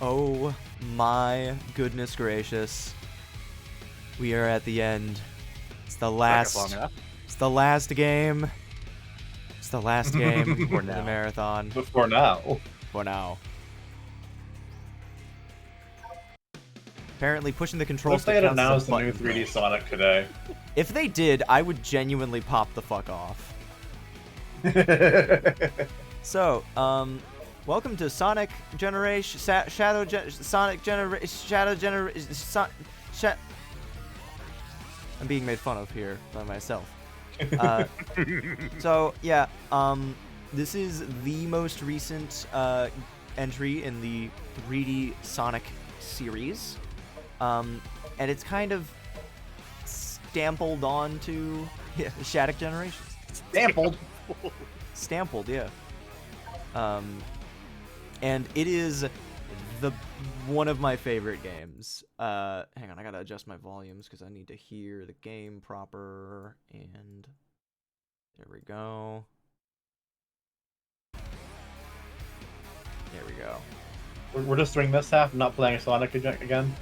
Oh my goodness gracious. We are at the end. It's the last. It's the last game. It's the last game for the marathon. Before now. For now. Apparently pushing the controls. If they had announced the new 3D Sonic today. If they did, I would genuinely pop the fuck off. So, welcome to Sonic Generation, Sonic Generation, I'm being made fun of here by myself. So, yeah, this is the most recent entry in the 3D Sonic series. And it's kind of stampled onto Shattuck Generations. Stampled? Stampled, yeah. And it is one of my favorite games. Hang on, I gotta adjust my volumes because I need to hear the game proper. And there we go. There we go. We're just doing this half, not playing Sonic again?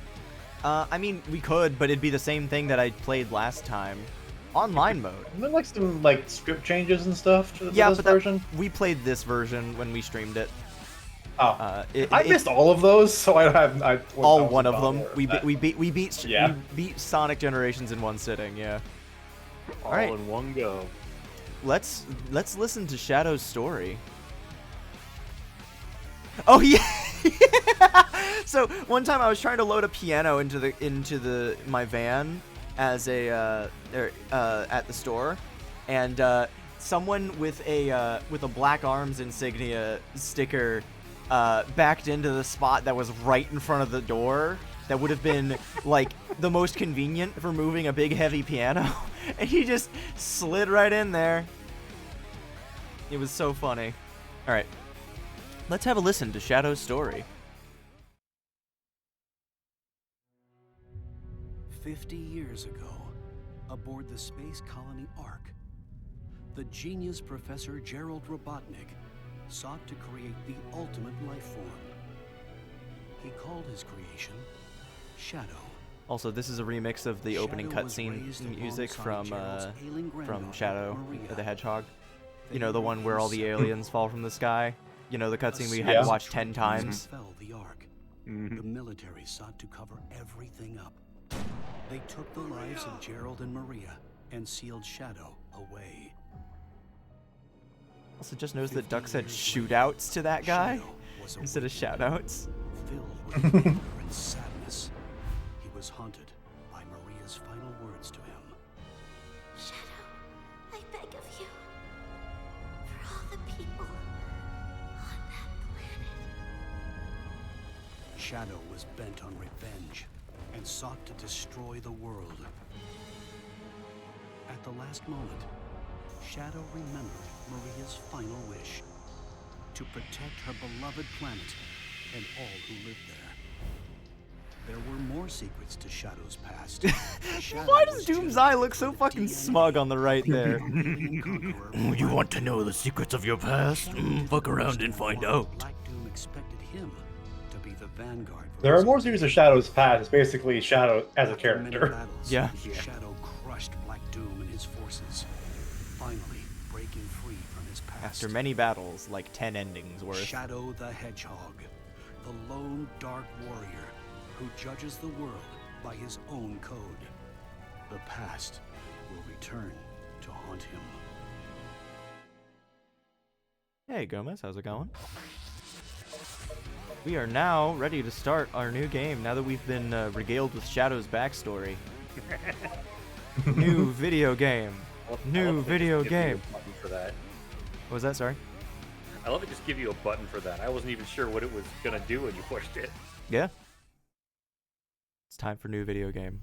I mean, we could, but it'd be the same thing that I played last time. Online mode. Isn't there like some script changes and stuff to yeah, this version? We played this version when we streamed it. Oh, I missed all of those, so I all one of them. We beat Sonic Generations in one sitting. Yeah. All right. In one go. Let's listen to Shadow's story. Oh yeah. So one time I was trying to load a piano into my van as a at the store, and someone with a Black Arms insignia sticker backed into the spot that was right in front of the door. That would have been like the most convenient for moving a big heavy piano, and he just slid right in there. It was so funny. All right, let's have a listen to Shadow's story. 50 years ago, aboard the space colony Ark, the genius Professor Gerald Robotnik sought to create the ultimate life form. He called his creation Shadow. Also, this is a remix of the opening cutscene music from Shadow the Hedgehog. You know, the one where all the aliens fall from the sky. You know, the cutscene we had to watch 10 times. Fell the Ark. The military sought to cover everything up. They took the lives of Gerald and Maria and sealed Shadow away. Also, just notice that Duck said shootouts to that guy instead of shoutouts. Filled with anger and sadness, he was haunted by Maria's final words to him. Shadow, I beg of you, for all the people on that planet. Shadow was bent on revenge and sought to destroy the world. At the last moment, Shadow remembered Maria's final wish: to protect her beloved planet and all who lived there. There were more secrets to Shadow's past. Why does Doom's eye look so fucking smug on the right there? You want to know the secrets of your past? Fuck around and find out. Black Doom expected him to be the vanguard. There are more series of Shadow's past. It's basically Shadow as a character. Yeah. Shadow crushed Black Doom and his forces, finally breaking free from his past. After many battles, like 10 endings worth. Shadow the Hedgehog, the lone dark warrior who judges the world by his own code. The past will return to haunt him. Hey Gomez, how's it going? We are now ready to start our new game, now that we've been regaled with Shadow's backstory. New video game. New video game. For that. What was that, sorry? I love it just give you a button for that. I wasn't even sure what it was gonna do when you pushed it. Yeah. It's time for new video game.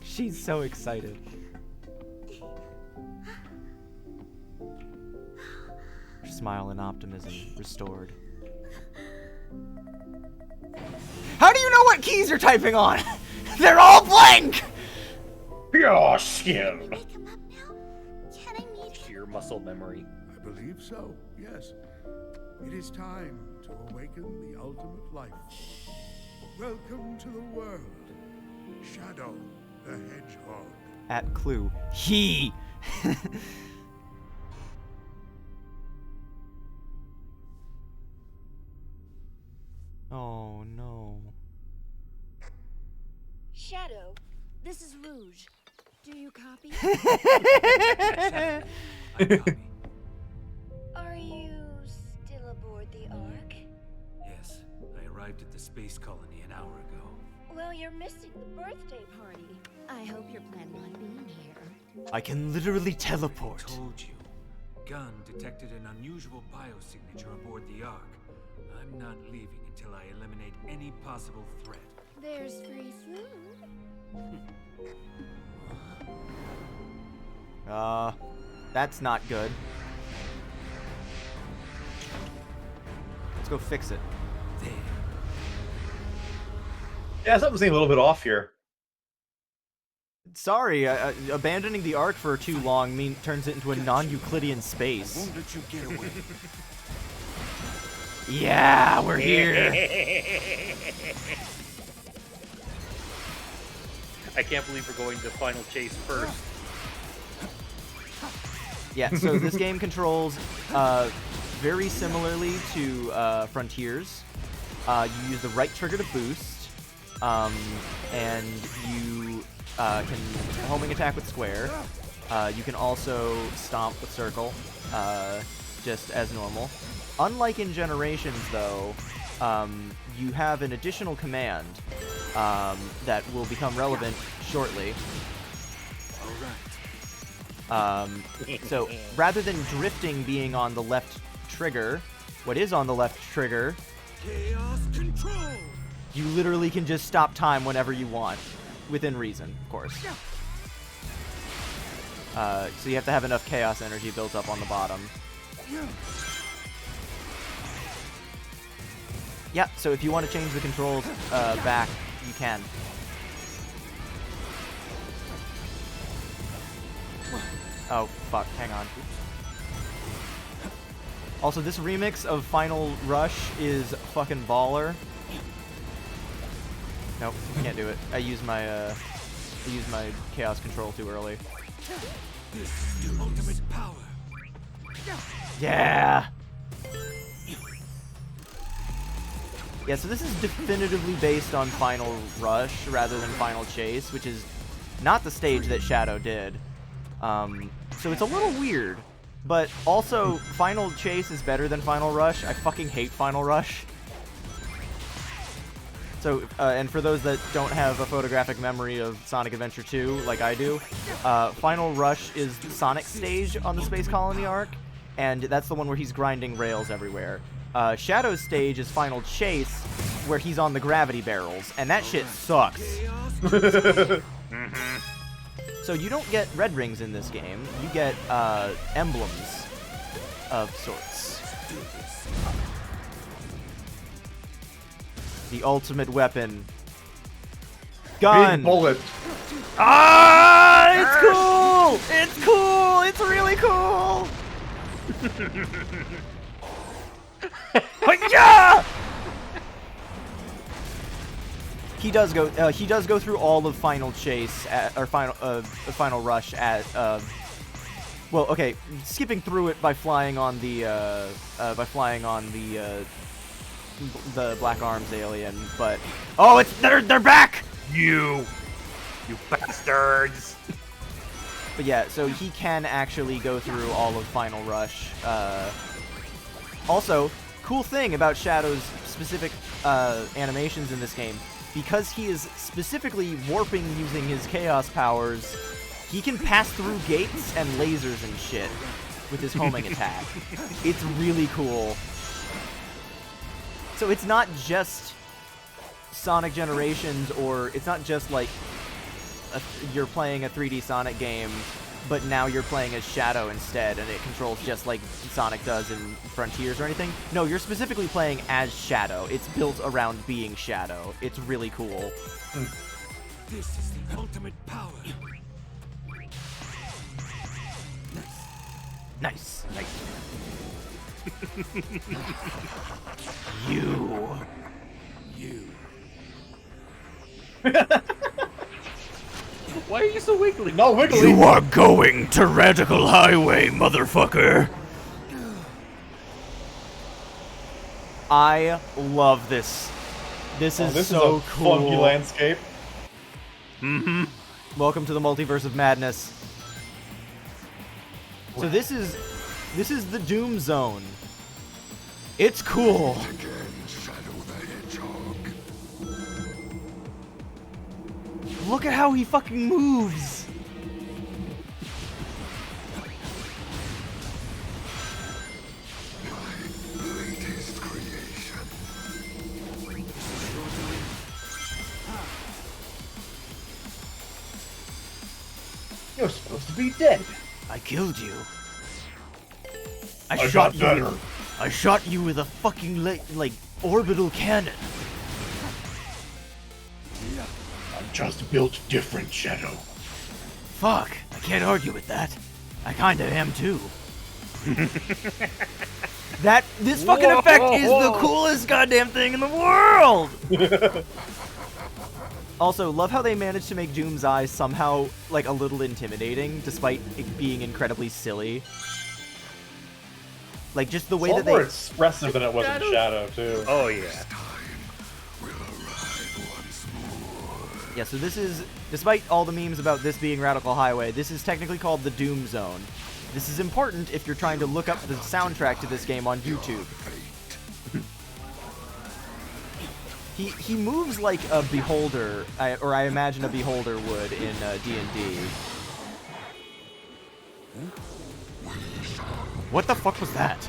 She's so excited. Her smile and optimism restored. How do you know what keys you're typing on? They're all blank! Pure skin. Wake him up now. Can I meet him? muscle memory. I believe so, yes. It is time to awaken the ultimate life force. Welcome to the world, Shadow the Hedgehog. At Clue. He! Oh no. Shadow, this is Rouge. Do you copy? I copy. Are you still aboard the Ark? Yes, I arrived at the space colony an hour ago. Well, you're missing the birthday party. I hope you're planning on being here. I can literally teleport. I told you. Gunn detected an unusual biosignature aboard the Ark. I'm not leaving until I eliminate any possible threat. There's free food. That's not good. Let's go fix it. There. Yeah, something seemed a little bit off here. Sorry, abandoning the Ark for too long turns it into a non-Euclidean space. Won't let you get away. Yeah, we're here. I can't believe we're going to Final Chase first. Yeah, so this game controls very similarly to Frontiers. You use the right trigger to boost, and you can homing attack with square. You can also stomp with circle, just as normal. Unlike in Generations, though, you have an additional command that will become relevant shortly. So rather than drifting being on the left trigger, what is on the left trigger, Chaos control! you literally can just stop time whenever you want, within reason, of course. So you have to have enough chaos energy built up on the bottom. Yeah, so if you want to change the controls back, you can. Oh, fuck, hang on. Also, this remix of Final Rush is fucking baller. Nope, can't do it. I used my chaos control too early. This is the ultimate power. Yeah! Yeah, so this is definitively based on Final Rush rather than Final Chase, which is not the stage that Shadow did. So it's a little weird, but also Final Chase is better than Final Rush. I fucking hate Final Rush. So, and for those that don't have a photographic memory of Sonic Adventure 2, like I do, Final Rush is Sonic's stage on the Space Colony arc, and that's the one where he's grinding rails everywhere. Shadow's stage is Final Chase, where he's on the gravity barrels, and that shit sucks. So you don't get red rings in this game, you get emblems of sorts. The ultimate weapon. Gun! Big bullet. Ah! It's cool! It's cool! It's really cool! Yeah! He does go through all of Final Chase or Final Rush at well, okay, skipping through it by flying on the Black Arms alien, but oh, they're back! You bastards! But yeah, so he can actually go through all of Final Rush. Also, cool thing about Shadow's specific animations in this game, because he is specifically warping using his chaos powers, he can pass through gates and lasers and shit with his homing attack. It's really cool. So it's not just Sonic Generations, or it's not just like you're playing a 3D Sonic game, but now you're playing as Shadow instead, and it controls just like Sonic does in Frontiers or anything. No, you're specifically playing as Shadow. It's built around being Shadow. It's really cool. This is the ultimate power. Nice. You. Why are you so wiggly? No, wiggly. You are going to Radical Highway, motherfucker. I love this. This is This so is a cool. funky landscape. Welcome to the multiverse of madness. So this is the Doom Zone. It's cool. Look at how he fucking moves. You're supposed to be dead. I killed you. I I shot got you. better. I shot you with a fucking like orbital cannon. I'm just built different, Shadow. Fuck, I can't argue with that. I kinda am too. This fucking effect is the coolest goddamn thing in the world. Also, love how they managed to make Doom's eyes somehow like a little intimidating, despite it being incredibly silly. Like just the way It's that a lot more they. expressive than it was in Shadow, too. Oh yeah. Yeah, so this is, despite all the memes about this being Radical Highway, this is technically called the Doom Zone. This is important if you're trying to look up the soundtrack to this game on YouTube. He moves like a beholder, or I imagine a beholder would in D&D. What the fuck was that?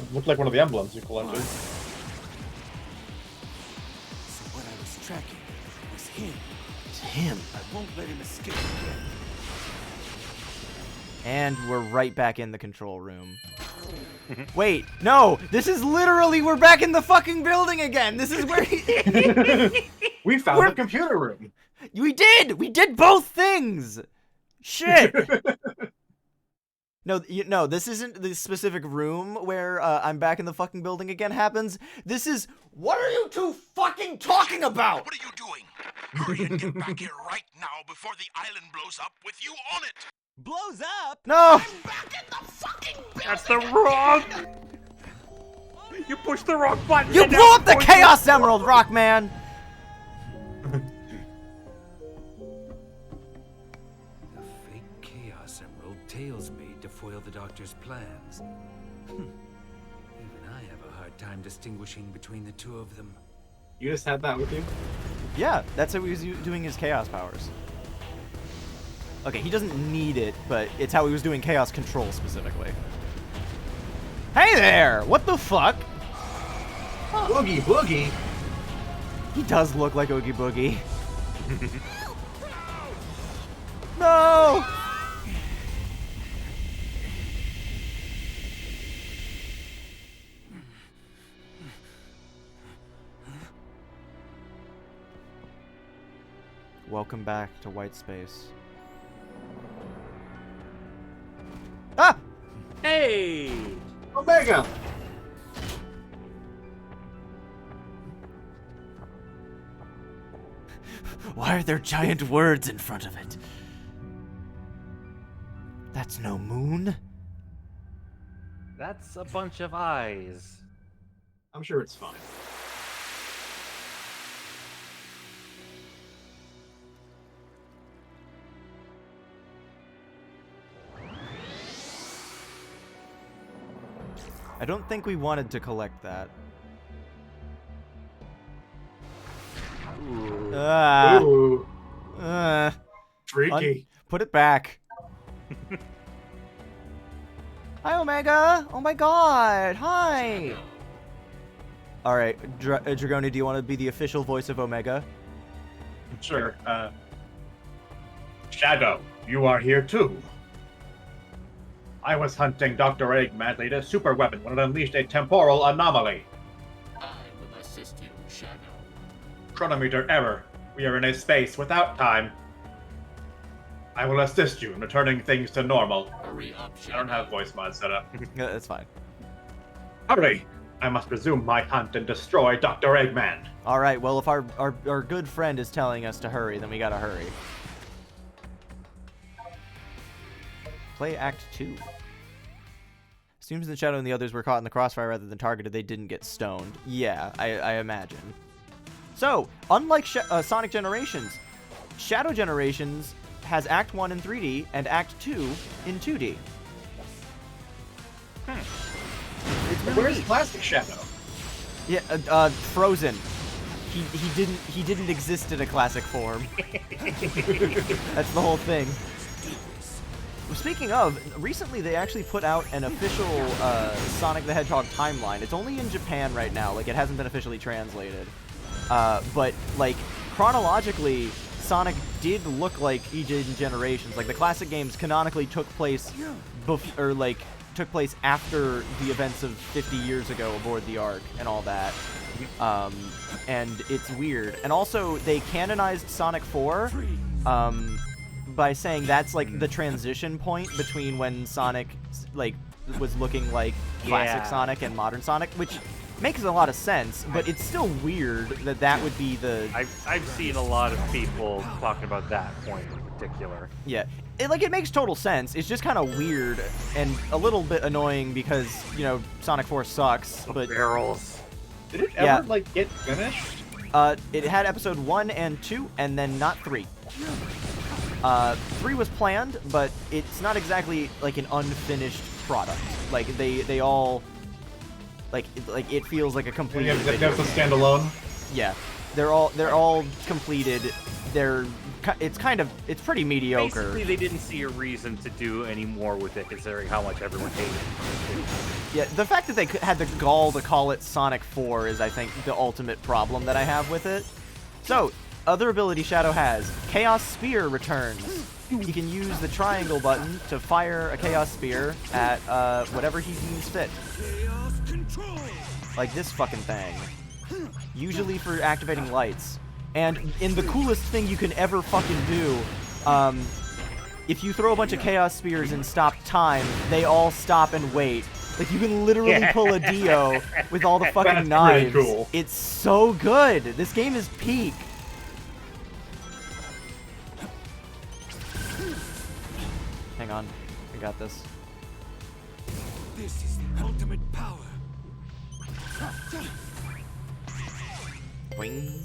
It looked like one of the emblems you collected. So what I was tracking was him. It's him. I won't let him escape again. And we're right back in the control room. Wait, no! This is literally, we're back in the fucking building again! This is where he... We found the computer room. We did both things! Shit! No, this isn't the specific room where I'm back in the fucking building again happens. This is, what are you two fucking talking about? What are you doing? Hurry and get back here right now before the island blows up with you on it! Blows up? No! Back in the fucking building! That's the wrong. You pushed the wrong button. You and blew now up the it's Chaos Emerald, Rockman! The fake Chaos Emerald Tails made to foil the Doctor's plans. Even I have a hard time distinguishing between the two of them. You just had that with you? Yeah, that's how he was doing his Chaos powers. Okay, he doesn't need it, but it's how he was doing Chaos Control specifically. Hey there! What the fuck? Boogie Boogie. He does look like Oogie Boogie. No! Welcome back to White Space. Ah! Hey! Omega. Why are there giant words in front of it? That's no moon. That's a bunch of eyes. I'm sure it's fine. I don't think we wanted to collect that. Ooh. Ooh, freaky. Put it back. Hi, Omega! Oh my god! Hi! Alright, Dragoni, do you want to be the official voice of Omega? Sure. Shadow, you are here too. I was hunting Dr. Eggman, a super weapon when it unleashed a temporal anomaly. I will assist you, Shadow. Chronometer error. We are in a space without time. I will assist you in returning things to normal. I don't have voice mod set up. Yeah, that's fine. Hurry! I must resume my hunt and destroy Dr. Eggman. All right, well, if our good friend is telling us to hurry, then we gotta hurry. Play Act 2. Assumes the Shadow and the others were caught in the crossfire rather than targeted, they didn't get stoned. Yeah, I imagine. So, unlike Sonic Generations, Shadow Generations has Act 1 in 3D and Act 2 in 2D. It's really Where's neat. Plastic Shadow? Yeah, Frozen. He didn't exist in a classic form. That's the whole thing. Speaking of, recently they actually put out an official Sonic the Hedgehog timeline. It's only in Japan right now, like it hasn't been officially translated. But like chronologically, Sonic did look like he did in Generations. Like the classic games canonically took place took place after the events of 50 years ago aboard the Ark and all that. And it's weird. And also, they canonized Sonic 4 by saying that's like the transition point between when Sonic like was looking like classic Sonic and modern Sonic, which makes a lot of sense, but it's still weird that that would be the... I've seen a lot of people talking about that point in particular. Yeah. It makes total sense. It's just kind of weird and a little bit annoying because, you know, Sonic 4 sucks, but... Barrels. Did it ever, like, get finished? It had episode 1 and 2, and then not 3. 3 was planned, but it's not exactly, like, an unfinished product. Like, they all... Like it feels like a completed video. That's a standalone? Yeah. They're all completed. It's pretty mediocre. Basically, they didn't see a reason to do any more with it, considering how much everyone hated it. Yeah, the fact that they had the gall to call it Sonic 4 is, I think, the ultimate problem that I have with it. So, other ability Shadow has. Chaos Spear returns. He can use the triangle button to fire a Chaos Spear at whatever he deems fit. Like this fucking thing. Usually for activating lights. And in the coolest thing you can ever fucking do, if you throw a bunch of Chaos Spears and stop time, they all stop and wait. Like, you can literally pull a Dio with all the fucking That's knives. pretty cool. It's so good. This game is peak. Hang on. I got this. This is the ultimate power. Wing.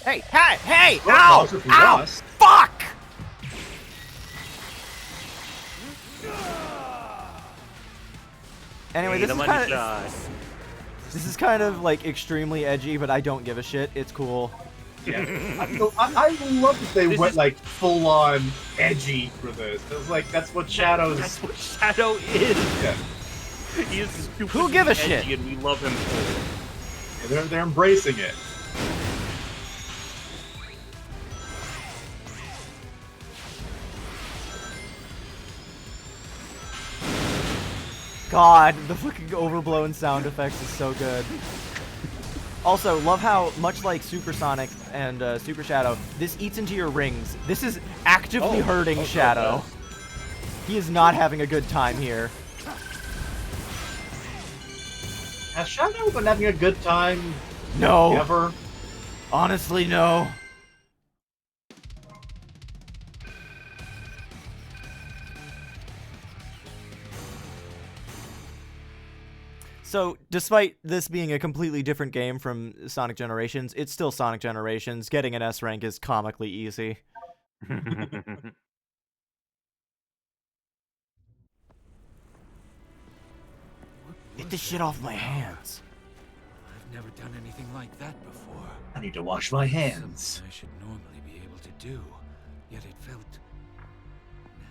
Hey! Hey! Hey! Ow! If he Ow! was. Fuck! Anyway, Hey, this is kind of like extremely edgy, but I don't give a shit. It's cool. Yeah. I love that they went like full on edgy for this. It was like that's what Shadow's. That's what Shadow is. Yeah. He is stupid. Who give a edgy, shit? And we love him for it. They're embracing it. God, the fucking overblown sound effects is so good. Also, love how, much like Super Sonic and Super Shadow, this eats into your rings. This is actively hurting Shadow. He is not having a good time here. Has Shadow been having a good time? No. Ever? Honestly, no. So, despite this being a completely different game from Sonic Generations, it's still Sonic Generations. Getting an S rank is comically easy. Get this shit off my hands. I've never done anything like that before. I need to wash my hands. Something I should normally be able to do, yet it felt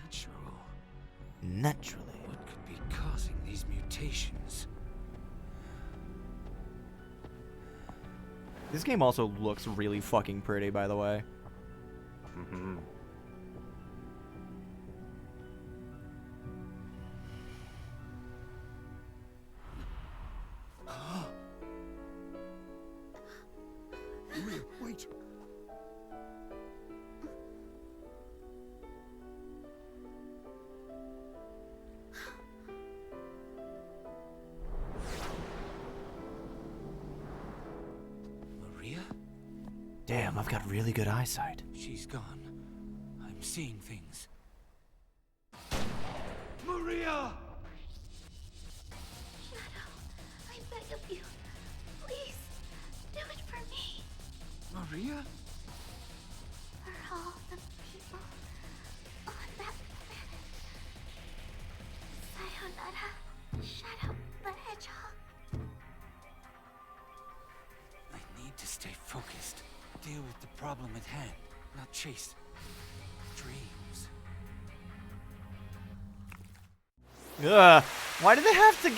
natural. Naturally. What could be causing these mutations? This game also looks really fucking pretty, by the way. Mm-hmm. here. Wait. Maria? Damn, I've got really good eyesight. She's gone. I'm seeing things. Maria! Shadow, I beg of you. Please, do it for me. Maria? For all the people on that planet. Sayonara, Shadow the Hedgehog. I need to stay focused. Deal with the problem at hand, not chase dreams. Ugh. Why do they have to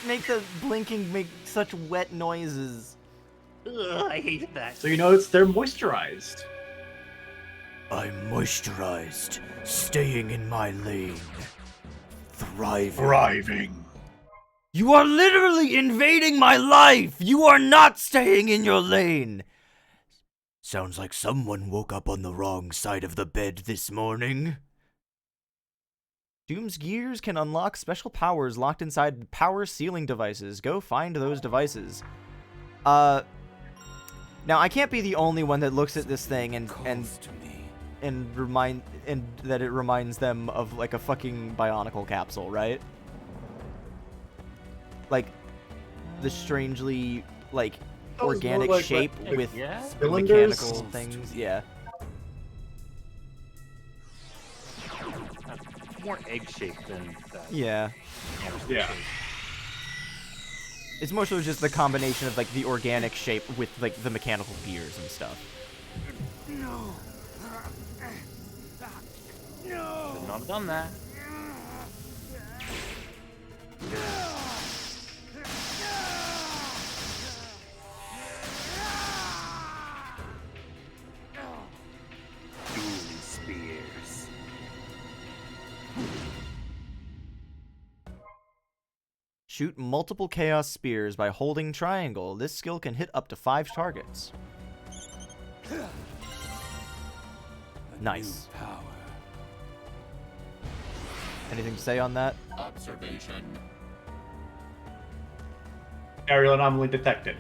make the blinking make such wet noises? Ugh, I hated that. So you know they're moisturized. I'm moisturized, staying in my lane. Thriving. You are literally invading my life! You are not staying in your lane! Sounds like someone woke up on the wrong side of the bed this morning. Doom's gears can unlock special powers locked inside power sealing devices. Go find those devices. Now I can't be the only one that looks at this thing and that it reminds them of like a fucking Bionicle capsule, right? Like the strangely like organic like, shape like, with cylinders? mechanical things. Yeah. More egg-shaped than that. Yeah. Yeah. It's mostly just the combination of like the organic shape with like the mechanical gears and stuff. No. Should not have done that. Doom spears. Shoot multiple chaos spears by holding triangle. This skill can hit up to 5 targets. Nice. Power. Anything to say on that? Observation. Aerial anomaly detected.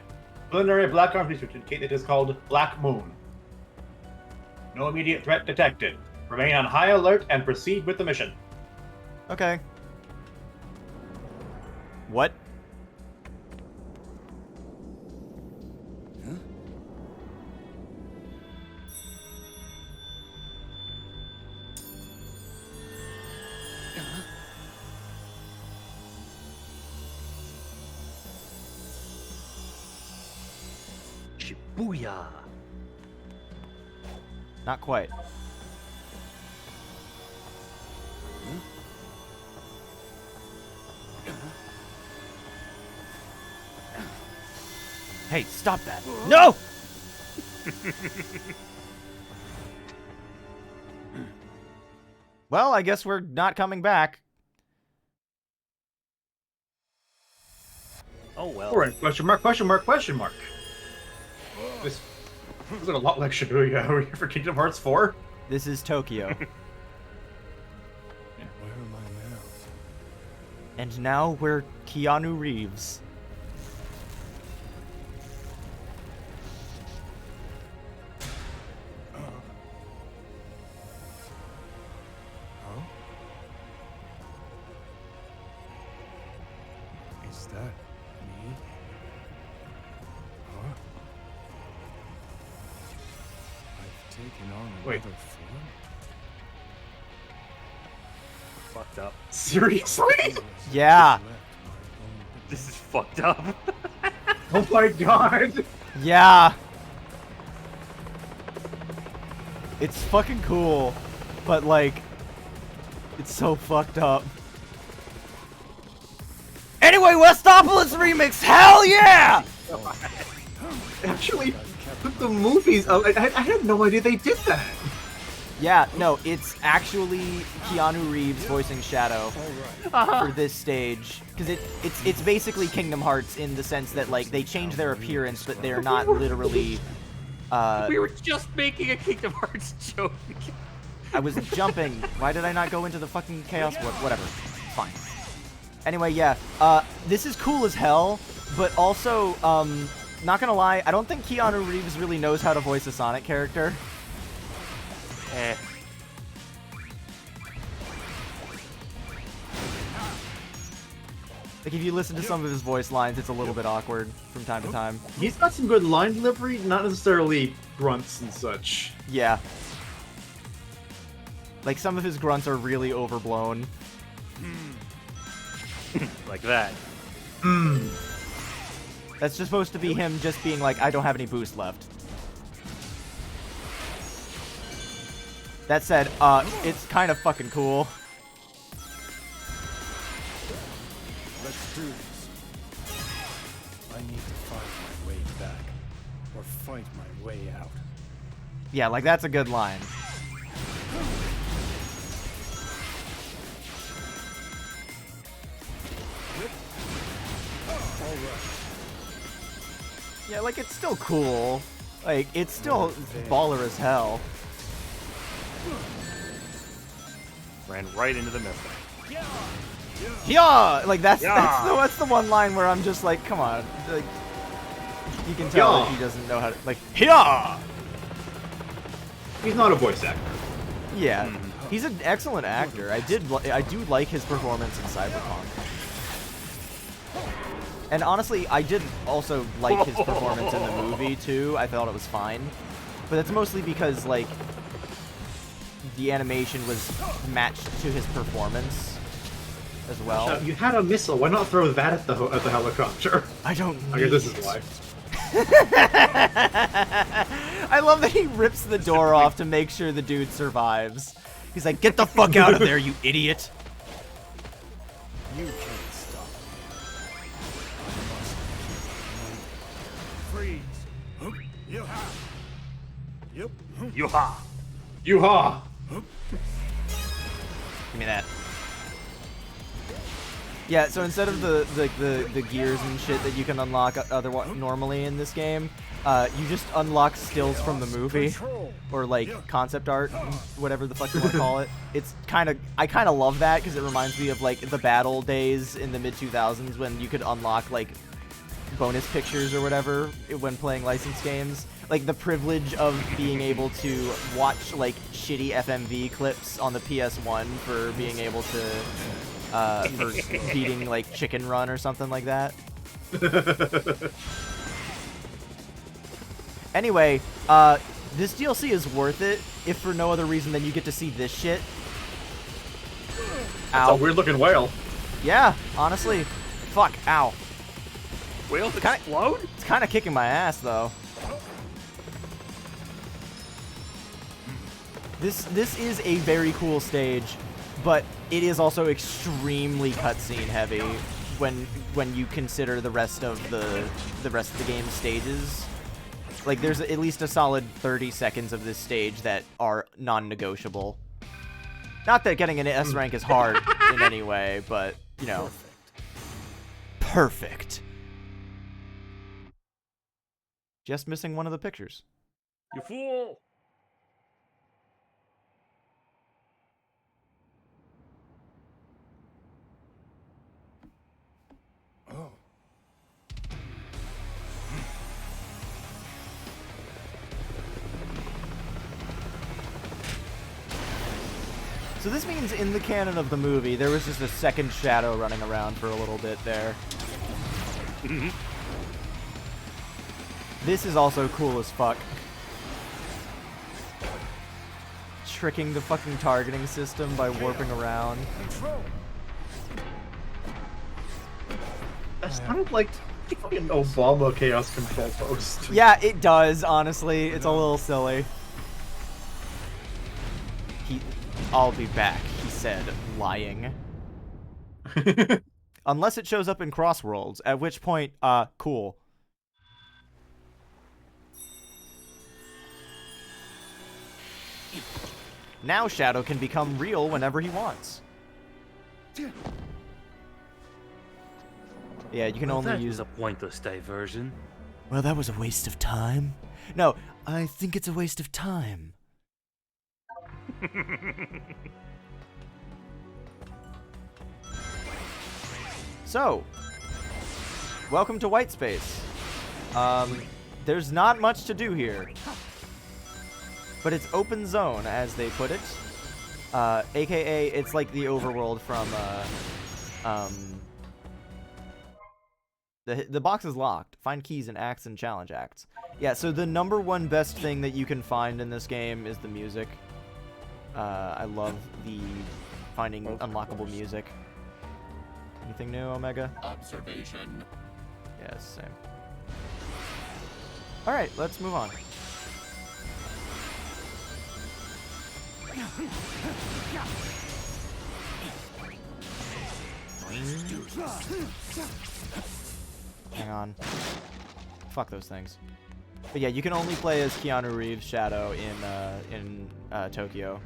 Preliminary black arm research indicate it is called Black Moon. No immediate threat detected. Remain on high alert and proceed with the mission. Okay. What? Huh? Shibuya. Not quite. Hey, stop that. No! Well, I guess we're not coming back. Oh well. Alright, question mark, question mark, question mark. This is a lot like Shibuya. Are we here for Kingdom Hearts 4? This is Tokyo. Where am I now? And now we're Keanu Reeves. Huh? Is that me? Huh? I've taken on Wait. another form? Fucked up. Seriously? Yeah. This is fucked up. Oh my god! Yeah. It's fucking cool, but like, it's so fucked up. Anyway, Westopolis remix, hell yeah! Actually, put the movies. I had no idea they did that. Yeah, no, it's actually Keanu Reeves voicing Shadow for this stage, because it's basically Kingdom Hearts in the sense that like they change their appearance, but they're not literally We were just making a Kingdom Hearts joke. I was jumping. Why did I not go into the fucking chaos? Whatever. Fine. Anyway, yeah. This is cool as hell, but also, not gonna lie, I don't think Keanu Reeves really knows how to voice a Sonic character. Eh. Like, if you listen to some of his voice lines, it's a little bit awkward from time to time. He's got some good line delivery, not necessarily grunts and such. Yeah. Like, some of his grunts are really overblown. Like that. That's just supposed to be him just being like, I don't have any boost left. That said, it's kind of fucking cool. Let's do this. I need to find my way back, or fight my way out. Yeah, like, that's a good line. Yeah, like, it's still cool. Like, it's still baller as hell. Ran right into the missile. Yeah! Like, that's Yeah. that's the one line where I'm just like, come on. Like, you can tell Yeah. that he doesn't know how to, like, yeah! He's not a voice actor. Yeah. He's an excellent actor. I do like his performance in Cyberpunk. And honestly, I did also like his performance in the movie too. I thought it was fine. But that's mostly because, like, the animation was matched to his performance as well. You had a missile. Why not throw that at the helicopter? I don't I guess this is why. I love that he rips the door off to make sure the dude survives. He's like, get the fuck out of there, you idiot! You can't stop me. I must freeze. Yeah. Yep. Yuha! Yoo-haw! Give me that. Yeah, so instead of the gears and shit that you can unlock normally in this game, you just unlock stills from the movie, or like concept art, whatever the fuck you want to call it. It's I kind of love that because it reminds me of like the battle days in the mid-2000s when you could unlock like bonus pictures or whatever when playing licensed games. Like the privilege of being able to watch like shitty FMV clips on the PS1 for being able to for beating like Chicken Run or something like that. Anyway, this DLC is worth it if for no other reason than you get to see this shit. That's Ow. a weird looking whale. Yeah, honestly. Fuck, ow. Whales explode? It's kind of kicking my ass though. This is a very cool stage, but it is also extremely cutscene heavy when you consider the rest of the game's stages. Like, there's at least a solid 30 seconds of this stage that are non-negotiable. Not that getting an S rank is hard in any way, but, you know. Perfect. Just missing one of the pictures. You fool! Oh. So this means in the canon of the movie, there was just a second Shadow running around for a little bit there. This is also cool as fuck. Tricking the fucking targeting system by warping around. That sounded like fucking Obama Chaos Control Post. Yeah, it does, honestly. It's a little silly. I'll be back, he said, lying. Unless it shows up in Crossworlds, at which point, cool. Now Shadow can become real whenever he wants. Yeah, you can only use a pointless diversion. Well, that was a waste of time. No, I think it's a waste of time. So, welcome to White Space. There's not much to do here. But it's open zone, as they put it. AKA, it's like the overworld from, the box is locked. Find keys in acts and challenge acts. Yeah, so the #1 best thing that you can find in this game is the music. I love the finding unlockable music. Anything new, Omega? Observation. Yes, same. Alright, let's move on. Hang on. Fuck those things. But yeah, you can only play as Keanu Reeves' Shadow in Tokyo.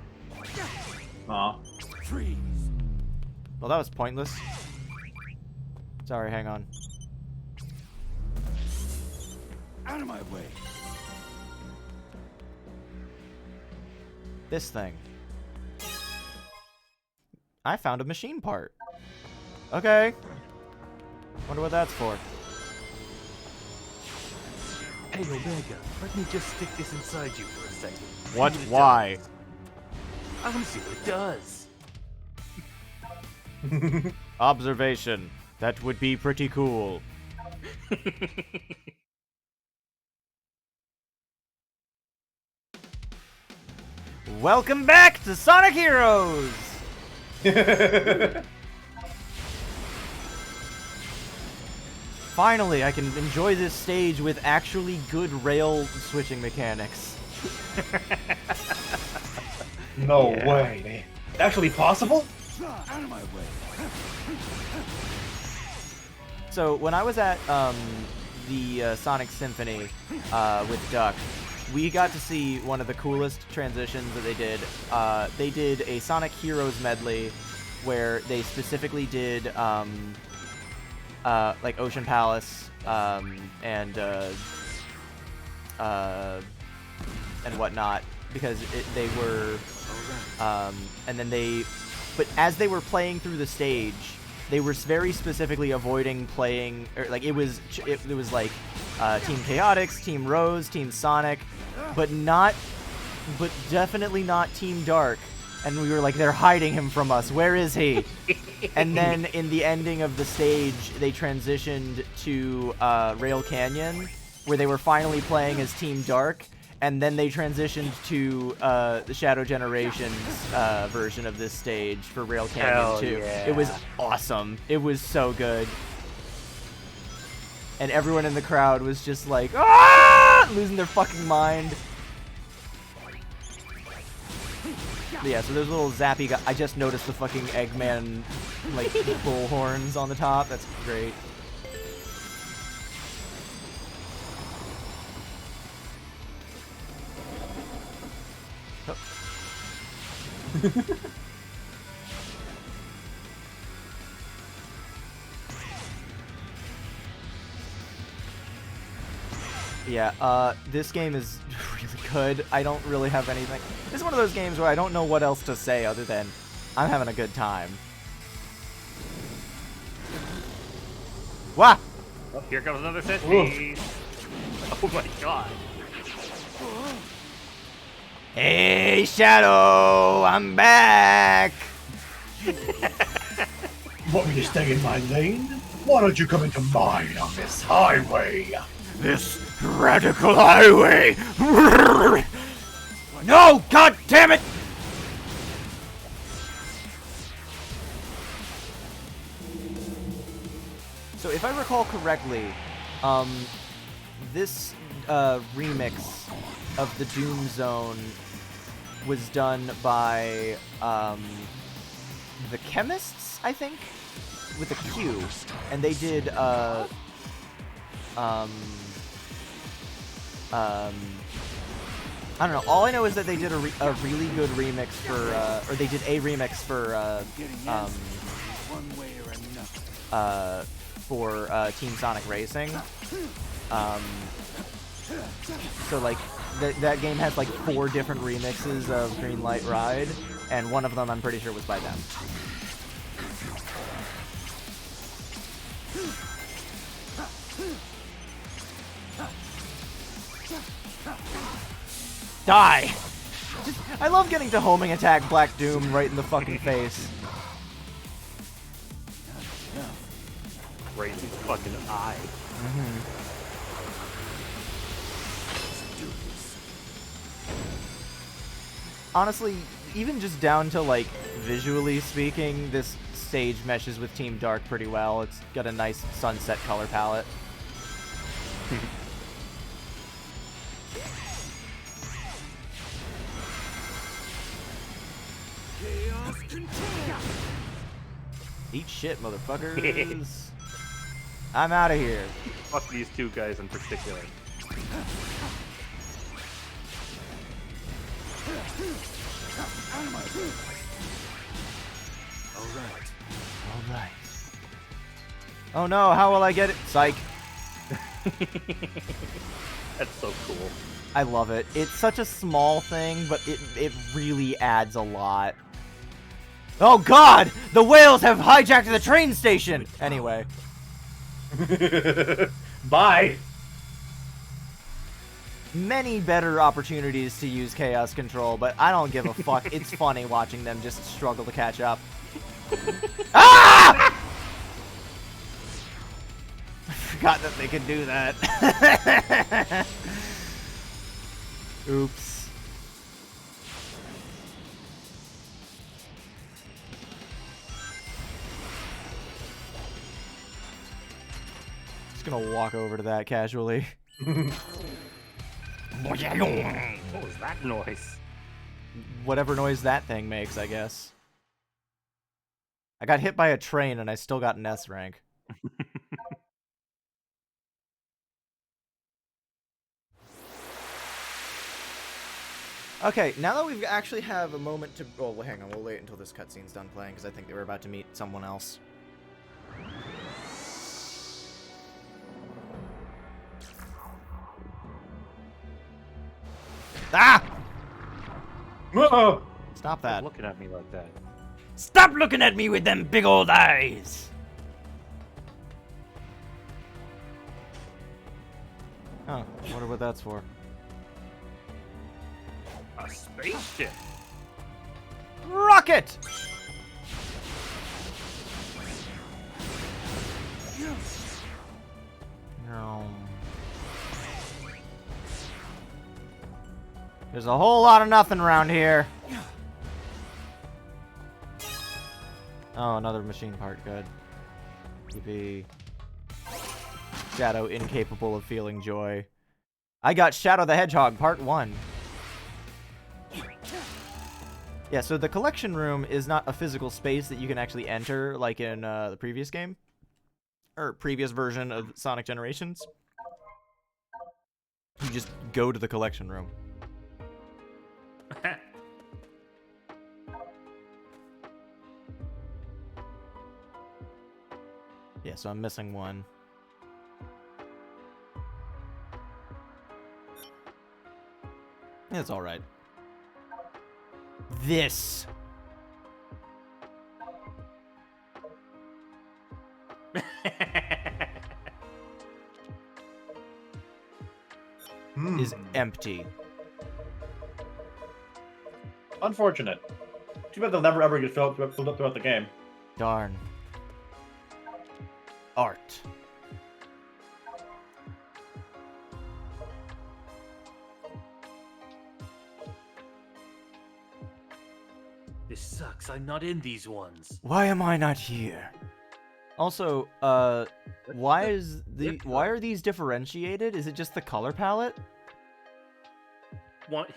Aw. Well, that was pointless. Sorry, hang on. Out of my way. This thing. I found a machine part. Okay. Wonder what that's for. Hey, Omega, let me just stick this inside you for a second. What? See it Why? does. I want to see what it does. Observation. That would be pretty cool. Welcome back to Sonic Heroes! Finally, I can enjoy this stage with actually good rail switching mechanics. No way. Actually possible? Out of my way. So when I was at the Sonic Symphony with Duck, we got to see one of the coolest transitions that they did. They did a Sonic Heroes medley where they specifically did like Ocean Palace and whatnot, because they were and then but as they were playing through the stage, they were very specifically avoiding playing, or like it was like Team Chaotix, Team Rose, Team Sonic, but definitely not Team Dark. And we were like, they're hiding him from us. Where is he? And then in the ending of the stage, they transitioned to Rail Canyon, where they were finally playing as Team Dark. And then they transitioned to the Shadow Generations version of this stage for Rail Canyon Hell 2. yeah. It was awesome. It was so good. And everyone in the crowd was just like, ah! Losing their fucking mind. But yeah, so there's little zappy guy. I just noticed the fucking Eggman, like, bull horns on the top. That's great. Yeah, this game is really good. I don't really have anything. This is one of those games where I don't know what else to say other than I'm having a good time. Wah! Oh, here comes another set piece. Oh my god. Hey, Shadow! I'm back! Want me to stay in my lane? Why don't you come into mine on this highway? This radical highway! No! God damn it! So if I recall correctly, this remix of the Doom Zone was done by the Chemists, I think, with a Q, and they did I don't know. All I know is that they did a really good remix for, or they did a remix for One way or another. for Team Sonic Racing. So like that game has like 4 different remixes of Green Light Ride, and one of them I'm pretty sure was by them. Die! I love getting to homing attack Black Doom right in the fucking face. Right in his fucking eye. Honestly, even just down to like visually speaking, this stage meshes with Team Dark pretty well. It's got a nice sunset color palette. Eat shit, motherfuckers. I'm out of here. Fuck these 2 guys in particular. Alright. Oh no, how will I get it? Psych. That's so cool. I love it. It's such a small thing, but it really adds a lot. Oh god! The whales have hijacked the train station! Anyway. Bye! Many better opportunities to use chaos control, but I don't give a fuck. It's funny watching them just struggle to catch up. Ah! I forgot that they could do that. Oops. Just gonna walk over to that casually. What was that noise? Whatever noise that thing makes, I guess. I got hit by a train and I still got an S rank. Okay, now that we actually have a moment to... Oh, well, hang on, we'll wait until this cutscene's done playing, because I think they were about to meet someone else. Ah! Whoa! Stop that. Looking at me like that. Stop looking at me with them big old eyes! Oh, wonder what that's for. A spaceship. Rocket! No. There's a whole lot of nothing around here. Oh, another machine part. Good. TP. Shadow incapable of feeling joy. I got Shadow the Hedgehog Part 1. Yeah, so the collection room is not a physical space that you can actually enter like in the previous game. Or previous version of Sonic Generations. You just go to the collection room. Yeah, so I'm missing one. It's alright. This. Is empty. Unfortunate. Too bad they'll never ever get filled up throughout the game. Darn. Art. This sucks. I'm not in these ones. Why am I not here? Also, why are these differentiated? Is it just the color palette?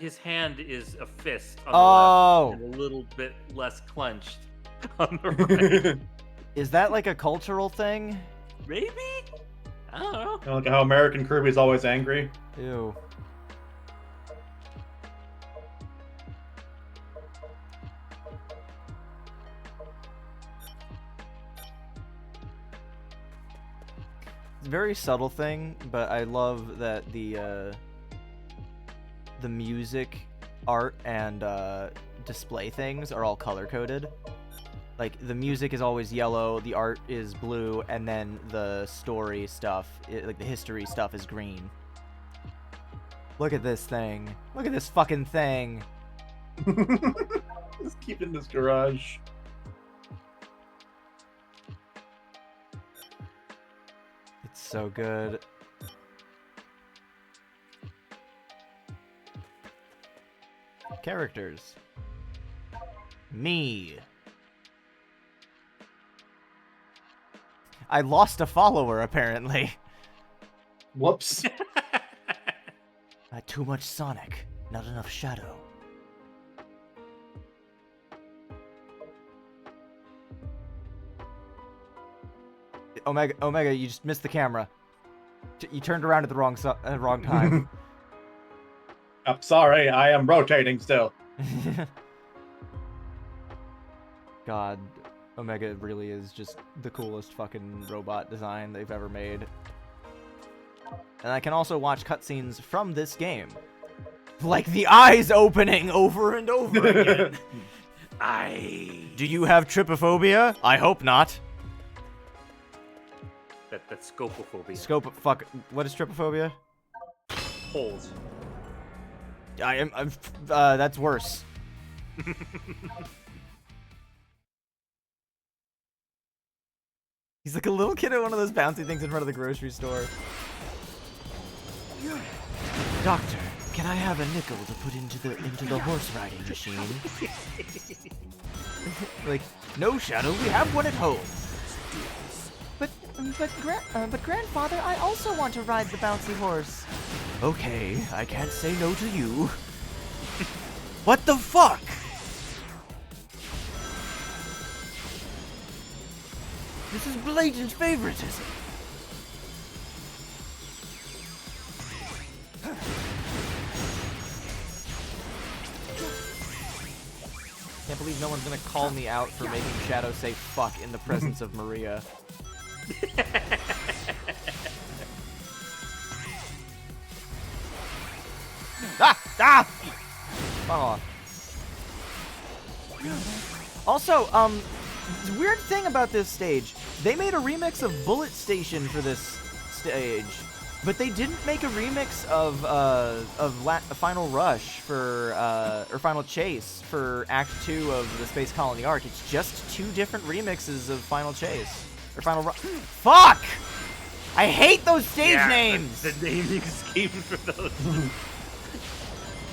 His hand is a fist on Oh. the left and a little bit less clenched on the right. Is that like a cultural thing? Maybe? I don't know. You know, like how American Kirby's always angry. Ew. Very subtle thing, but I love that the the music, art, and display things are all color coded. Like the music is always yellow, the art is blue, and then the story stuff, like the history stuff, is green. Look at this thing. Look at this fucking thing. Just keep it in this garage. It's so good. Characters. Me. I lost a follower, apparently. Whoops. Too much Sonic, not enough Shadow. Omega, you just missed the camera. You turned around at the wrong time. I'm sorry, I am rotating still. God, Omega really is just the coolest fucking robot design they've ever made. And I can also watch cutscenes from this game. Like the eyes opening over and over again. Do you have trypophobia? I hope not. That's scopophobia. Fuck. What is trypophobia? Holes. That's worse. He's like a little kid at one of those bouncy things in front of the grocery store. Doctor, can I have a nickel to put into the horse riding machine? Like, no, Shadow, we have one at home. But grandfather, I also want to ride the bouncy horse. Okay, I can't say no to you. What the fuck? This is blatant favoritism. Can't believe no one's gonna call me out for making Shadow say fuck in the presence of Maria. Ah! Funnel off. Also, the weird thing about this stage, they made a remix of Bullet Station for this stage, but they didn't make a remix of Final Rush for or Final Chase for Act 2 of the Space Colony arc. It's just two different remixes of Final Chase or Final Rush. Fuck! I hate those stage names. The naming scheme for those.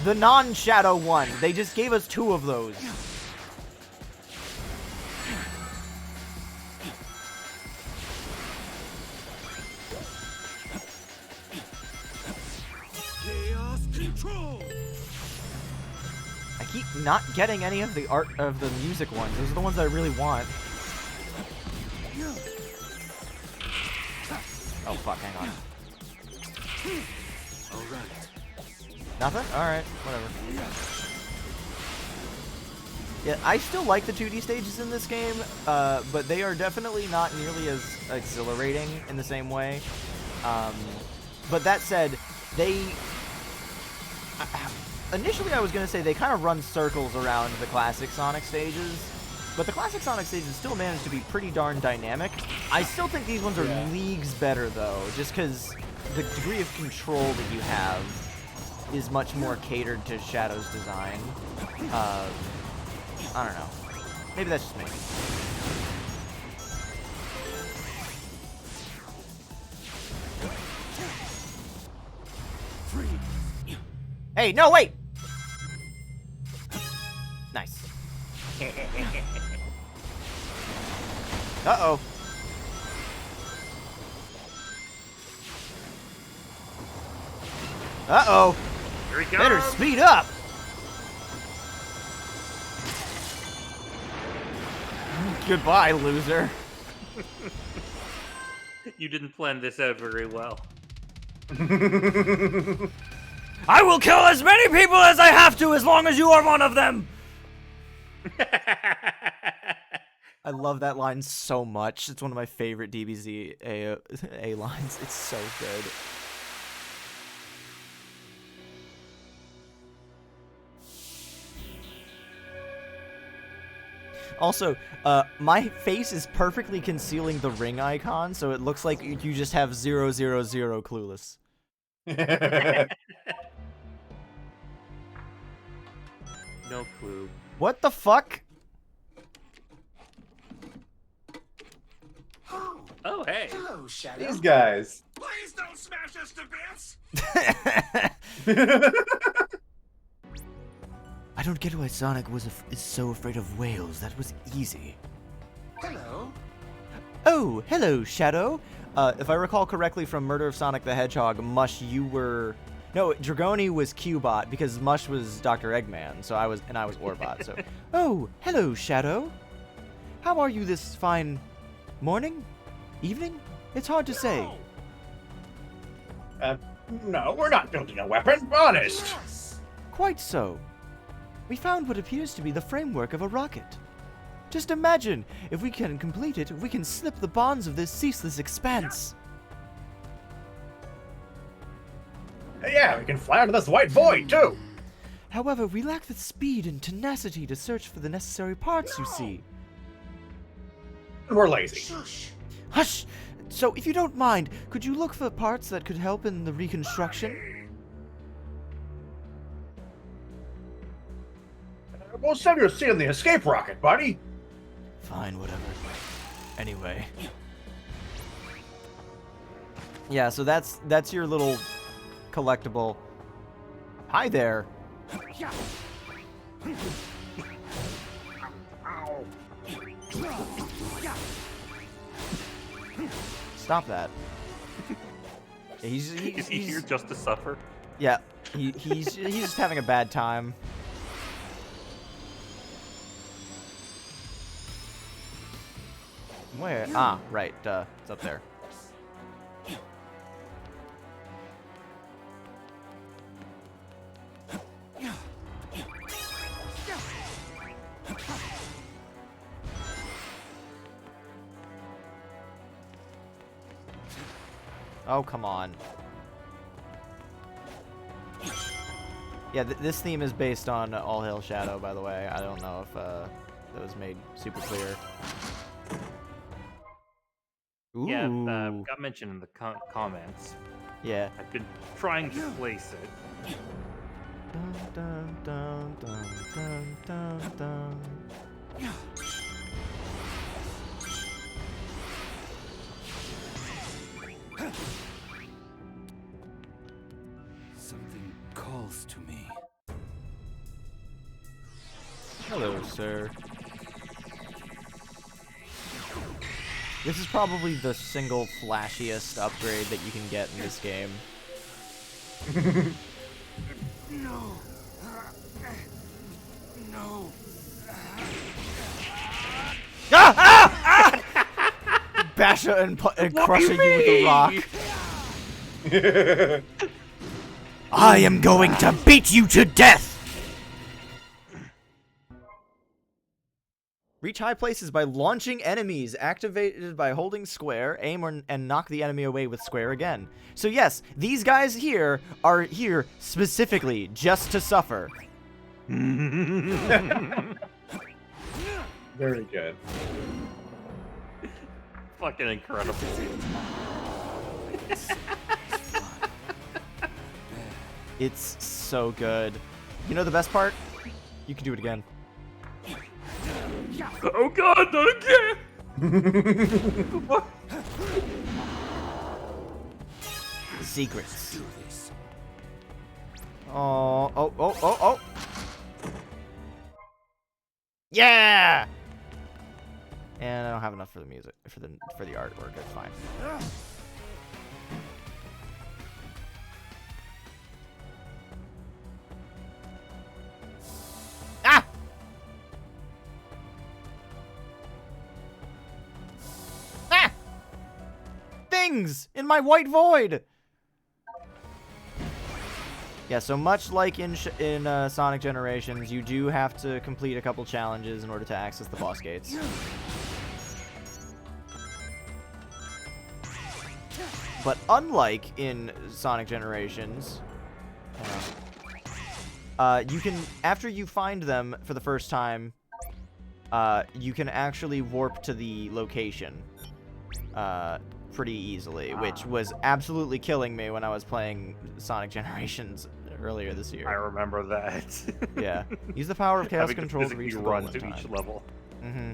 The non-Shadow one. They just gave us two of those. Chaos control. I keep not getting any of the art of the music ones. Those are the ones I really want. Oh fuck, hang on. Alright. Nothing? Alright, whatever. Yeah, I still like the 2D stages in this game, but they are definitely not nearly as exhilarating in the same way. But that said, they... Initially I was going to say they kind of run circles around the classic Sonic stages, but the classic Sonic stages still manage to be pretty darn dynamic. I still think these ones are leagues better, though, just because the degree of control that you have is much more catered to Shadow's design. I don't know. Maybe that's just me. Hey, no, wait! Nice. Uh-oh. Uh-oh. Here he comes. Better speed up. Goodbye, loser. You didn't plan this out very well. I will kill as many people as I have to as long as you are one of them! I love that line so much. It's one of my favorite DBZ A lines. It's so good. Also, my face is perfectly concealing the ring icon, so it looks like you just have 000 clueless. No clue. What the fuck? Oh, hey. Hello, Shadow. These guys. Please don't smash us to bits! I don't get why Sonic is so afraid of whales. That was easy. Hello. Oh, hello, Shadow. If I recall correctly from Murder of Sonic the Hedgehog, Mush, you were... No, Dragoni was Q-Bot, because Mush was Dr. Eggman, so I was Orbot, so... Oh, hello, Shadow. How are you this fine morning? Evening? It's hard to say. No, we're not building a weapon, honest. Yes. Quite so. We found what appears to be the framework of a rocket. Just imagine, if we can complete it, we can slip the bonds of this ceaseless expanse. Yeah, we can fly into this white void, too. However, we lack the speed and tenacity to search for the necessary parts, you see. We're lazy. Shush. Hush! So, if you don't mind, could you look for parts that could help in the reconstruction? We'll save your seat in the escape rocket, buddy. Fine, whatever. Anyway. Yeah, so that's your little collectible. Hi there. Stop that. He's Is he here just to suffer? Yeah, he's just having a bad time. Where? Ah, right. It's up there. Oh, come on. Yeah, this theme is based on All Hail Shadow, by the way. I don't know if that was made super clear. Ooh. Yeah, got mentioned in the comments. Yeah. I've been trying to place it. Dun, dun, dun, dun, dun, dun, dun. Something calls to me. Hello, sir. This is probably the single flashiest upgrade that you can get in this game. No. No. Ah! Ah! Ah! Basha and crushing you with a rock. I am going to beat you to death! Reach high places by launching enemies, activated by holding square, aim and knock the enemy away with square again. So yes, these guys here are here specifically just to suffer. Very good. Fucking incredible. It's so good. You know the best part? You can do it again. Oh god, not again! Secrets. Do this. Oh, oh, oh, oh, oh. Yeah! And I don't have enough for the music, for the artwork. It's fine. Ah! Ah! Things in my white void. Yeah, so much like in Sonic Generations, you do have to complete a couple challenges in order to access the boss gates. But unlike in Sonic Generations, you can, after you find them for the first time, you can actually warp to the location pretty easily, which was absolutely killing me when I was playing Sonic Generations earlier this year. I remember that. Yeah. Use the power of chaos Having to control to reach physically the goal run in to time. each level. Mm-hmm.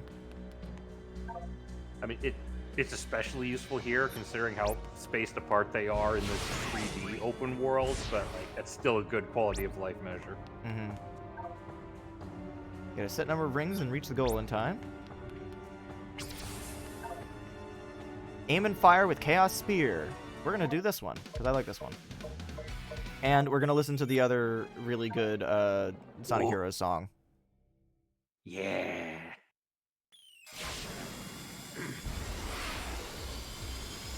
I mean, it's especially useful here, considering how spaced apart they are in this 3D open world, but like that's still a good quality of life measure. Mm-hmm. Get a set number of rings and reach the goal in time. Aim and fire with Chaos Spear. We're gonna do this one, because I like this one. And we're gonna listen to the other really good Sonic Heroes song. Yeah.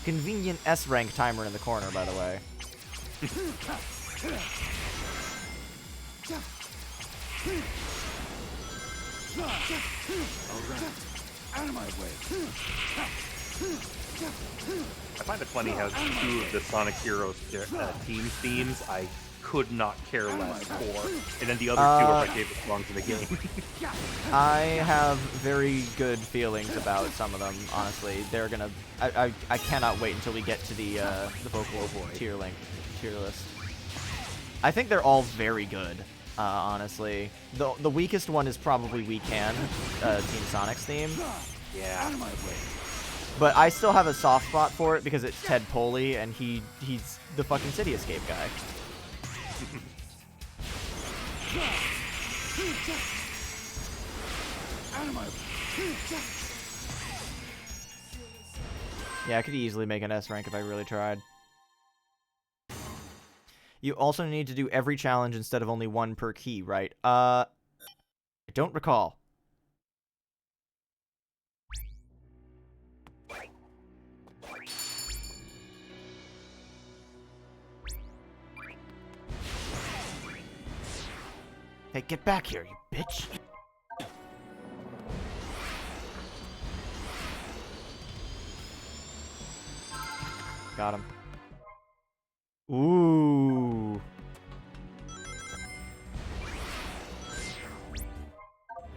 Convenient S-rank timer in the corner, by the way. Alright. Out of my way. I find it funny how 2 of the Sonic Heroes team themes I could not care less for, and then the other 2 are my favorite songs in the game. I have very good feelings about some of them, honestly. They're gonna... I cannot wait until we get to the vocal tier list. I think they're all very good, honestly. The weakest one is probably We Can, Team Sonic's theme. Yeah. But I still have a soft spot for it because it's Ted Poley, and he's the fucking City Escape guy. Yeah, I could easily make an S rank if I really tried. You also need to do every challenge instead of only 1 per key, right? I don't recall. Hey, get back here, you bitch! Got him. Ooh.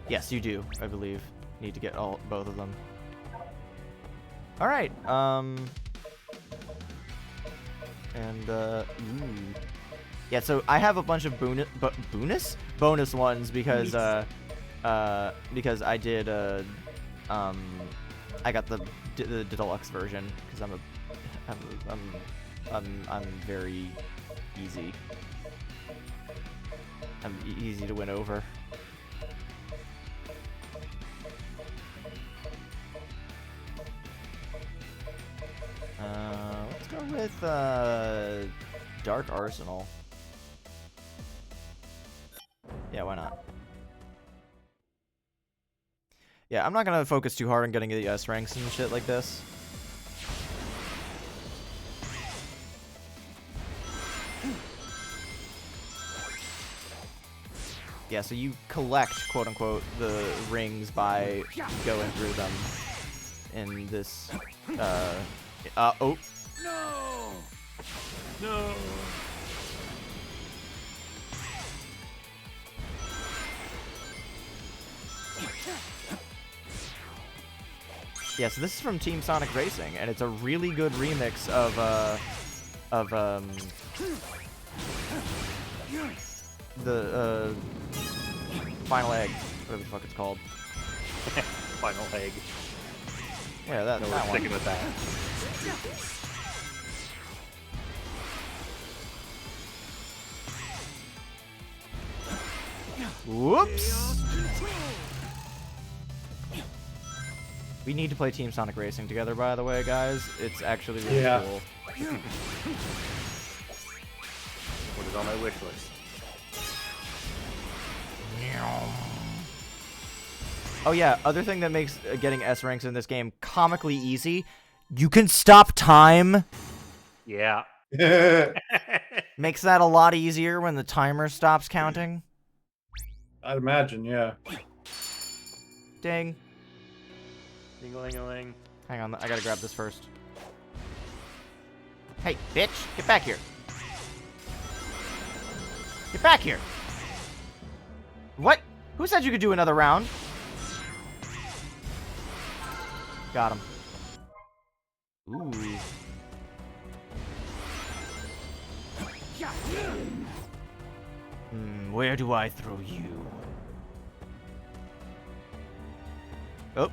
Yes, you do, I believe. Need to get both of them. Alright, and, ooh. Yeah, so I have a bunch of bonus ones because because I did I got the deluxe version because I'm very easy. I'm easy to win over. Let's go with Dark Arsenal. Yeah, why not? Yeah, I'm not gonna focus too hard on getting the S ranks and shit like this. Yeah, so you collect, quote-unquote, the rings by going through them in this, oh. No! No! Yeah, so this is from Team Sonic Racing, and it's a really good remix of the, Final Egg, whatever the fuck it's called. Final Egg. Yeah, that, no, that we're one. sticking with that. Whoops! We need to play Team Sonic Racing together, by the way, guys. It's actually really cool. Put it on my wish list. Oh yeah, other thing that makes getting S ranks in this game comically easy, you can stop time. Yeah. Makes that a lot easier when the timer stops counting. I'd imagine, yeah. Ding. Ding-a-ling-a-ling. Hang on, I gotta grab this first. Hey, bitch, get back here. Get back here. What? Who said you could do another round? Got him. Ooh. Where do I throw you? Oh.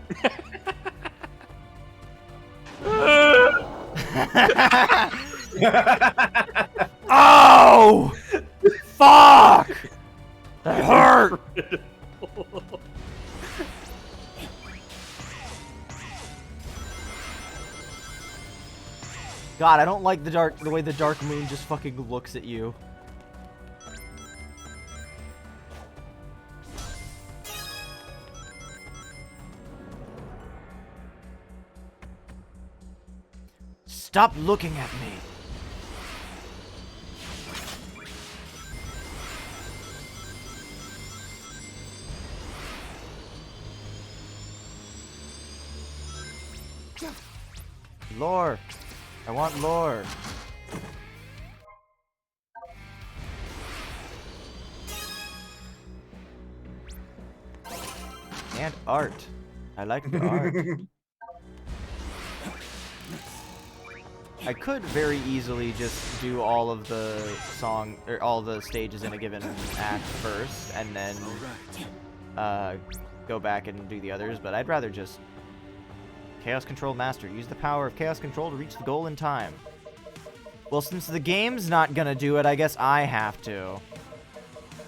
Oh! Fuck! That hurt! God, I don't like the way the Dark Moon just fucking looks at you. Stop looking at me. Lore. I want lore. And art. I like the art. I could very easily just do all of the all the stages in a given act first, and then go back and do the others, but I'd rather just Chaos Control Master. Use the power of Chaos Control to reach the goal in time. Well, since the game's not gonna do it, I guess I have to.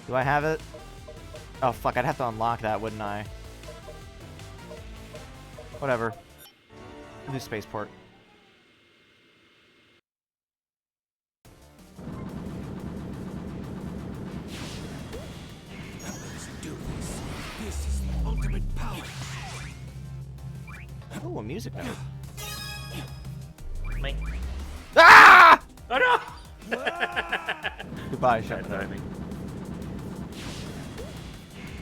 Do I have it? Oh, fuck, I'd have to unlock that, wouldn't I? Whatever. I'll do Spaceport. Let's do this. This is the ultimate power. Oh, a music note. Mate. Ah! Oh no! Goodbye, Shepard. Timing.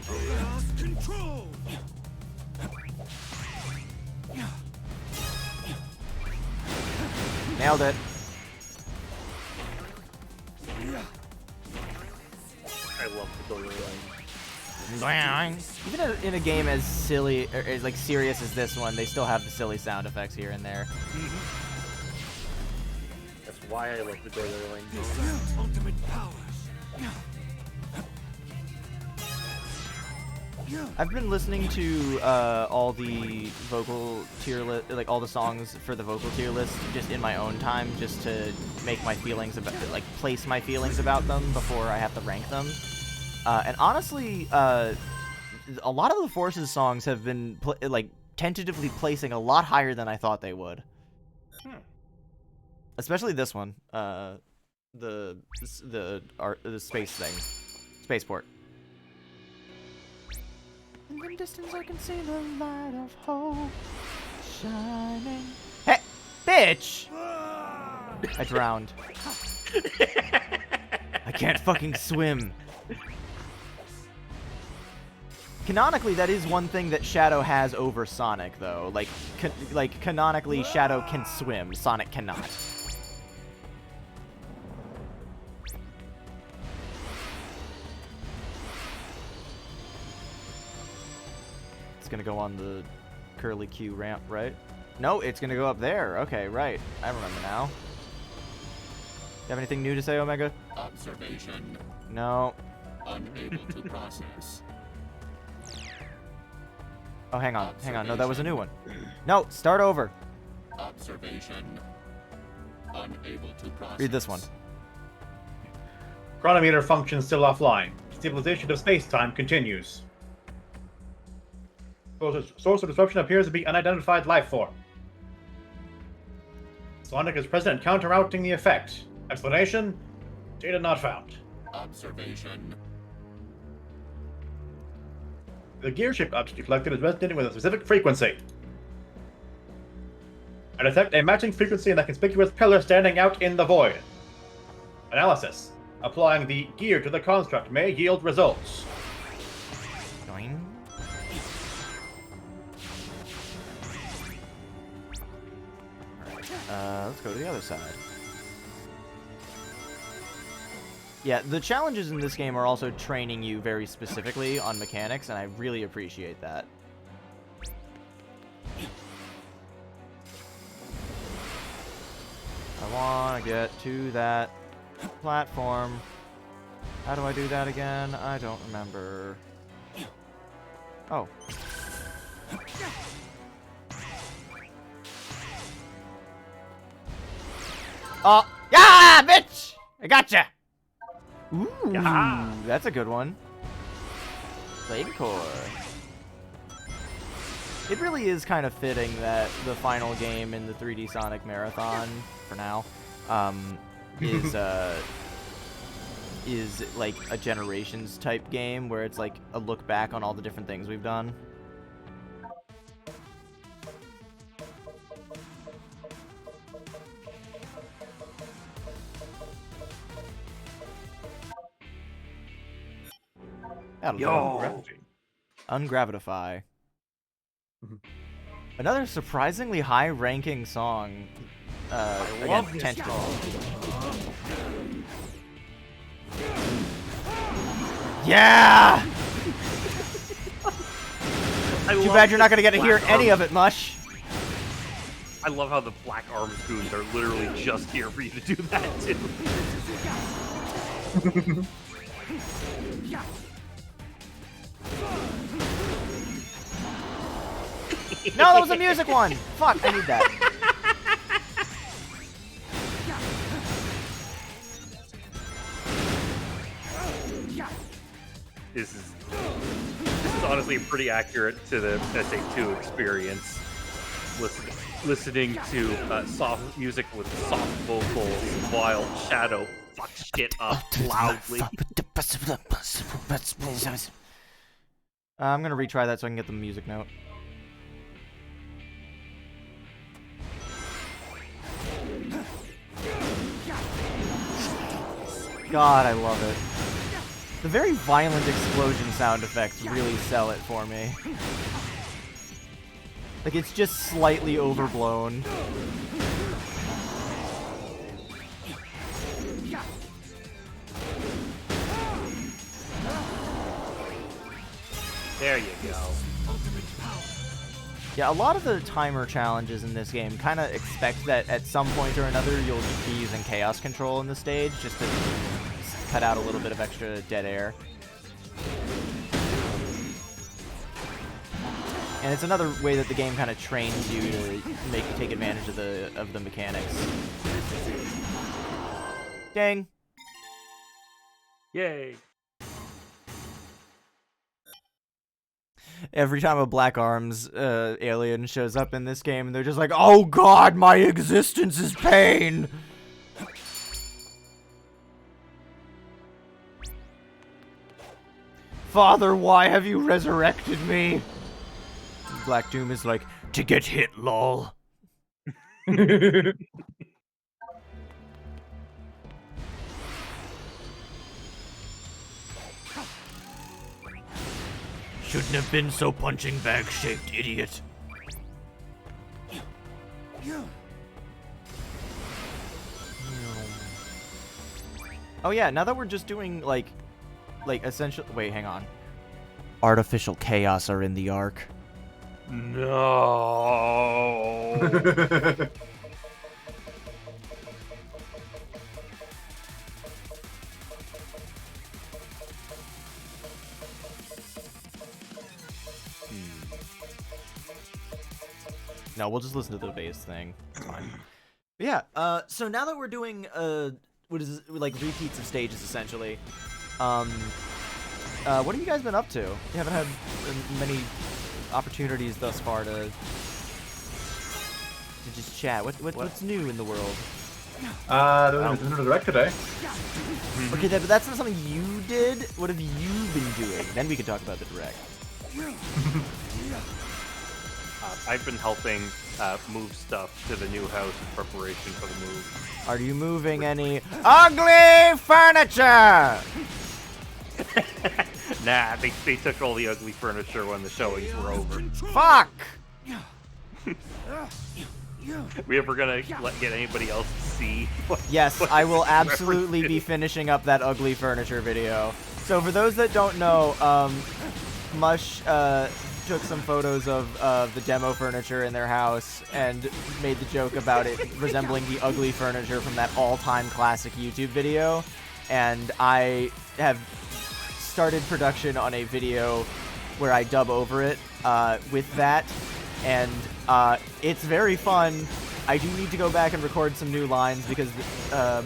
Chaos control. Nailed it. I love the Dory Lane. Even in a game as silly, or as like serious as this one, they still have the silly sound effects here and there. That's why I love the Dory Lane. Ultimate power. I've been listening to all the vocal tier list, like all the songs for the vocal tier list, just in my own time, just to make my feelings about, like, place my feelings about them before I have to rank them. And honestly, a lot of the Forces songs have been like tentatively placing a lot higher than I thought they would. Especially this one, the space thing, spaceport. In the distance, I can see the light of hope shining. Hey, bitch! I drowned. I can't fucking swim. Canonically, that is one thing that Shadow has over Sonic, though. Like canonically, Shadow can swim, Sonic cannot. It's gonna go on the curly Q ramp, right? No, it's gonna go up there. Okay, right. I remember now. You have anything new to say, Omega? Observation. No. Unable to process. Oh, hang on. Hang on. No, that was a new one. No, start over. Observation. Unable to process. Read this one. Chronometer function still offline. Stabilization of space-time continues. Source of disruption appears to be unidentified life form. Sonic is present and counteracting the effect. Explanation? Data not found. Observation. The gear shape object you collected is resonating with a specific frequency. I detect a matching frequency in the conspicuous pillar standing out in the void. Analysis. Applying the gear to the construct may yield results. Doing. Let's go to the other side. Yeah, the challenges in this game are also training you very specifically on mechanics, and I really appreciate that. I want to get to that platform. How do I do that again? I don't remember. Oh. Oh, yeah, bitch! I gotcha! Ooh, that's a good one. Blade Core. It really is kind of fitting that the final game in the 3D Sonic Marathon, for now, is like a Generations type game where it's like a look back on all the different things we've done. That'll Yo! Ungravitify. Another surprisingly high-ranking song against Tentacle. Yeah! Too bad you're not gonna get to hear any of it, Mush. I love how the Black Arms goons are literally just here for you to do that too. No, that was a music one! Fuck, I need that. This is honestly pretty accurate to the SA2 experience. Listening to soft music with soft vocals while Shadow fucks shit up loudly. I'm gonna retry that so I can get the music note. God, I love it. The very violent explosion sound effects really sell it for me. Like, it's just slightly overblown. There you go. Yeah, a lot of the timer challenges in this game kind of expect that at some point or another you'll be using chaos control in the stage just to cut out a little bit of extra dead air. And it's another way that the game kind of trains you to make you take advantage of the mechanics. Dang. Yay. Every time a Black Arms alien shows up in this game, they're just like, oh god, my existence is pain! Father, why have you resurrected me? Black Doom is like, to get hit, lol. Shouldn't have been so punching bag-shaped, idiot. Oh yeah, now that we're just doing, like essential... Wait, hang on. Artificial chaos are in the Ark. No. No, we'll just listen to the bass thing. It's fine. But yeah, so now that we're doing, what is it, like, repeats of stages, essentially, what have you guys been up to? You haven't had many opportunities thus far to just chat. What's new in the world? There's another direct today. Okay, but that's not something you did. What have you been doing? Then we can talk about the direct. I've been helping move stuff to the new house in preparation for the move. Are you moving any ugly furniture? Nah, they took all the ugly furniture when the showings were over. Fuck! We ever gonna get anybody else to see? Yes, I will absolutely be finishing up that ugly furniture video. So for those that don't know, Mush took some photos of the demo furniture in their house and made the joke about it resembling the ugly furniture from that all-time classic YouTube video. And I have started production on a video where I dub over it with that, and it's very fun. I do need to go back and record some new lines because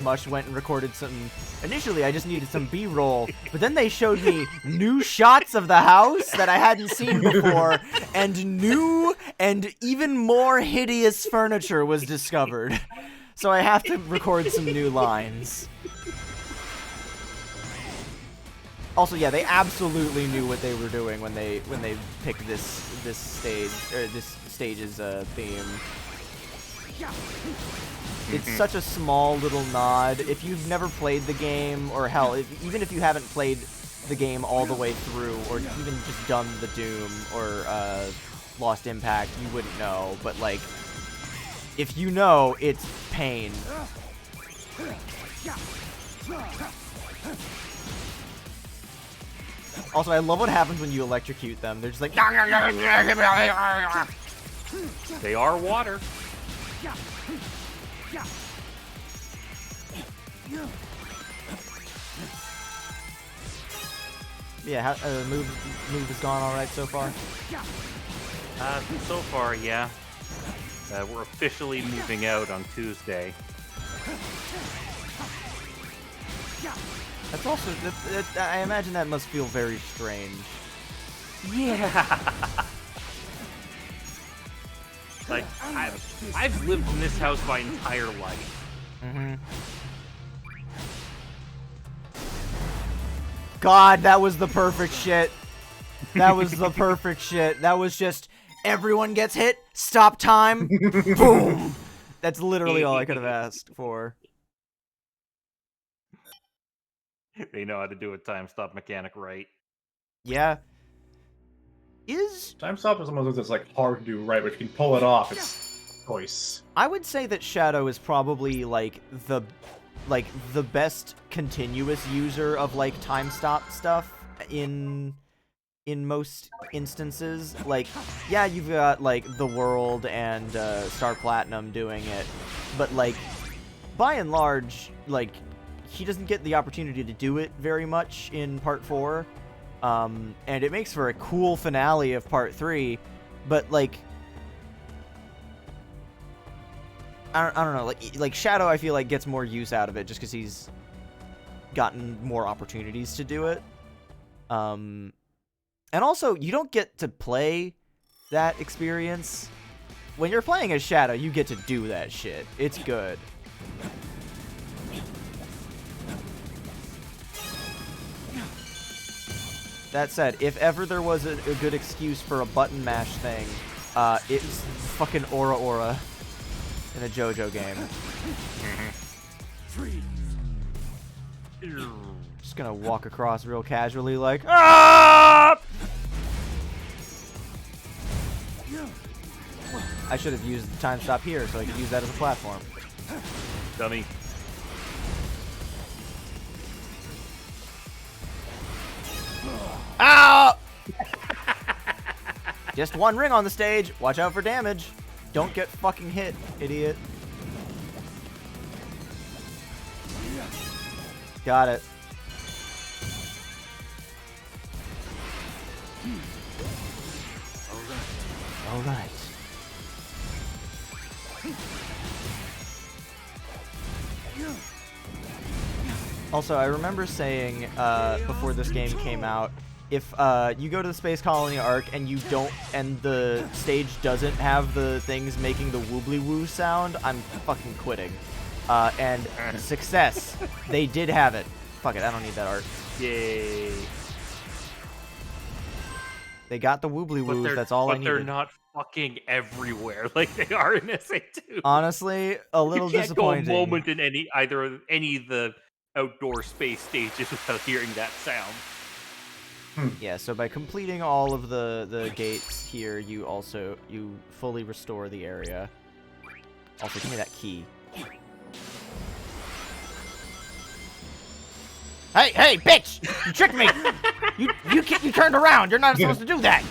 Mush went and recorded some. Initially, I just needed some B-roll, but then they showed me new shots of the house that I hadn't seen before, and new and even more hideous furniture was discovered. So I have to record some new lines. Also, yeah, they absolutely knew what they were doing when they picked this stage or this stage's theme. It's such a small little nod. If you've never played the game, or hell, even if you haven't played the game all the way through, or even just done the Doom or Lost Impact, you wouldn't know. But like, if you know, it's pain. Also, I love what happens when you electrocute them. They're just like... They are water. Yeah, move has gone all right so far? So far, yeah. We're officially moving out on Tuesday. That's also... I imagine that must feel very strange. Yeah. Like, I've lived in this house my entire life. Mm-hmm. God, that was the perfect shit. That was the perfect shit. That was just, everyone gets hit, stop time, boom. That's literally all I could have asked for. They know how to do a time stop mechanic right. Yeah. Time stop is one of those that's like hard to do right, but if you can pull it off, it's choice. I would say that Shadow is probably like the best continuous user of like time stop stuff in most instances. Like, yeah, you've got like The World and Star Platinum doing it, but like by and large, like he doesn't get the opportunity to do it very much in Part 4. And it makes for a cool finale of Part 3, but like I don't know, like Shadow I feel like gets more use out of it just because he's gotten more opportunities to do it. And also you don't get to play that experience. When you're playing as Shadow, you get to do that shit. It's good. That said, if ever there was a good excuse for a button mash thing, it's fucking Aura Aura in a JoJo game. Just gonna walk across real casually like, ah! I should have used the time stop here so I could use that as a platform. Dummy. Ow! Just one ring on the stage. Watch out for damage. Don't get fucking hit, idiot. Got it. All right. Also, I remember saying before this game came out, if you go to the Space Colony Arc and you don't, and the stage doesn't have the things making the woobly woo sound, I'm fucking quitting. And success, they did have it. Fuck it, I don't need that art. Yay. They got the woobly woos. That's all I needed. But they're not fucking everywhere like they are in SA2. Honestly, a little disappointing. You can't go a moment in either of the outdoor space stages without hearing that sound. Yeah, so by completing all of the gates here, you fully restore the area. Also, give me that key. Hey, bitch! You tricked me! You turned around! You're not supposed to do that!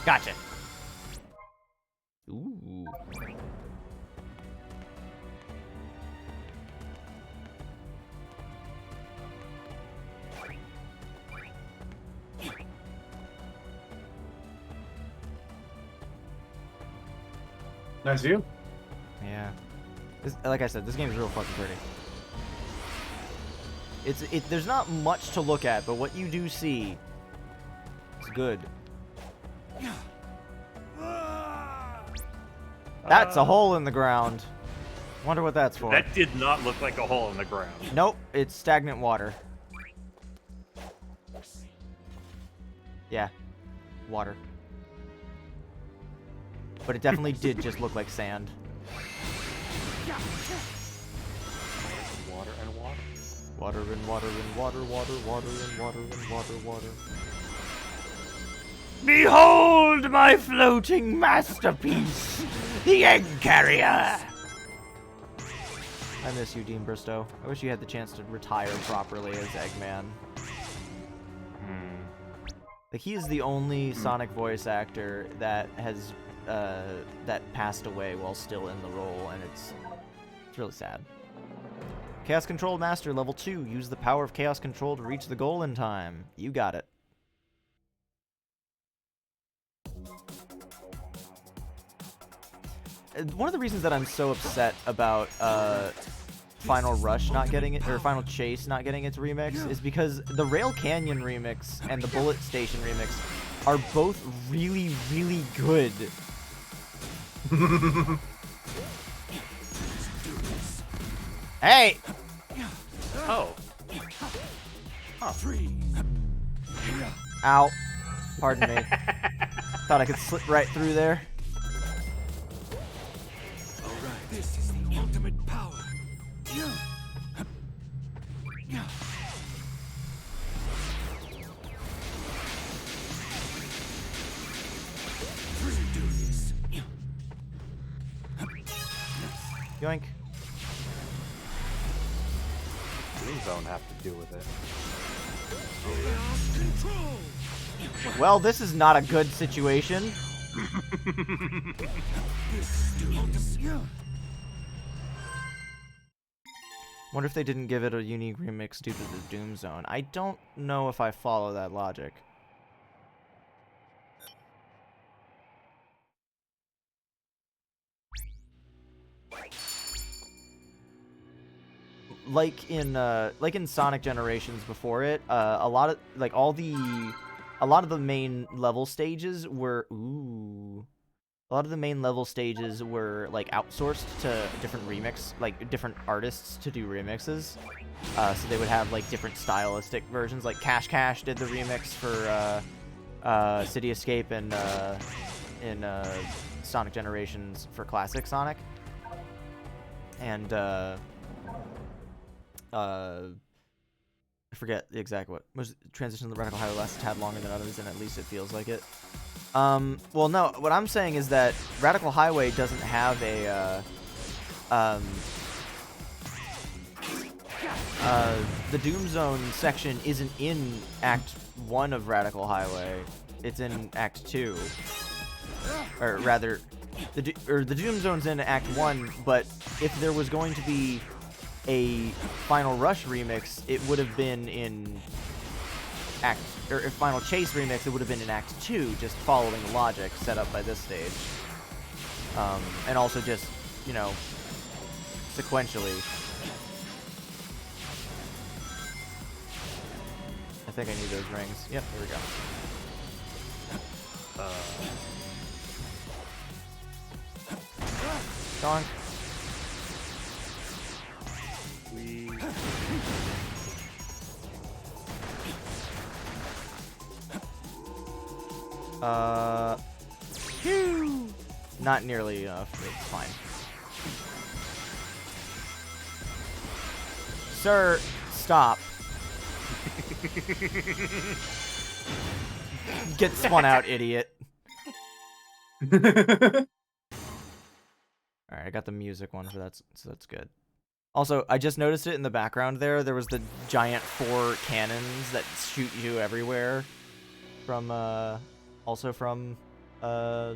Gotcha. Ooh. Nice view. Yeah. Like I said, this game is real fucking pretty. There's not much to look at, but what you do see, it's good. That's a hole in the ground. Wonder what that's for. That did not look like a hole in the ground. Nope, it's stagnant water. Yeah, water. But it definitely did just look like sand. Water and water. Water and water and water, water, water and water and water, water. Behold my floating masterpiece, the egg carrier! I miss you, Dean Bristow. I wish you had the chance to retire properly as Eggman. Like, he is the only Sonic voice actor that has that passed away while still in the role, and it's really sad. Chaos Control Master Level 2. Use the power of Chaos Control to reach the goal in time. You got it. One of the reasons that I'm so upset about Final Rush not getting it, or Final Chase not getting its remix, is because the Rail Canyon remix and the Bullet Station remix are both really, really good. Hey! Oh. Huh. Ow. Pardon me. Thought I could slip right through there. Alright, this is the ultimate power. Yoink. Doom Zone have to do with it. Well, this is not a good situation. Wonder if they didn't give it a unique remix due to the Doom Zone. I don't know if I follow that logic. Like in Sonic Generations before it, a lot of the main level stages were like outsourced to different different artists to do remixes. So they would have like different stylistic versions. Like Cash Cash did the remix for City Escape and in Sonic Generations for classic Sonic. And I forget the exact what was transition to the Radical Highway lasts a tad longer than others, and at least it feels like it. Well, no, what I'm saying is that Radical Highway doesn't have a the Doom Zone section isn't in Act 1 of Radical Highway. It's in Act 2. Or rather, the Doom Zone's in Act 1, but if there was going to be a Final Rush remix, it would have been in if Final Chase remix, it would have been in Act 2, just following the logic set up by this stage. And also just, you know, sequentially. I think I need those rings. Yep, there we go. Donk. Phew. Not nearly enough. It's fine. Sir, stop. Get spun out, idiot. Alright, I got the music one for that, so that's good. Also, I just noticed it in the background there. There was the giant 4 cannons that shoot you everywhere. From, also from Uh.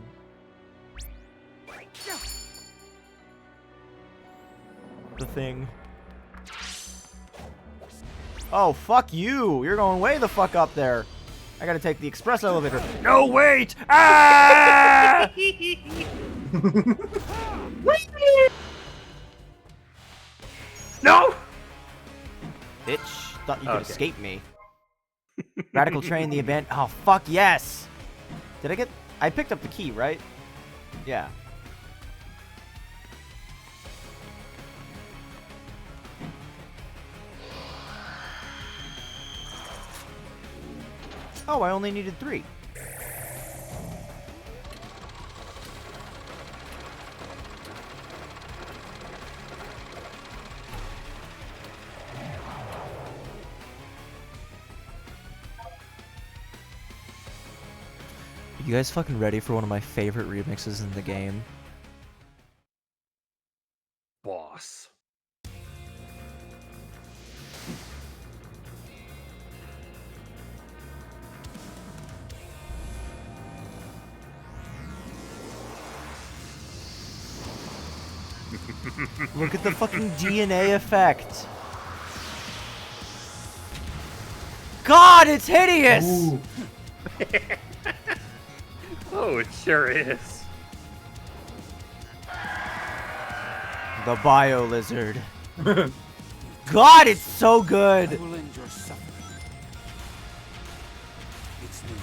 The thing. Oh, fuck you! You're going way the fuck up there. I gotta take the express elevator. No, wait! Ah! No! Bitch, thought you could escape me. Radical train, the event. Oh, fuck yes! Did I get... I picked up the key, right? Yeah. Oh, I only needed 3. You guys fucking ready for one of my favorite remixes in the game? Boss. Look at the fucking DNA effect. God, it's hideous! Oh, it sure is. The Bio Lizard. God, it's so good! I will end your suffering. It's the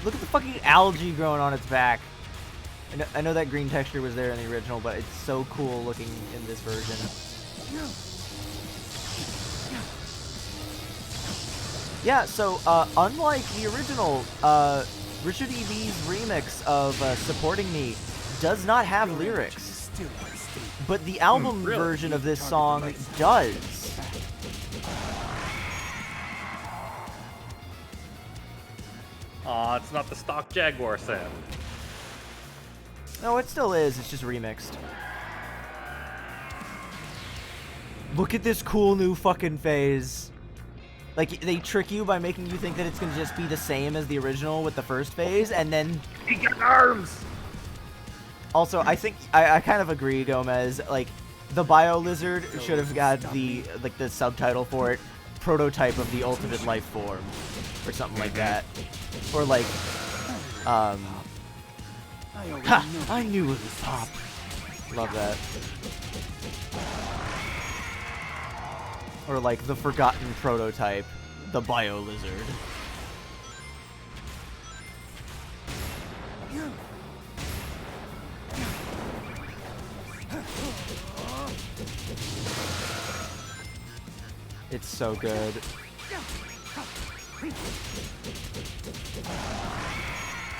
Look at the fucking algae growing on its back. I know that green texture was there in the original, but it's so cool looking in this version. Yeah, so, unlike the original, Richard E.V.'s remix of Supporting Me does not have lyrics. But the album version of this song does. Aw, it's not the stock Jaguar sound. No, it still is. It's just remixed. Look at this cool new fucking phase. Like, they trick you by making you think that it's gonna just be the same as the original with the first phase, and then... He got arms! Also, I think... I kind of agree, Gomez. Like, the Bio Lizard should have got the, like, the subtitle for it. Prototype of the ultimate life form. Or something like that. Or, like... Ha! I knew it would pop. Love that. Or like the forgotten prototype, the Bio Lizard. It's so good.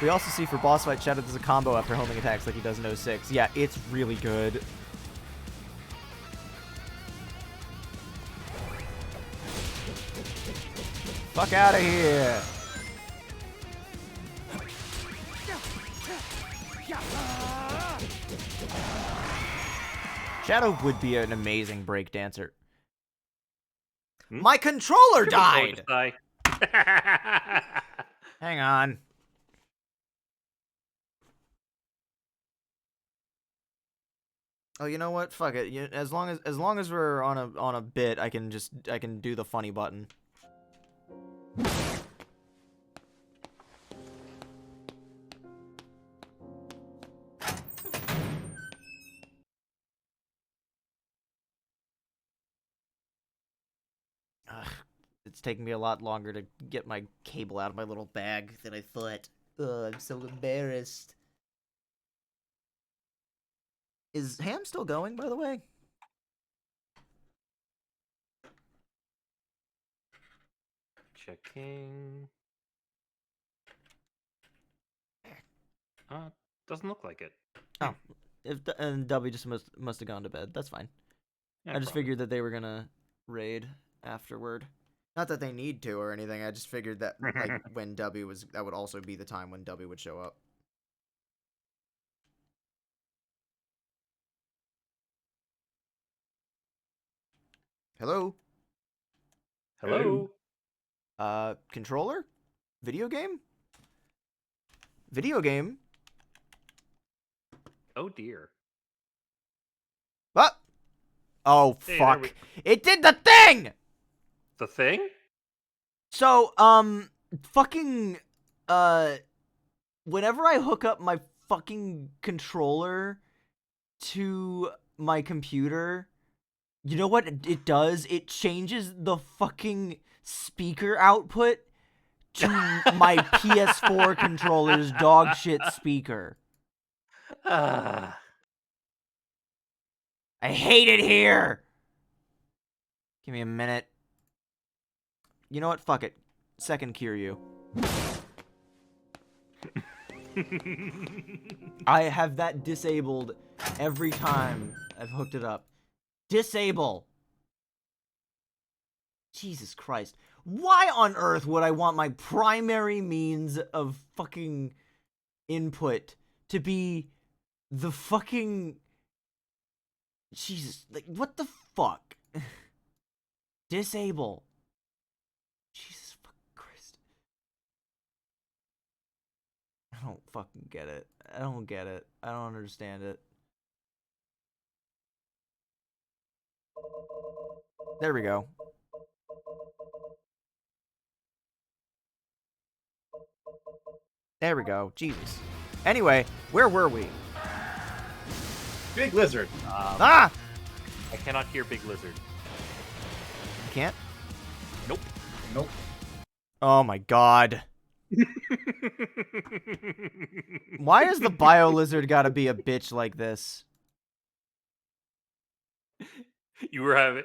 We also see for boss fight, Shadow does a combo after homing attacks like he does in 06. Yeah, it's really good. Fuck out of here! Shadow would be an amazing break dancer. My controller died! Hang on. Oh, you know what? Fuck it. As long as we're on a bit, I can do the funny button. Ugh, it's taking me a lot longer to get my cable out of my little bag than I thought. Ugh, I'm so embarrassed. Is Ham still going, by the way? Checking. Doesn't look like it. Oh, and W just must have gone to bed. That's fine. Yeah, I just figured that they were gonna raid afterward. Not that they need to or anything. I just figured that like when W was, that would also be the time when W would show up. Hello. Hello. Controller? Video game? Video game? Oh dear. What? Oh, Hey, fuck. It did the thing! The thing? So, fucking, whenever I hook up my fucking controller to my computer, you know what it does? It changes the fucking speaker output to my PS4 controller's dog shit speaker. I hate it here! Give me a minute. You know what? Fuck it. Second Kiryu. I have that disabled every time I've hooked it up. Disable! Jesus Christ. Why on earth would I want my primary means of fucking input to be the fucking... Jesus, like, what the fuck? Disable. Jesus fucking Christ. I don't fucking get it. I don't get it. I don't understand it. There we go. There we go. Jesus. Anyway, where were we? Big lizard. Ah! I cannot hear Big Lizard. You can't? Nope. Nope. Oh my god. Why has the bio lizard gotta be a bitch like this? You were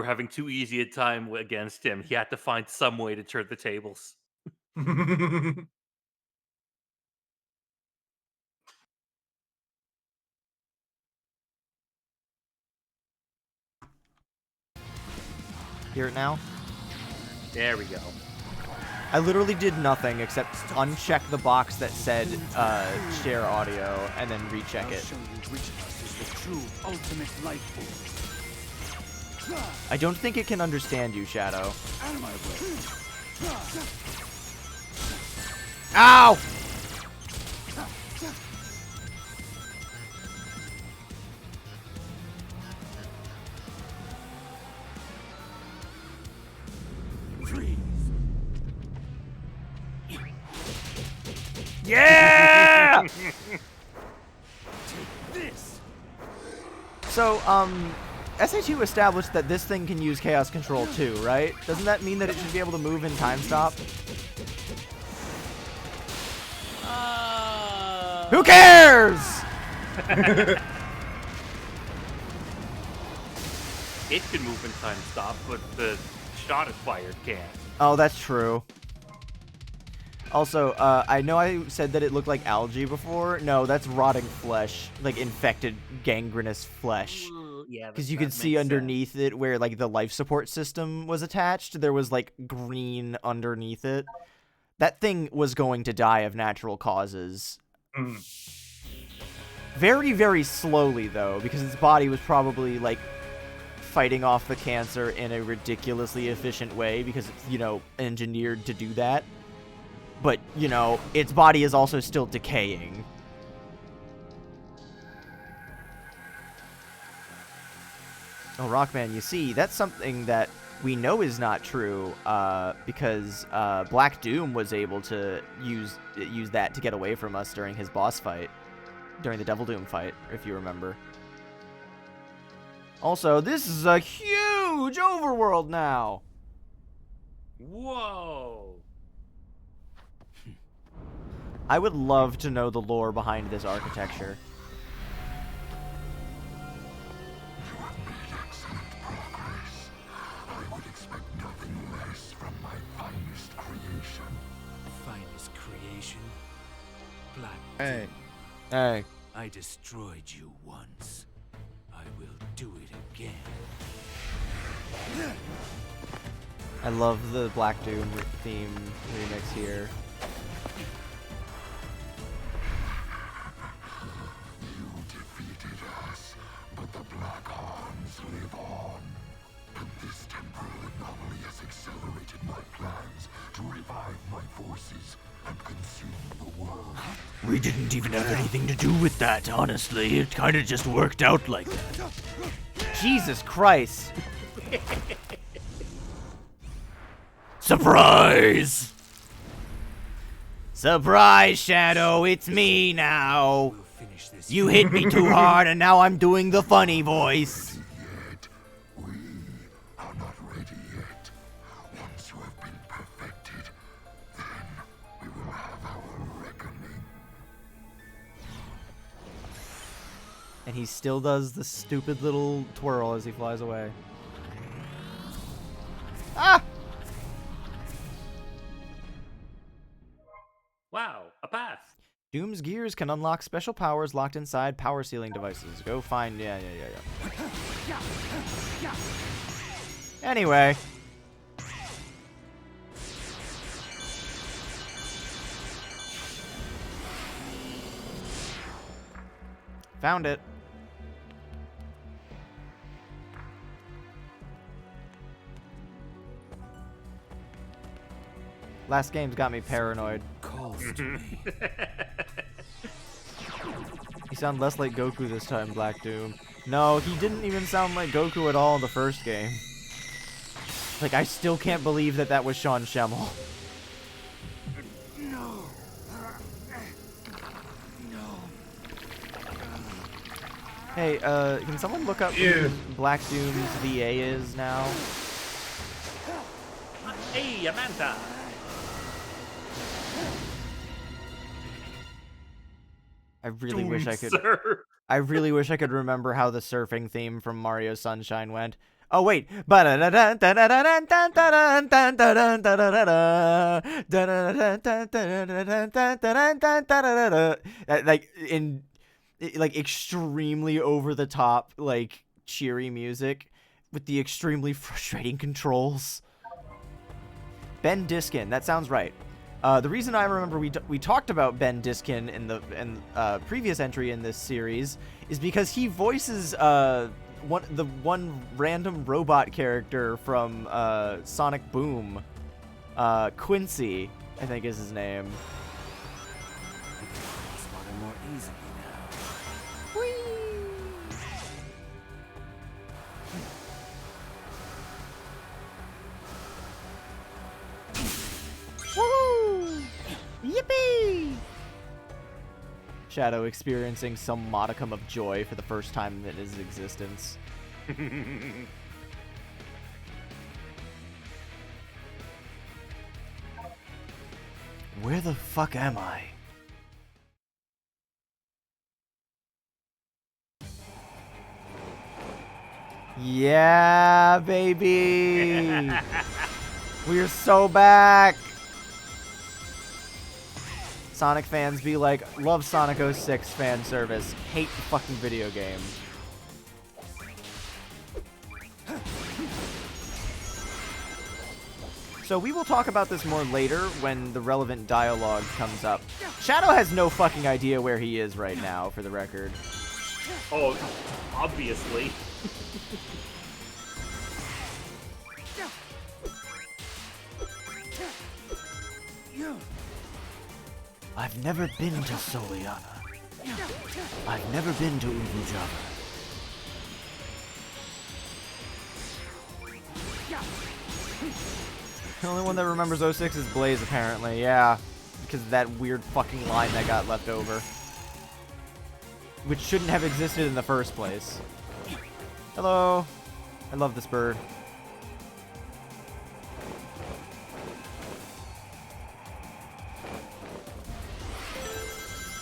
having too easy a time against him. He had to find some way to turn the tables. Hear it now? There we go. I literally did nothing except uncheck the box that said share audio and then recheck it. Show you which of us is the true ultimate life form. I don't think it can understand you, Shadow. Out of my way. Ow! Yeah! This. So, SA2 established that this thing can use Chaos Control too, right? Doesn't that mean that it should be able to move in Time Stop? Who cares? It can move in Time Stop, but the shot it fired can't. Oh, that's true. Also, I know I said that it looked like algae before. No, that's rotting flesh. Like, infected, gangrenous flesh. Yeah, because you could see underneath it where, like, the life support system was attached. There was, like, green underneath it. That thing was going to die of natural causes. Very, very slowly, though, because its body was probably, like, fighting off the cancer in a ridiculously efficient way because it's, you know, engineered to do that. But, you know, its body is also still decaying. Oh, Rockman, you see, that's something that we know is not true, because Black Doom was able to use that to get away from us during his boss fight. During the Devil Doom fight, if you remember. Also, this is a huge overworld now! Whoa! I would love to know the lore behind this architecture. You have made excellent progress. I would expect nothing less from my finest creation. Finest creation? Black Hey. Doom. Hey. I destroyed you once. I will do it again. I love the Black Doom theme remix here. You defeated us, but the Black Arms live on. And this temporal anomaly has accelerated We didn't even have anything to do with that, honestly. It kind of just worked out like that. Jesus Christ. Surprise! Surprise, Shadow, it's me now. We'll finish this. You hit me too hard and now I'm doing the funny voice. Yet, we are not ready yet. Once you have been perfected, then we will have our reckoning. And he still does the stupid little twirl as he flies away. Ah! Wow, a pass. Doom's gears can unlock special powers locked inside power sealing devices. Go find... Yeah. Anyway. Found it. Last game's got me paranoid. Calls to me. You sound less like Goku this time, Black Doom. No, he didn't even sound like Goku at all in the first game. Like, I still can't believe that that was Sean Schemmel. No. Hey, can someone look up who Black Doom's VA is now? Hey, Amanda. I really wish I could. Sir. I really wish I could remember how the surfing theme from Mario Sunshine went. Oh wait, like in like extremely over the top, like cheery music with the extremely frustrating controls. Ben Diskin, that sounds right. The reason I remember we talked about Ben Diskin in the previous entry in this series is because he voices the one random robot character from Sonic Boom. Quincy, I think is his name. Water more easily now. Woohoo! Yippee! Shadow experiencing some modicum of joy for the first time in his existence. Where the fuck am I? Yeah, baby! We're so back! Sonic fans be like, love Sonic 06 fan service, hate the fucking video game. So we will talk about this more later when the relevant dialogue comes up. Shadow has no fucking idea where he is right now, for the record. Oh, obviously. I've never been to Soliana. I've never been to Ubujaba. The only one that remembers 06 is Blaze, apparently. Yeah, because of that weird fucking line that got left over. Which shouldn't have existed in the first place. Hello. I love this bird.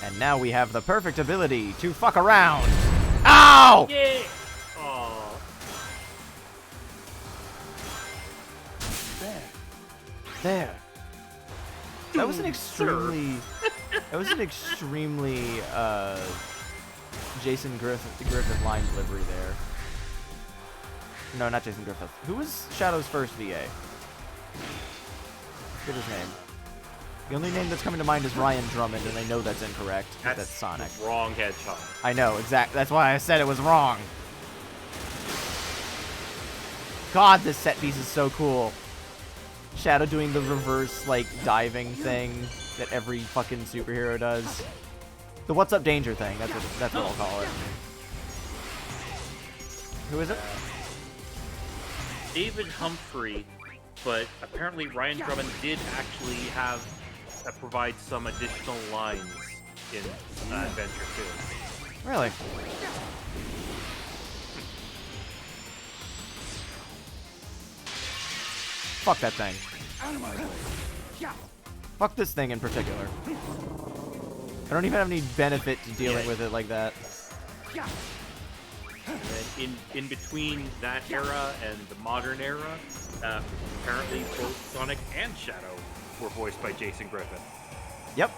And now we have the perfect ability to fuck around. Ow! Yeah. Aww. There. That was an extremely... that was an extremely, Jason Griffith line delivery there. No, not Jason Griffith. Who was Shadow's first VA? What's his name? The only name that's coming to mind is Ryan Drummond, and I know that's incorrect. That's Sonic. Wrong hedgehog. I know, exactly. That's why I said it was wrong. God, this set piece is so cool. Shadow doing the reverse, like, diving thing that every fucking superhero does. The what's up danger thing. That's what I'll call it. Who is it? David Humphrey, but apparently Ryan Drummond did actually have provide some additional lines in Adventure 2. Really? Fuck that thing. Fuck this thing in particular. I don't even have any benefit to dealing with it like that. And then in between that era and the modern era, apparently both Sonic and Shadow were voiced by Jason Griffin. Yep.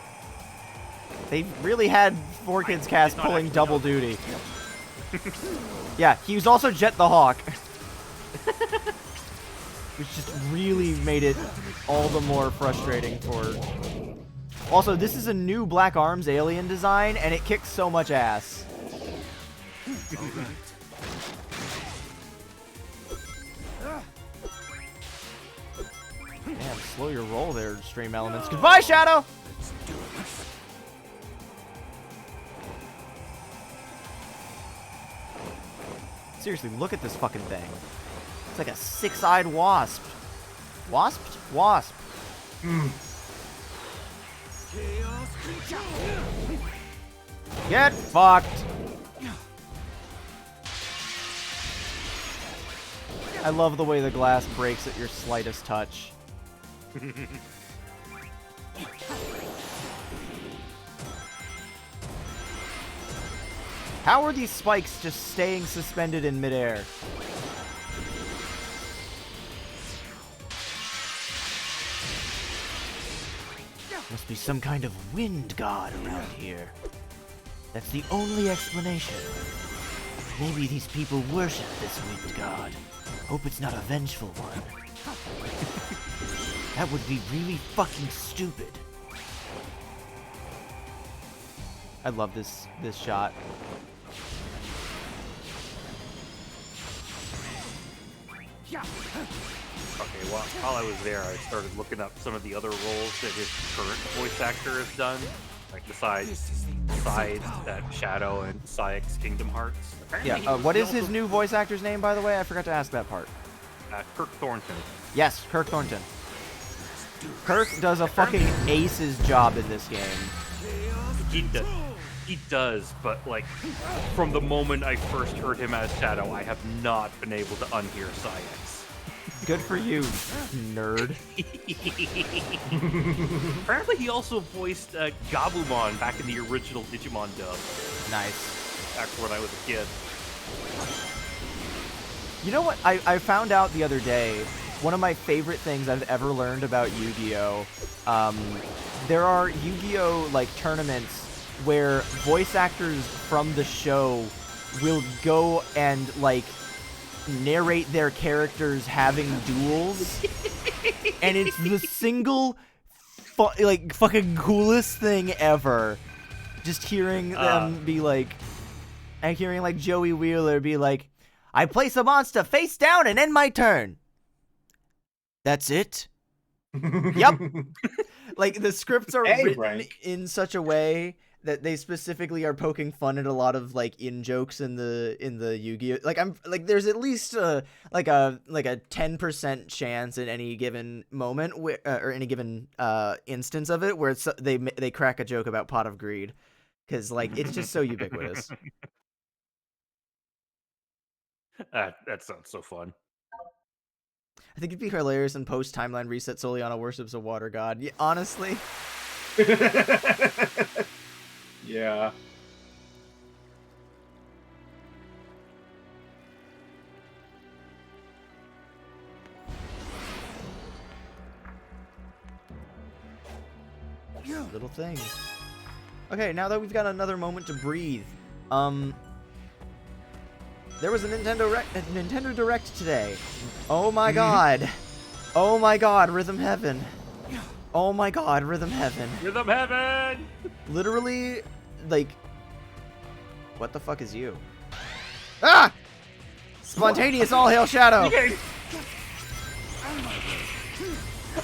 They really had 4Kids cast pulling double duty. Yeah, he was also Jet the Hawk. Which just really made it all the more frustrating for... Also, this is a new Black Arms alien design, and it kicks so much ass. Man, slow your roll there, Stream Elements. Goodbye, Shadow! Seriously, look at this fucking thing. It's like a six-eyed wasp. Wasp? Wasp. Get fucked. I love the way the glass breaks at your slightest touch. How are these spikes just staying suspended in midair? Must be some kind of wind god around here. That's the only explanation. Maybe these people worship this wind god. Hope it's not a vengeful one. That would be really fucking stupid. I love this shot. Okay, well, while I was there, I started looking up some of the other roles that his current voice actor has done, like besides Shadow and Sayek's Kingdom Hearts. Apparently what is his new voice actor's name, by the way? I forgot to ask that part. Kirk Thornton. Yes, Kirk Thornton. Kirk does a fucking ace's job in this game. He does, but like, from the moment I first heard him as Shadow, I have not been able to unhear Sayek's. Good for you, nerd. Apparently he also voiced Gabumon back in the original Digimon dub. Nice. Back when I was a kid. You know what? I found out the other day, one of my favorite things I've ever learned about Yu-Gi-Oh! There are Yu-Gi-Oh! Like tournaments where voice actors from the show will go and like narrate their characters having duels, and it's the single fucking coolest thing ever. Just hearing them be like, and hearing like Joey Wheeler be like, I place a monster face down and end my turn. That's it? Yep. Like the scripts are written in such a way that they specifically are poking fun at a lot of like in-jokes in the Yu-Gi-Oh! Like I'm like there's at least like a 10% chance in any given moment or any given instance of it where it's, they crack a joke about Pot of Greed, because like it's just so ubiquitous. That sounds so fun. I think it'd be hilarious and post timeline reset Soliana worships a water god. Yeah, honestly. Yeah. Little thing. Okay, now that we've got another moment to breathe, there was a Nintendo Direct today. Oh my god. Oh my god, Rhythm Heaven. Oh my god, Rhythm Heaven. Rhythm Heaven! Literally, like, what the fuck is you? Ah! Spontaneous all hail Shadow!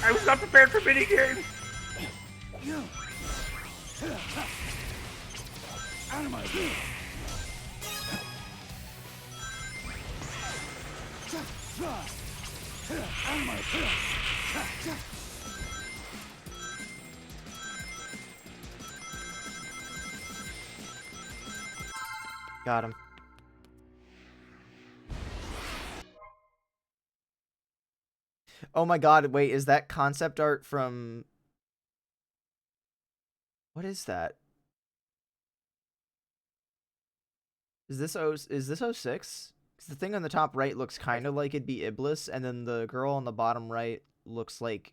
I was not prepared for minigame! of my way. Out of my way. Got him. Oh my god, wait, is that concept art from... What is that? Is this 06? Because the thing on the top right looks kind of like it'd be Iblis, and then the girl on the bottom right looks like...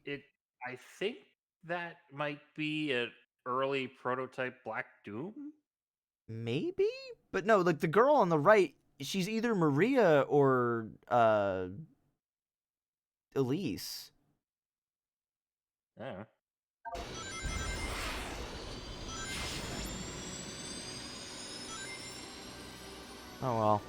I think that might be an early prototype Black Doom? Maybe? But no, like the girl on the right, she's either Maria or Elise. Yeah. Oh well.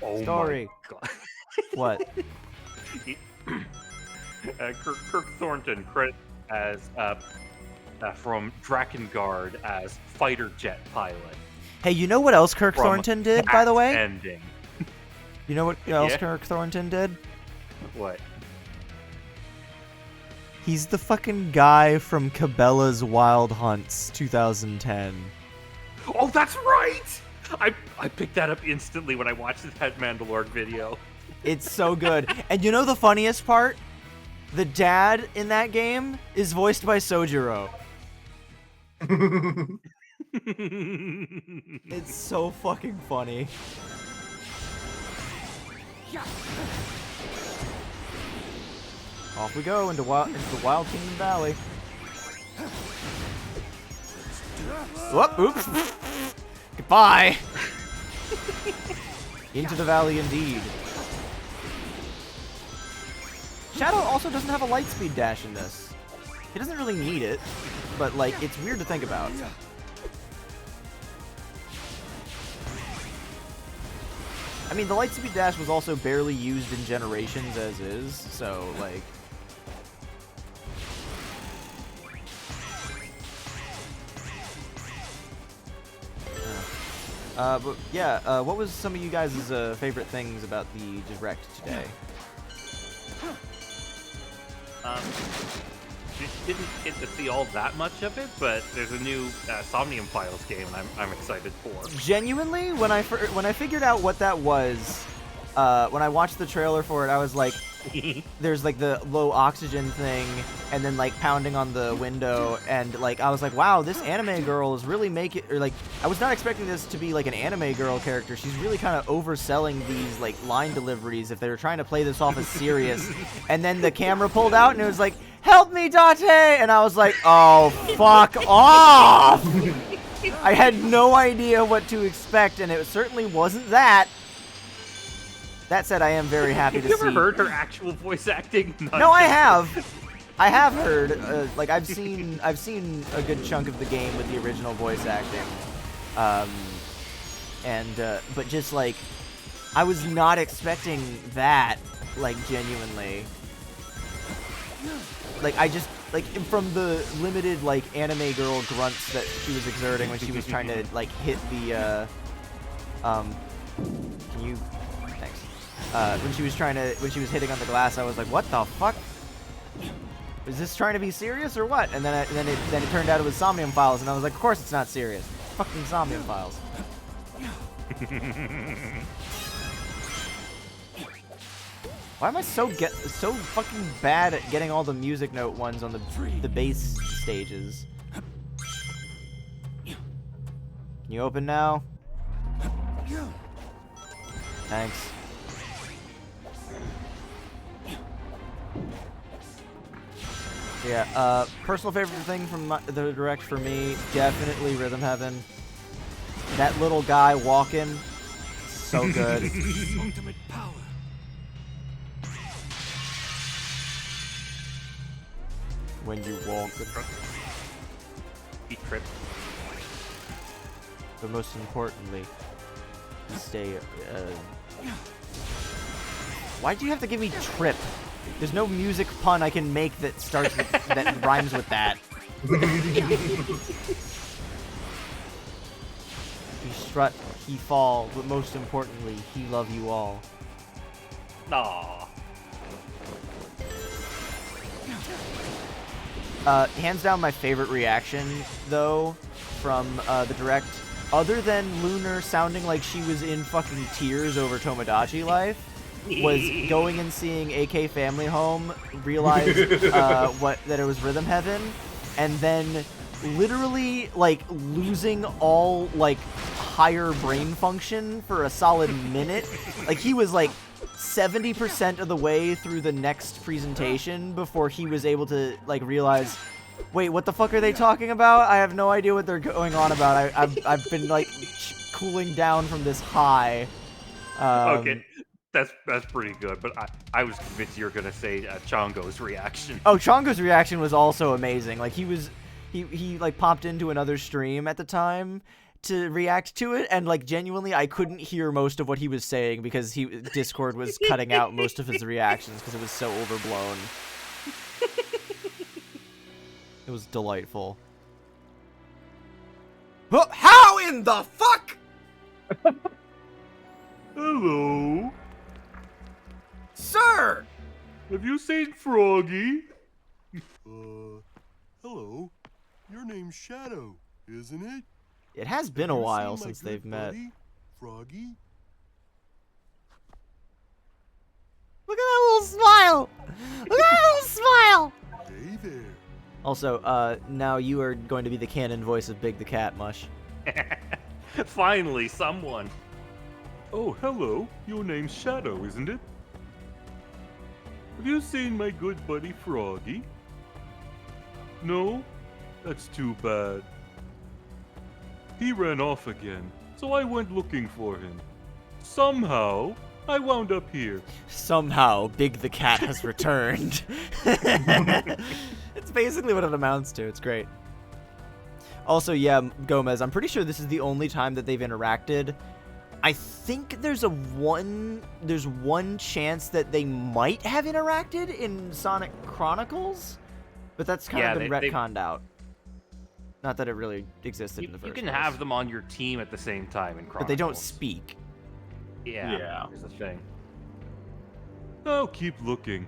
Oh Story. my god. What? Kirk Thornton credit as from Drakengard as fighter jet pilot. Hey, you know what else Kirk From Thornton did, by the way? Ending. You know what else Yeah? Kirk Thornton did? What? He's the fucking guy from Cabela's Wild Hunts 2010. Oh, that's right! I picked that up instantly when I watched that Mandalore video. It's so good. And you know the funniest part? The dad in that game is voiced by Sojiro. It's so fucking funny. Off we go into the Wild Kingdom Valley. Whoop, oops. Goodbye. Into the valley indeed. Shadow also doesn't have a lightspeed dash in this. He doesn't really need it, but like it's weird to think about. I mean, the lightspeed dash was also barely used in Generations as is, so like... but yeah, what was some of you guys' favorite things about the Direct today? Didn't get to see all that much of it, but there's a new Somnium Files game, and I'm excited for. Genuinely, when I figured out what that was, when I watched the trailer for it, I was like, there's like the low oxygen thing, and then like pounding on the window, and like I was like, wow, this anime girl is really making, or like I was not expecting this to be like an anime girl character. She's really kind of overselling these like line deliveries if they were trying to play this off as serious. And then the camera pulled out, and it was like, help me, Date! And I was like, oh, fuck off! I had no idea what to expect, and it certainly wasn't that. That said, I am very happy to see... Have you ever heard her actual voice acting? No, I have. I have heard. Like, I've seen a good chunk of the game with the original voice acting. But just, like, I was not expecting that, like, genuinely. Like, I just... Like, from the limited, like, anime girl grunts that she was exerting when she was trying to, like, hit the, Can you... Thanks. When she was hitting on the glass, I was like, what the fuck? Is this trying to be serious or what? And then it turned out it was Somnium Files, and I was like, of course it's not serious. Fucking Somnium Files. Why am I so fucking bad at getting all the music note ones on the bass stages? Can you open now? Thanks. Yeah, personal favorite thing from the Direct for me, definitely Rhythm Heaven. That little guy walking, so good. Ultimate power. When you walk. Eat trip. But most importantly, stay, why do you have to give me trip? There's no music pun I can make that starts with, that rhymes with that. He strut, he fall, but most importantly, he love you all. Aw. Hands down my favorite reaction, though, from the direct, other than Lunar sounding like she was in fucking tears over Tomodachi Life, was going and seeing AK Family Home, realize that it was Rhythm Heaven, and then literally, like, losing all, like, higher brain function for a solid minute. Like, he was, like, 70% of the way through the next presentation before he was able to, like, realize, wait, what the fuck are they talking about? I have no idea what they're going on about. I've been, like, cooling down from this high. Okay, that's pretty good, but I was convinced you were gonna say Chongo's reaction. Oh, Chongo's reaction was also amazing. Like, he like popped into another stream at the time to react to it, and like genuinely I couldn't hear most of what he was saying because Discord was cutting out most of his reactions because it was so overblown. It was delightful. How in the fuck? Hello. Sir! Have you seen Froggy? Hello. Your name's Shadow, isn't it? It has been a while since they've met. Froggy? Look at that little smile! Look at that little smile! Hey there. Also, now you are going to be the canon voice of Big the Cat, Mush. Finally, someone. Oh, hello. Your name's Shadow, isn't it? Have you seen my good buddy Froggy? No? That's too bad. He ran off again, so I went looking for him. Somehow, I wound up here. Somehow, Big the Cat has returned. It's basically what it amounts to. It's great. Also, yeah, Gomez, I'm pretty sure this is the only time that they've interacted. I think there's one chance that they might have interacted in Sonic Chronicles, but that's kind of been retconned out. Not that it really existed in the first place. You can have them on your team at the same time in Chronicles. But they don't speak. Yeah. Here's the thing. I'll keep looking.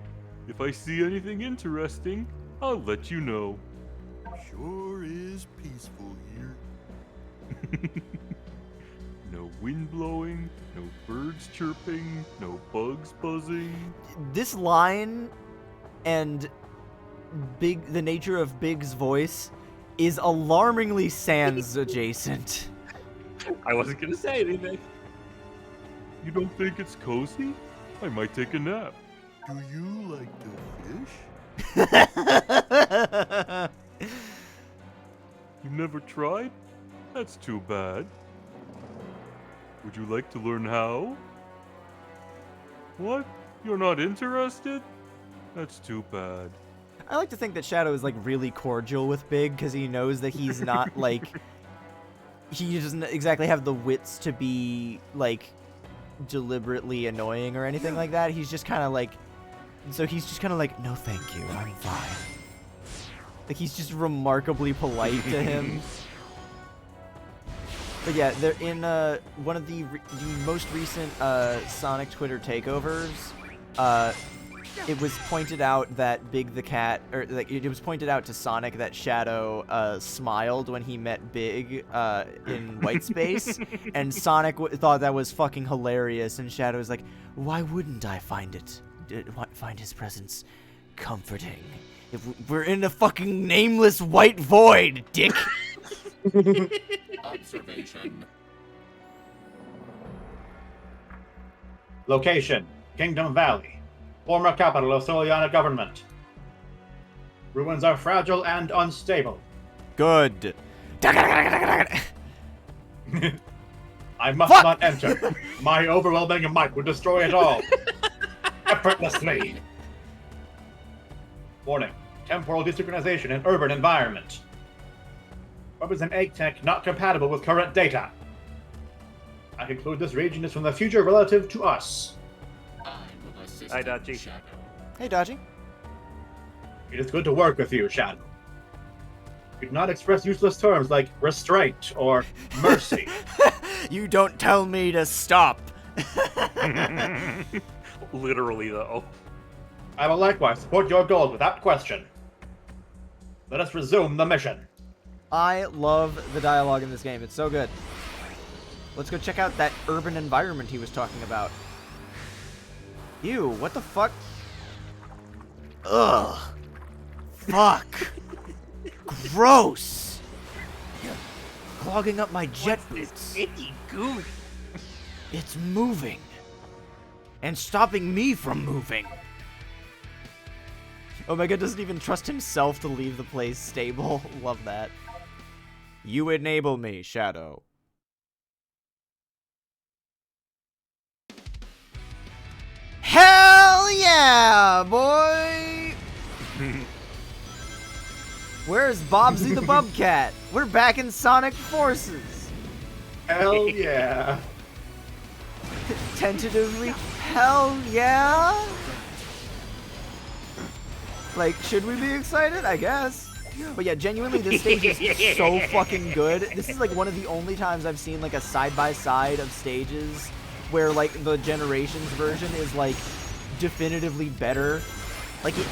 If I see anything interesting, I'll let you know. Sure is peaceful here. No wind blowing, no birds chirping, no bugs buzzing. This line and the nature of Big's voice is alarmingly Sans adjacent. I wasn't gonna say anything. You don't think it's cozy? I might take a nap. Do you like to fish? You never tried? That's too bad. Would you like to learn how? What? You're not interested? That's too bad. I like to think that Shadow is, like, really cordial with Big, because he knows that he's not, like... he doesn't exactly have the wits to be, like, deliberately annoying or anything like that. He's just kind of, like... So he's just kind of like, no thank you, I'm fine. Like, he's just remarkably polite to him. But yeah, they're in one of the most recent Sonic Twitter takeovers. It was pointed out that Big the Cat, or like it was pointed out to Sonic that Shadow smiled when he met Big in White Space, and Sonic thought that was fucking hilarious. And Shadow was like, "Why wouldn't I find his presence comforting? If we're in a fucking nameless white void, dick." Observation. Location: Kingdom Valley, former capital of Soliana government. Ruins are fragile and unstable. Good. I must not enter. My overwhelming might would destroy it all. Effortlessly. Warning: temporal desynchronization in urban environment. Weapons and egg tech not compatible with current data. I conclude this region is from the future relative to us. I will assist Hi, Dachi. Shadow. Hey, Dodgy. It is good to work with you, Shadow. You do not express useless terms like restraint or mercy. You don't tell me to stop. Literally, though. I will likewise support your goals without question. Let us resume the mission. I love the dialogue in this game. It's so good. Let's go check out that urban environment he was talking about. Ew, what the fuck? Ugh. Fuck. Gross. Clogging up my jet boots. Icky goo. It's moving. And stopping me from moving. Omega doesn't even trust himself to leave the place stable. Love that. You enable me, Shadow. Hell yeah, boy! Where's Bobsy the Bubcat? We're back in Sonic Forces. Hell yeah. Tentatively, hell yeah? Like, should we be excited? I guess. But yeah, genuinely, this stage is so fucking good. This is like one of the only times I've seen like a side-by-side of stages where like the Generations version is like definitively better. Like it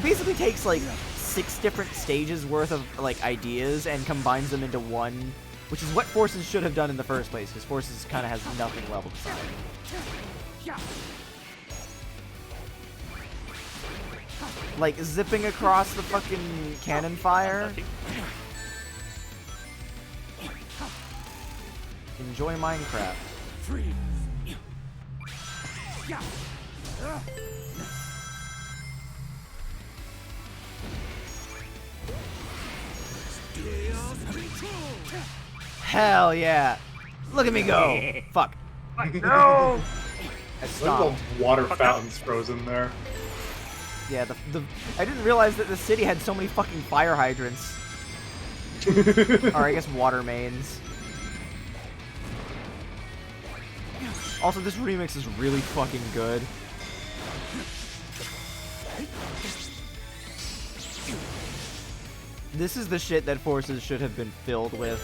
basically takes like 6 different stages worth of like ideas and combines them into one, which is what Forces should have done in the first place, because Forces kind of has nothing level design. Like zipping across the fucking cannon fire. Enjoy Minecraft. Hell yeah! Look at me go! Fuck. No! I stopped. Little water fountains frozen there. Yeah, I didn't realize that the city had so many fucking fire hydrants. Or I guess water mains. Also, this remix is really fucking good. This is the shit that Forces should have been filled with.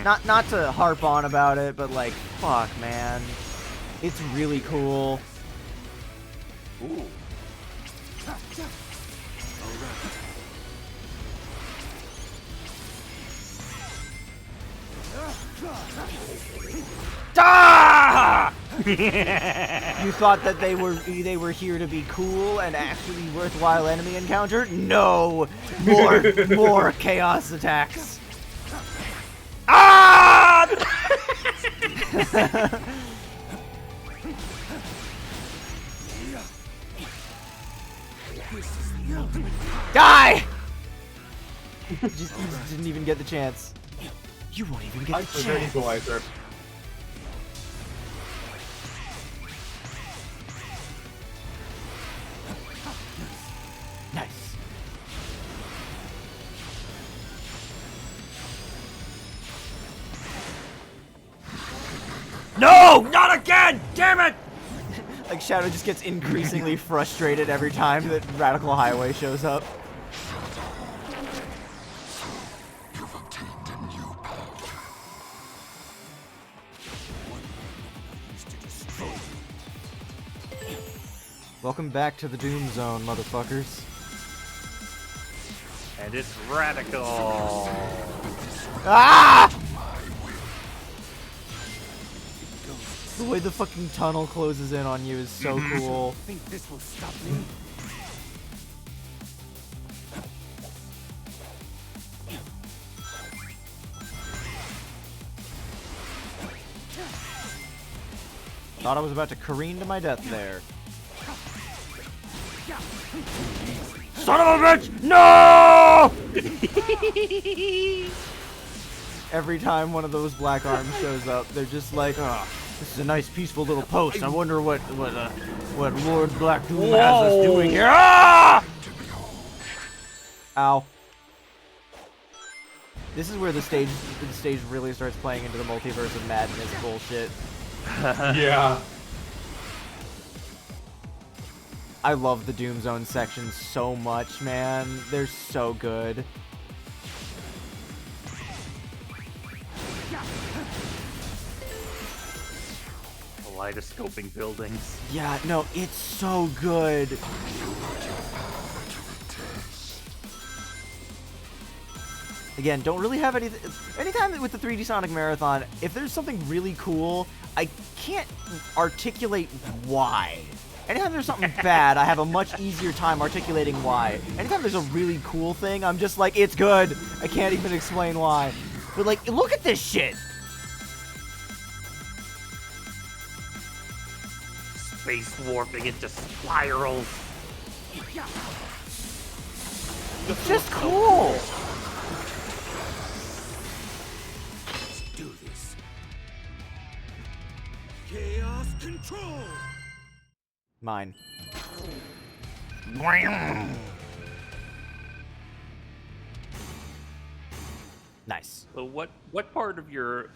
Not to harp on about it, but like, fuck, man. It's really cool. Ooh. Ah! You thought that they were here to be cool and actually worthwhile enemy encounter? No! More chaos attacks. Ah! Die! You just didn't even get the chance. You won't even get the chance. Equalizer. Nice. No! Not again! Damn it! Like, Shadow just gets increasingly frustrated every time that Radical Highway shows up. You've obtained a new path. Welcome back to the Doom Zone, motherfuckers. And it's radical. Ah! The way the fucking tunnel closes in on you is so cool. Think this will stop me? Thought I was about to careen to my death there. Son of a bitch! No! Every time one of those black arms shows up, they're just like, oh, this is a nice peaceful little post. I wonder what Lord Black Doom has us doing here. Ah! Ow. This is where the stage really starts playing into the multiverse of madness bullshit. Yeah. I love the Doom Zone sections so much, man. They're so good. Kaleidoscoping buildings. Yeah, no, it's so good. Again, don't really have any... Anytime with the 3D Sonic Marathon, if there's something really cool, I can't articulate why. Anytime there's something bad, I have a much easier time articulating why. Anytime there's a really cool thing, I'm just like, it's good. I can't even explain why. But, like, look at this shit. Space warping into spirals. It's just cool. Let's do this. Chaos control. Mine. Nice. So what part of your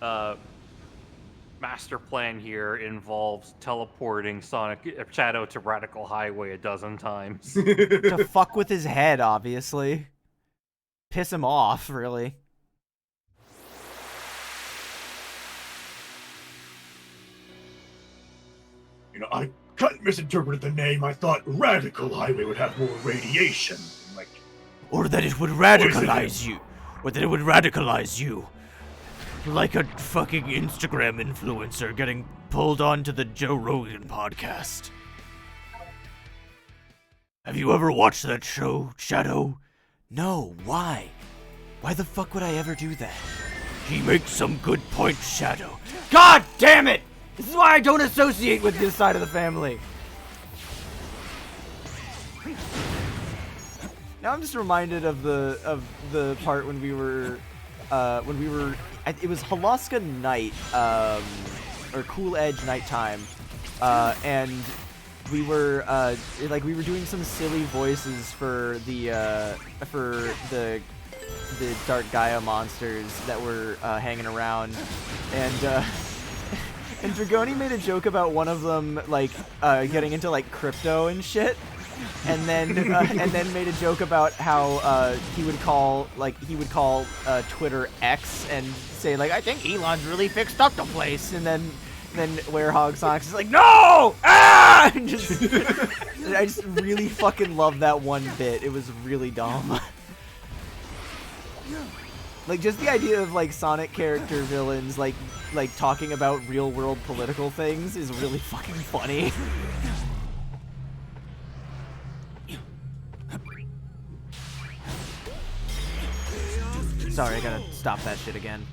master plan here involves teleporting Shadow to Radical Highway a dozen times? To fuck with his head, obviously. Piss him off, really. You know, I kind of misinterpreted the name. I thought Radical Highway would have more radiation. Like, or that it would radicalize you. Or that it would radicalize you. Like a fucking Instagram influencer getting pulled onto the Joe Rogan podcast. Have you ever watched that show, Shadow? No, why? Why the fuck would I ever do that? He makes some good points, Shadow. God damn it! This is why I don't associate with this side of the family. Now I'm just reminded of the part when we were it was Halaska night, or Cool Edge nighttime, and we were we were doing some silly voices for the Dark Gaia monsters that were hanging around, and and Dragoni made a joke about one of them getting into crypto and shit. And then made a joke about how he would call Twitter X and say I think Elon's really fixed up the place, and then Werehog Sonics is like, no! Ah! And I just really fucking love that one bit. It was really dumb. Just the idea of Sonic character villains talking about real world political things is really fucking funny. Sorry, I gotta stop that shit again.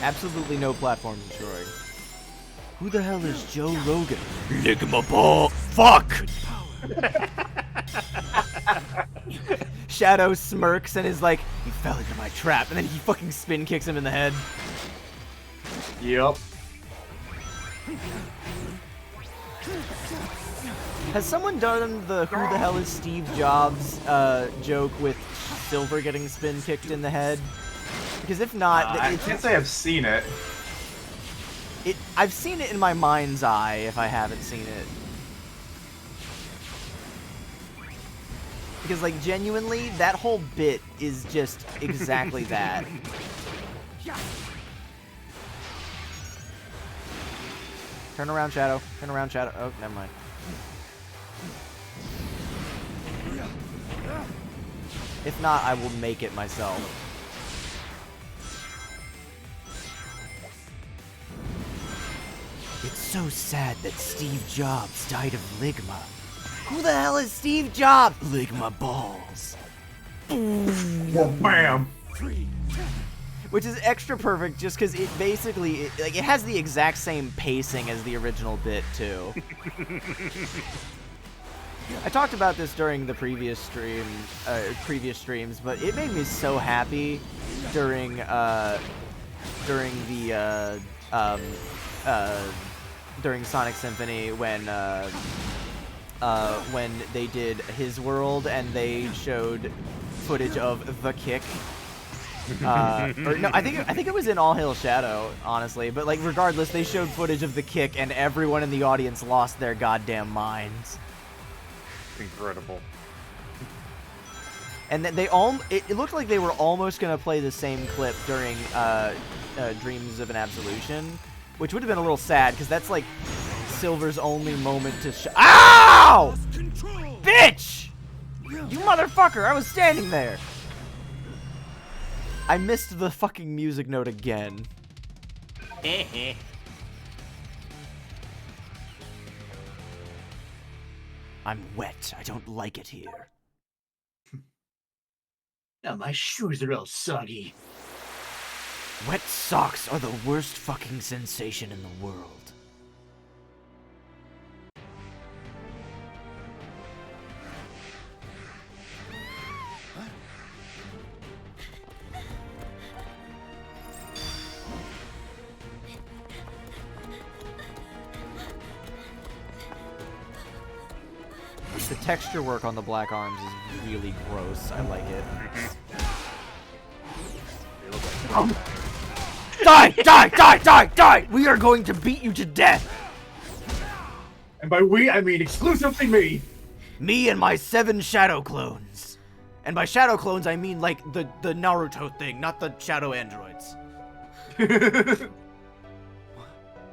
Absolutely no platform destroyed. Who the hell is Joe Rogan? Ligma ball. Fuck! Shadow smirks and is like, he fell into my trap, and then he fucking spin kicks him in the head. Yep. Has someone done the who the hell is Steve Jobs joke with Silver getting spin kicked in the head? Because if not, I can't say I've seen it. I've seen it in my mind's eye if I haven't seen it. Because genuinely, that whole bit is just exactly that. Turn around, Shadow. Turn around, Shadow. Oh, never mind. If not, I will make it myself. It's so sad that Steve Jobs died of Ligma. Who the hell is Steve Jobs? Ligma balls. Bam! Which is extra perfect just because it basically, it has the exact same pacing as the original bit, too. I talked about this during the previous streams, but it made me so happy during Sonic Symphony when they did his world and they showed footage of the kick, Or no, I think it was in All Hail Shadow, honestly. But like, regardless, they showed footage of the kick, and everyone in the audience lost their goddamn minds. Incredible. And then it looked like they were almost gonna play the same clip during Dreams of an Absolution, which would have been a little sad because that's like Silver's only moment to Ow! Bitch! You motherfucker! I was standing there. I missed the fucking music note again. I'm wet. I don't like it here. Now my shoes are all soggy. Wet socks are the worst fucking sensation in the world. The texture work on the black arms is really gross. I like it. Die! Die! Die! Die! Die! We are going to beat you to death! And by we, I mean exclusively me. Me and my 7 shadow clones. And by shadow clones, I mean like the Naruto thing, not the shadow androids.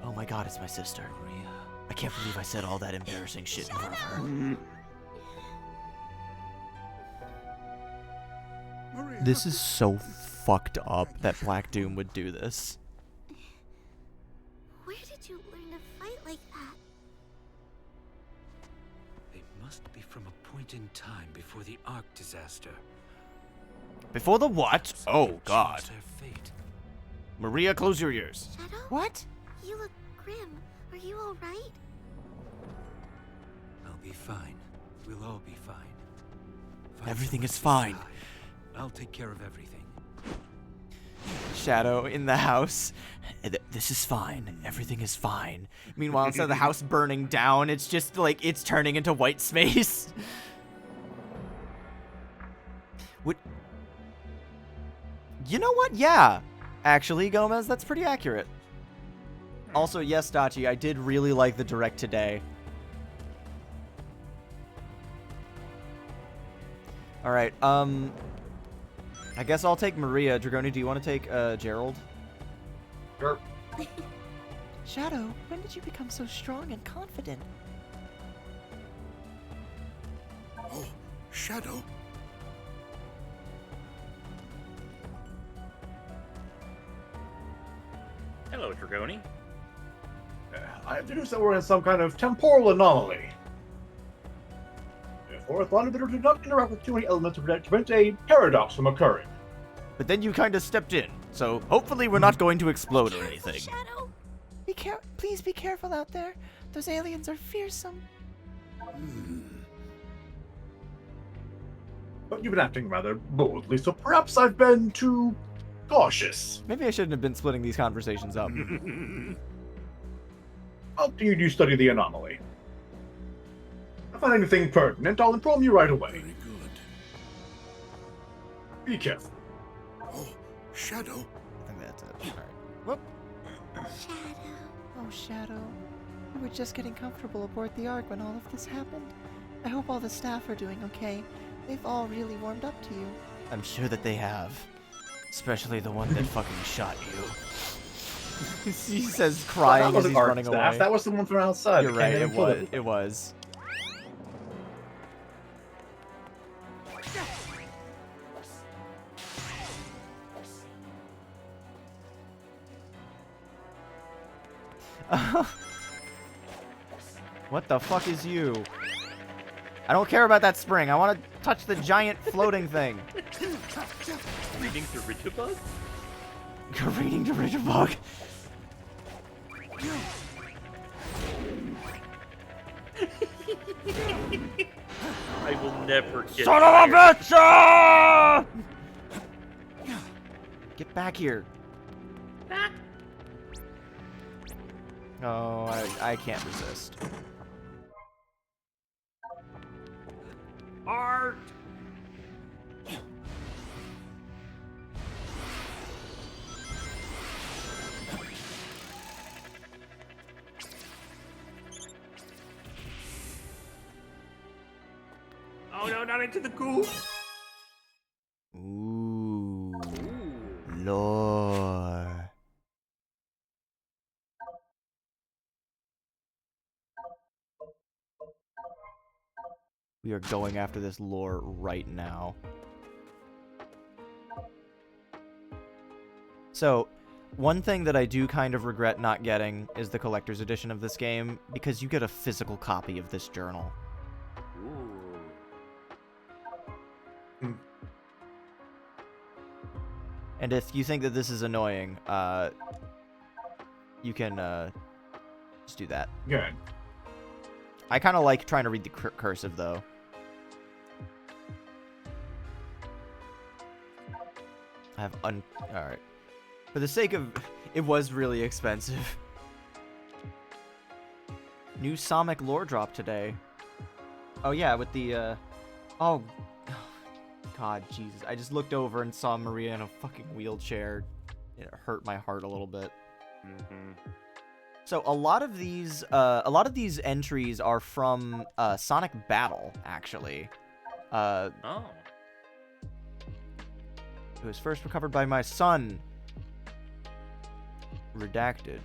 Oh my god, it's my sister. Maria. I can't believe I said all that embarrassing shit in front of her. This is so fucked up that Black Doom would do this. Where did you learn to fight like that? They must be from a point in time before the Ark disaster. Before the what? Oh god. Their fate. Maria, close your ears. Shadow? What? You look grim. Are you alright? I'll be fine. We'll all be fine. Everything is fine. I'll take care of everything. Shadow in the house. This is fine. Everything is fine. Meanwhile, instead of the house burning down, it's just like it's turning into white space. What? You know what? Yeah. Actually, Gomez, that's pretty accurate. Also, yes, Dachi, I did really like the direct today. Alright, I guess I'll take Maria. Dragoni, do you want to take Gerald? Sure. Shadow, when did you become so strong and confident? Oh, Shadow. Hello, Dragoni. I have deduced that we're in some kind of temporal anomaly. Therefore, I thought it better to not interact with too many elements to prevent a paradox from occurring. But then you kind of stepped in, so hopefully we're not going to explode or anything. Shadow? Please be careful out there. Those aliens are fearsome. But you've been acting rather boldly, so perhaps I've been too cautious. Maybe I shouldn't have been splitting these conversations up. How do you study the anomaly? If I find anything pertinent, I'll inform you right away. Very good. Be careful. Oh, Shadow. I think that's it. Alright. Whoop. Shadow. Oh, Shadow. We were just getting comfortable aboard the Ark when all of this happened. I hope all the staff are doing okay. They've all really warmed up to you. I'm sure that they have. Especially the one that fucking shot you. He says crying as he's running away. That was the one from outside. You're right, it was. It was. What the fuck is you? I don't care about that spring. I want to touch the giant floating thing. Reading through Ridgebug? Reading to Ridgebug. I will never get Son of a bitch! Ah! Get back here. Oh, I can't resist. Art! Oh no, not into the goo! Ooh. Lore. We are going after this lore right now. So, one thing that I do kind of regret not getting is the collector's edition of this game, because you get a physical copy of this journal. Ooh. And if you think that this is annoying, you can just do that. Good. I kind of like trying to read the cursive, though. I have Alright. For the sake of... It was really expensive. New Sonic lore drop today. Oh, yeah, with the, Oh... God, Jesus. I just looked over and saw Maria in a fucking wheelchair. It hurt my heart a little bit. Mm-hmm. So a lot of these entries are from Sonic Battle, actually. Oh. It was first recovered by my son. Redacted.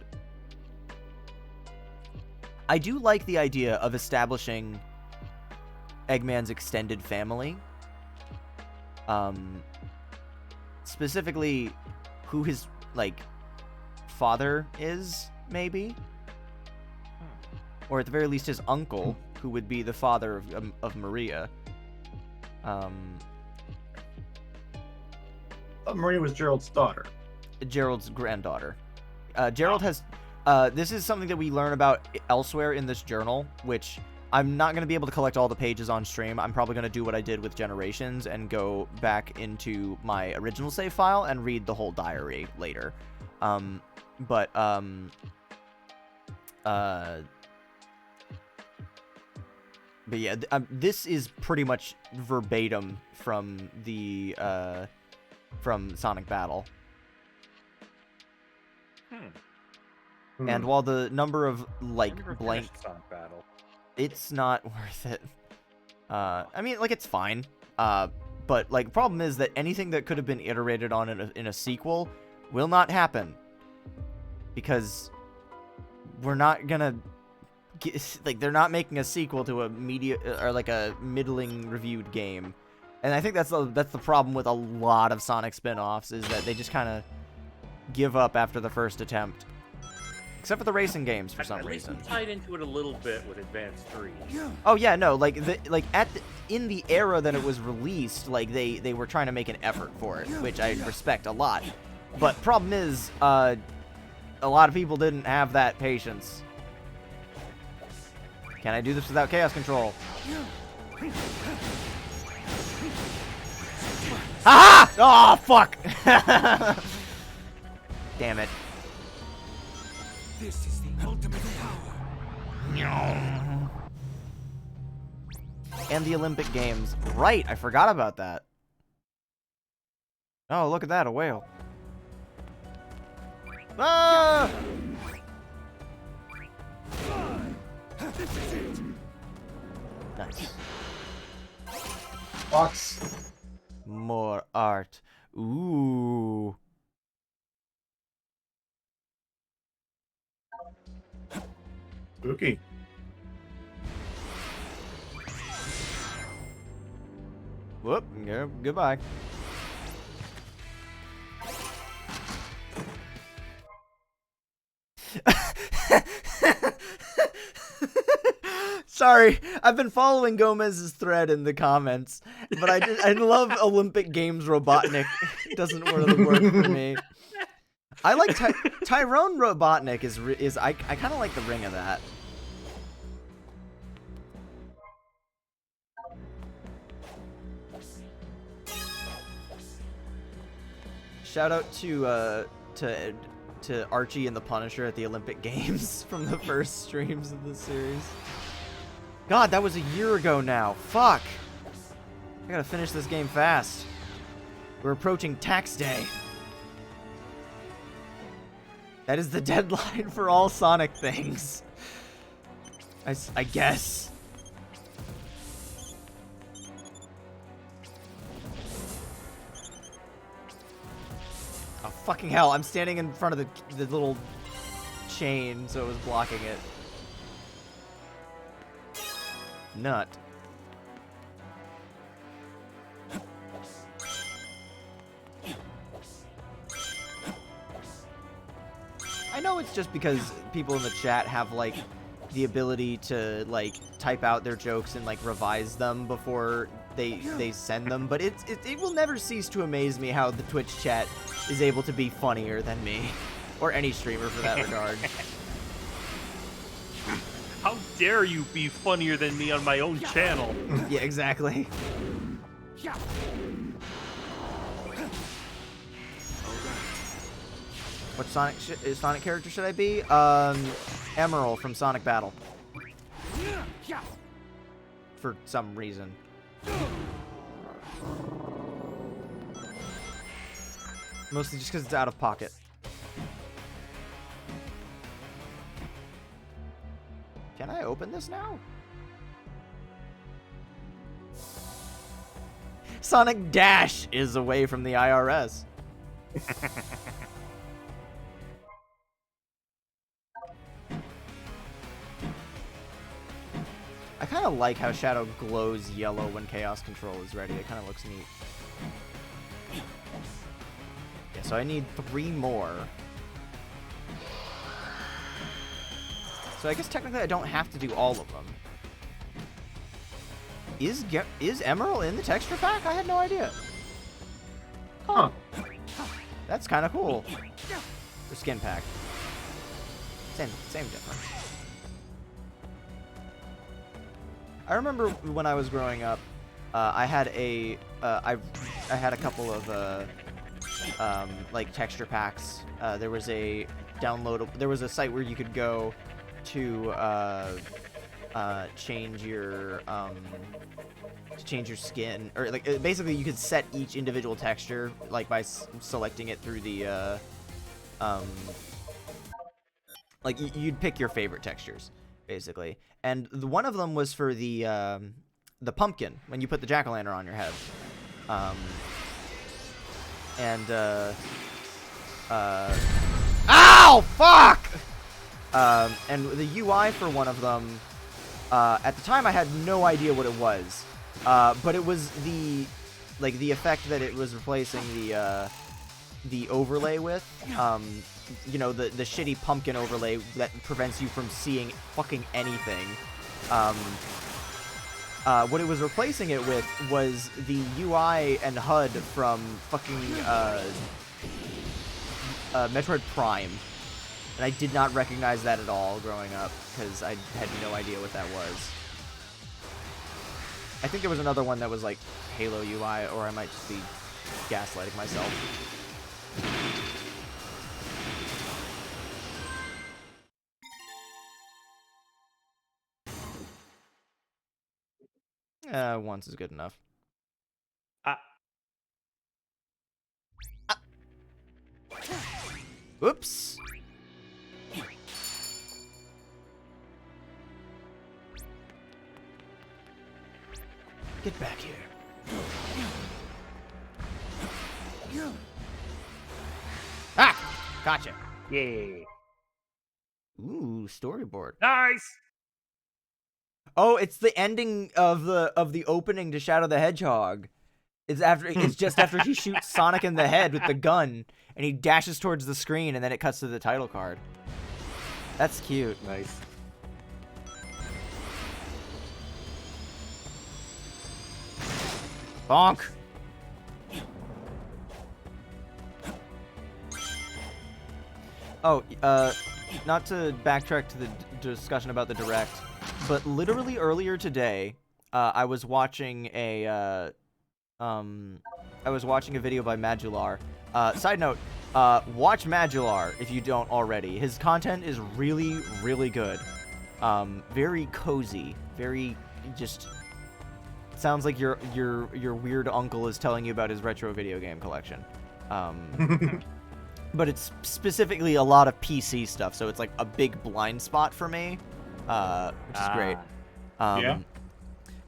I do like the idea of establishing Eggman's extended family. Specifically, who his, like, father is, maybe? Or at the very least his uncle, who would be the father of Maria. Maria was Gerald's daughter. Gerald's granddaughter. Gerald has... this is something that we learn about elsewhere in this journal, which I'm not going to be able to collect all the pages on stream. I'm probably going to do what I did with Generations and go back into my original save file and read the whole diary later. But yeah, this is pretty much verbatim from the from Sonic Battle. And while the number of like blank Sonic Battle, it's not worth it. I mean, like, it's fine. But like, problem is that anything that could have been iterated on in a sequel will not happen, because we're not gonna like, they're not making a sequel to a middling reviewed game. And I think that's the problem with a lot of Sonic spin-offs, is that they just kind of give up after the first attempt. Except for the racing games, for some reason. We tied into it a little bit with Advance 3. Oh yeah, no, like in the era that it was released, like they were trying to make an effort for it, which I respect a lot. But problem is, a lot of people didn't have that patience. Can I do this without chaos control? Ah! Oh, fuck! Damn it. This is the ultimate power. And the Olympic Games. Right, I forgot about that. Oh, look at that, a whale. Ah! Nice. Fox. More art. Ooh. Spooky. Whoop. Goodbye. Sorry, I've been following Gomez's thread in the comments, but I love Olympic Games Robotnik. It doesn't really work for me. I like Tyrone Robotnik is I kind of like the ring of that. Shout out to Archie and the Punisher at the Olympic Games from the first streams of the series. God, that was a year ago now. Fuck. I gotta finish this game fast. We're approaching tax day. That is the deadline for all Sonic things. I guess. Fucking hell, I'm standing in front of the little chain, so it was blocking it. Nut. I know it's just because people in the chat have, like, the ability to, like, type out their jokes and, like, revise them before they send them, but it will never cease to amaze me how the Twitch chat is able to be funnier than me. Or any streamer for that regard. How dare you be funnier than me on my own channel? Yeah, exactly. What Sonic character should I be? Emerald from Sonic Battle. For some reason. Mostly just because it's out of pocket. Can I open this now? Sonic Dash is away from the IRS. I kind of like how Shadow glows yellow when Chaos Control is ready. It kind of looks neat. Yeah, so I need 3 more. So I guess technically I don't have to do all of them. Is Emerald in the texture pack? I had no idea. Huh. That's kind of cool. Or skin pack. Same difference. I remember when I was growing up, I had a couple of like texture packs. There was a site where you could go to change your skin, or like basically you could set each individual texture like by selecting it through the like you'd pick your favorite textures basically, and one of them was for the pumpkin when you put the jack-o'-lantern on your head, ow, fuck! And the UI for one of them, at the time I had no idea what it was, but it was the effect that it was replacing the overlay with, you know, the shitty pumpkin overlay that prevents you from seeing fucking anything. What it was replacing it with was the UI and HUD from fucking Metroid Prime. And I did not recognize that at all growing up, because I had no idea what that was. I think there was another one that was like Halo UI, or I might just be gaslighting myself. Once is good enough. Oops. Get back here. Ah! Gotcha. Yeah. Ooh, storyboard. Nice. Oh, it's the ending of the opening to Shadow the Hedgehog. It's just after he shoots Sonic in the head with the gun, and he dashes towards the screen, and then it cuts to the title card. That's cute. Nice. Bonk. Oh, not to backtrack to the discussion about the Direct, but literally earlier today, I was watching a video by Madular. Side note, watch Madular if you don't already. His content is really, really good. Very cozy. Very just sounds like your weird uncle is telling you about his retro video game collection. But it's specifically a lot of PC stuff, so it's like a big blind spot for me, which is great. Yeah.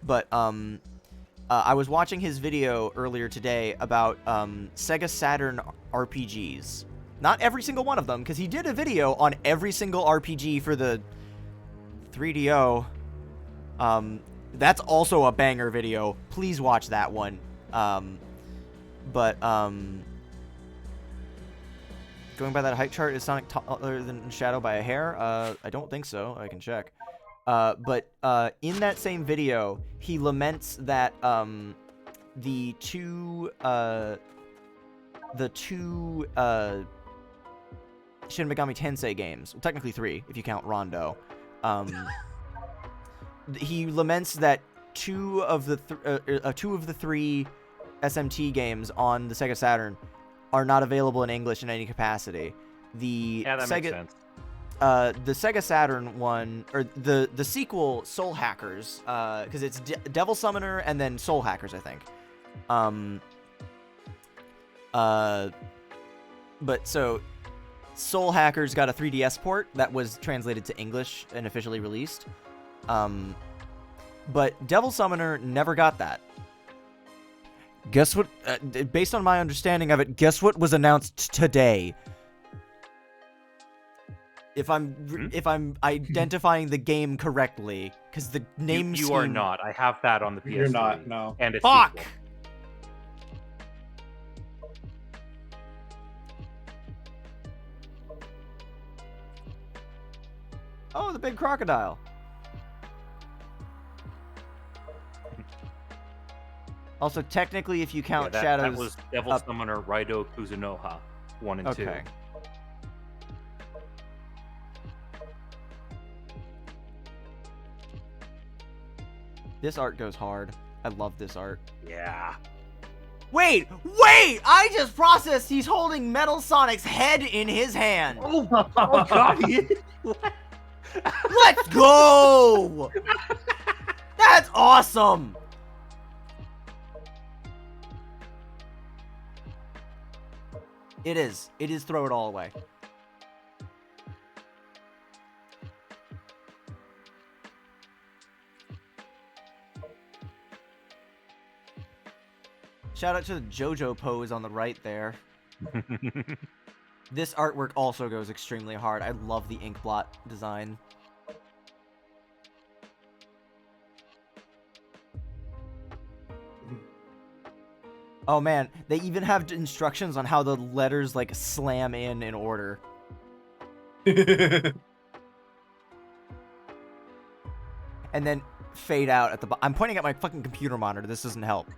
But I was watching his video earlier today about Sega Saturn RPGs, Not every single one of them, because he did a video on every single RPG for the 3DO. That's also a banger video. Please watch that one. Going by that height chart, is Sonic taller than Shadow by a hair? I don't think so. I can check. But in that same video, he laments that the two Shin Megami Tensei games, well, technically 3 if you count Rondo, he laments that two of the 3 SMT games on the Sega Saturn are not available in English in any capacity. Yeah, that makes sense. The Sega Saturn one, or the sequel, Soul Hackers, because it's Devil Summoner and then Soul Hackers, I think. But so Soul Hackers got a 3DS port that was translated to English and officially released. But Devil Summoner never got that. Guess what? Based on my understanding of it, guess what was announced today? If I'm identifying the game correctly, because the name you are not. I have that on the PS3. You're not. No. And it's fuck. sequel. Oh, the big crocodile. Also, technically, if you count Shadows... That was Devil Summoner Raido Kuzunoha 1 and 2. Okay. This art goes hard. I love this art. Yeah. Wait! I just processed he's holding Metal Sonic's head in his hand. Oh God. Let's go! That's awesome! It is. It is throw it all away. Shout out to the JoJo pose on the right there. This artwork also goes extremely hard. I love the ink blot design. Oh man, they even have instructions on how the letters like slam in order. And then fade out at the I'm pointing at my fucking computer monitor. This doesn't help.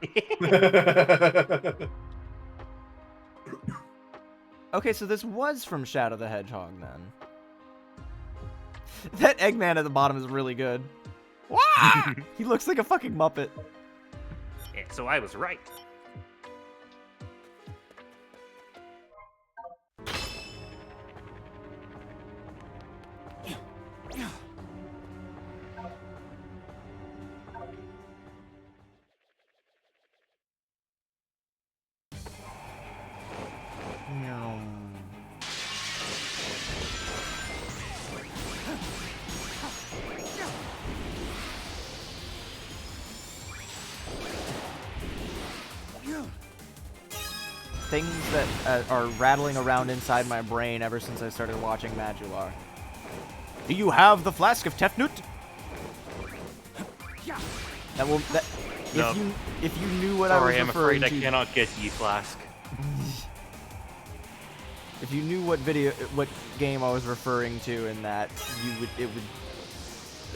Okay, so this was from Shadow the Hedgehog then. That Eggman at the bottom is really good. He looks like a fucking Muppet. Yeah, so I was right. Things that are rattling around inside my brain ever since I started watching Majular. Do you have the flask of Tefnut? That will. That, no. If you knew what Sorry, I was I'm referring afraid to, I cannot get ye flask. If you knew what game I was referring to in that,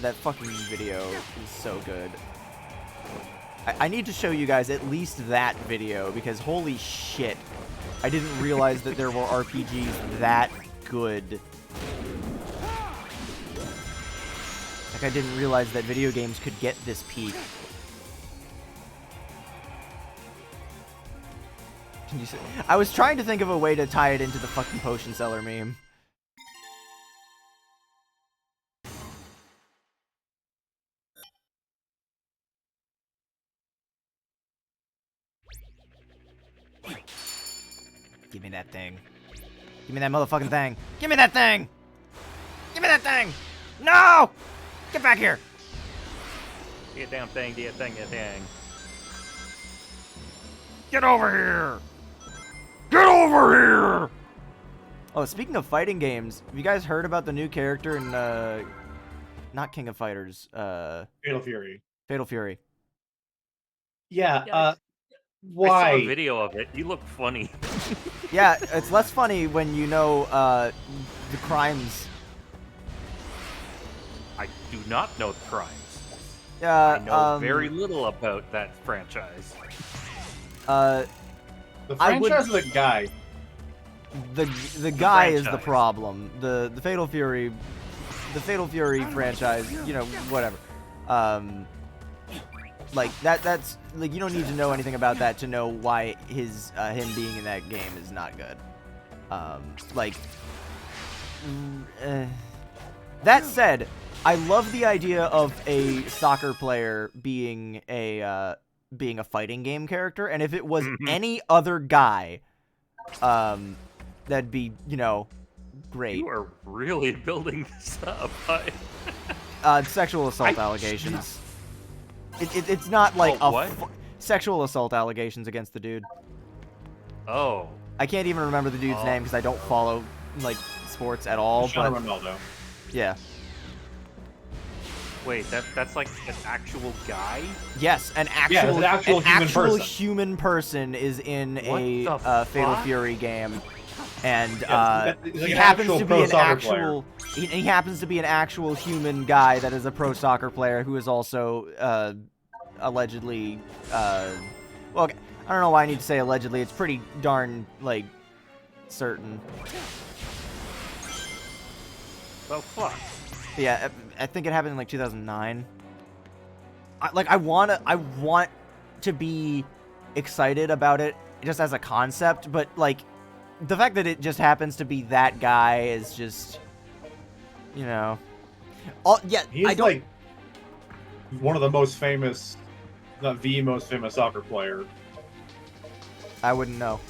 that fucking video is so good. I need to show you guys at least that video, because holy shit, I didn't realize that there were RPGs that good. Like, I didn't realize that video games could get this peak. Can you see? I was trying to think of a way to tie it into the fucking potion seller meme. Give me that thing. Give me that motherfucking thing. Give me that thing! Give me that thing! No! Get back here! Get damn thing, get thing, get thing. Get over here! Get over here! Oh, speaking of fighting games, have you guys heard about the new character in not King of Fighters, Fatal Fury. Fatal Fury? Yeah. Yeah, Why? I saw a video of it. He looked funny. Yeah, it's less funny when you know the crimes. I do not know the crimes. Yeah, I know very little about that franchise. The franchise is a guy. The guy is the problem. The Fatal Fury franchise, you know, whatever. Like that's like you don't need to know anything about that to know why him being in that game is not good. That said, I love the idea of a soccer player being a fighting game character, and if it was any other guy, that'd be, you know, great. You are really building this up. Sexual assault allegations. It's not like sexual assault allegations against the dude. Oh. I can't even remember the dude's name because I don't follow like sports at all. Cristiano But Ronaldo. yeah. Wait, that's like an actual guy? Yes, an actual human person is in a Fatal Fury game, and he happens to be an actual. He happens to be an actual human guy that is a pro soccer player who is also allegedly. Well, I don't know why I need to say allegedly. It's pretty darn like certain. Well, fuck. But yeah, I think it happened in like 2009. I want to be excited about it just as a concept, but like the fact that it just happens to be that guy is just, you know, He's like one of the most famous, not the most famous soccer player. I wouldn't know.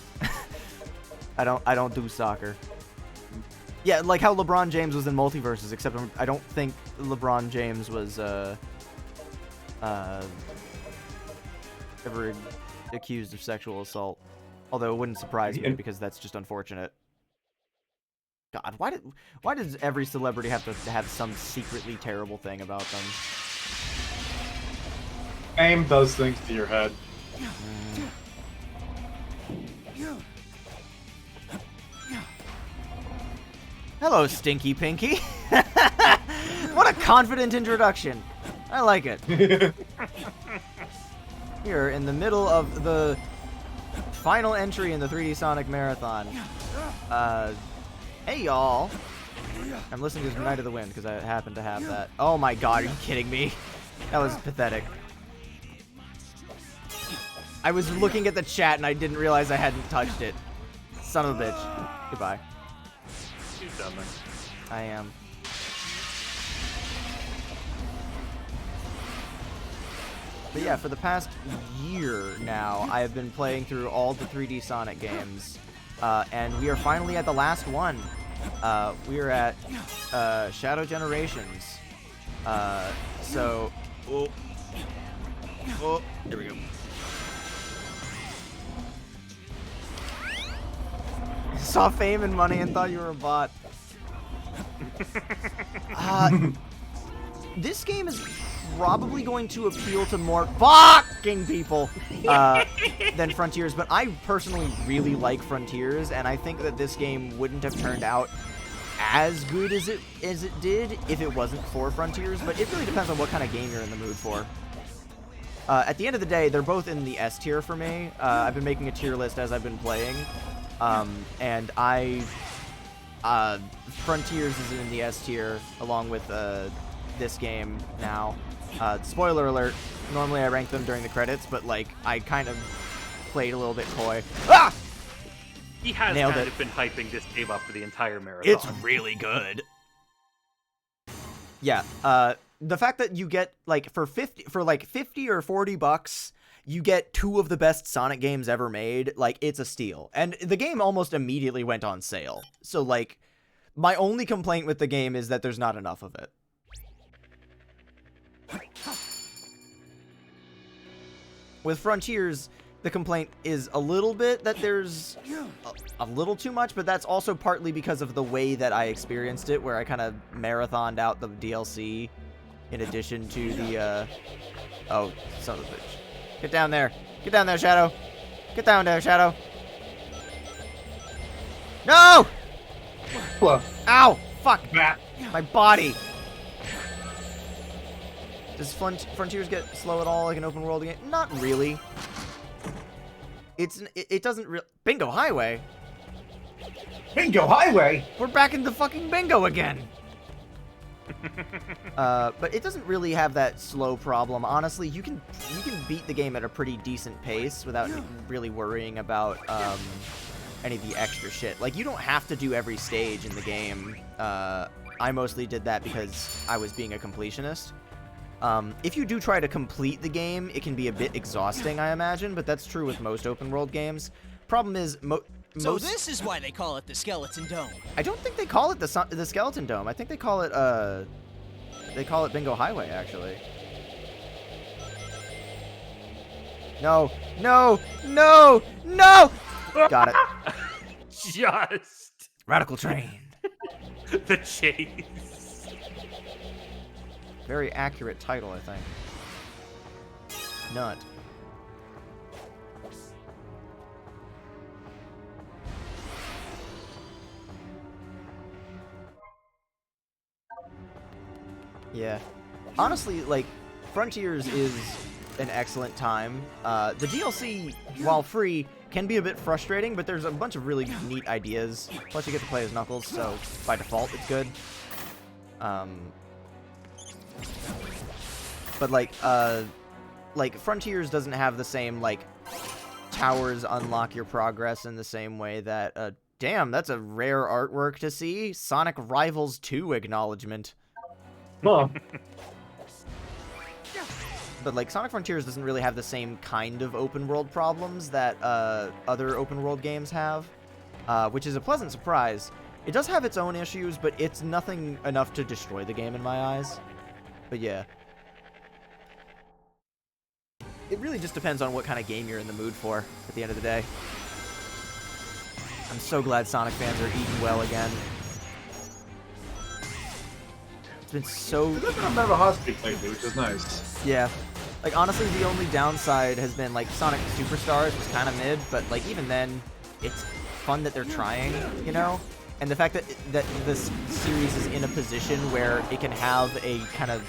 I don't do soccer. Yeah, like how LeBron James was in Multiverses, except I don't think LeBron James was ever accused of sexual assault. Although it wouldn't surprise me because that's just unfortunate. God, why does every celebrity have to have some secretly terrible thing about them? Fame does things to your head. Hello, Stinky Pinky. What a confident introduction. I like it. Here, in the middle of the final entry in the 3D Sonic Marathon. Hey, y'all. I'm listening to Night of the Wind because I happen to have that. Oh my god, are you kidding me? That was pathetic. I was looking at the chat and I didn't realize I hadn't touched it. Son of a bitch. Goodbye. You dummy. I am. But yeah, for the past year now, I have been playing through all the 3D Sonic games, and we are finally at the last one. We are at Shadow Generations. So, oh, there we go. Saw fame and money and thought you were a bot. This game is probably going to appeal to more fucking people than Frontiers, but I personally really like Frontiers, and I think that this game wouldn't have turned out as good as it did if it wasn't for Frontiers, but it really depends on what kind of game you're in the mood for. At the end of the day, they're both in the S tier for me. I've been making a tier list as I've been playing, and Frontiers is in the S tier along with this game now. Spoiler alert, normally I rank them during the credits, but like I kind of played a little bit coy. Ah! He has Nailed kind it. of been hyping this game up for the entire marathon. It's really good. Yeah, the fact that you get like for 50 or $40, you get 2 of the best Sonic games ever made, like it's a steal. And the game almost immediately went on sale. So like my only complaint with the game is that there's not enough of it. With Frontiers, The complaint is a little bit that there's a little too much, but that's also partly because of the way that I experienced it, where I kind of marathoned out the DLC in addition to the, oh, son of a bitch. Get down there. Get down there, Shadow. Get down there, Shadow. No! What? Ow! Fuck! Bat. My body! Does Frontiers get slow at all like an open world game? Not really. It doesn't really... Bingo Highway? Bingo Highway? We're back in the fucking bingo again! But it doesn't really have that slow problem. Honestly, you can beat the game at a pretty decent pace without really worrying about any of the extra shit. Like, you don't have to do every stage in the game. I mostly did that because I was being a completionist. If you do try to complete the game, it can be a bit exhausting, I imagine, but that's true with most open world games. Problem is, So this is why they call it the Skeleton Dome. I don't think they call it the Skeleton Dome. I think they call it Bingo Highway, actually. No! No! No! No! Got it. Just Radical Train. the chase. Very accurate title, I think. Nut. Yeah. Honestly, like, Frontiers is an excellent time. The DLC, while free, can be a bit frustrating, but there's a bunch of really neat ideas. Plus, you get to play as Knuckles, so by default, it's good. But, like, Frontiers doesn't have the same, like, towers unlock your progress in the same way that, damn, that's a rare artwork to see. Sonic Rivals 2 acknowledgement. Huh. But, like, Sonic Frontiers doesn't really have the same kind of open-world problems that other open-world games have, which is a pleasant surprise. It does have its own issues, but it's nothing enough to destroy the game in my eyes. But, yeah. It really just depends on what kind of game you're in the mood for at the end of the day. I'm so glad Sonic fans are eating well again. It's been so... It doesn't have a hospital lately, which is nice. Yeah. Like, honestly, the only downside has been, like, Sonic Superstars was kind of mid, but, like, even then, it's fun that they're trying, you know? And the fact that this series is in a position where it can have a kind of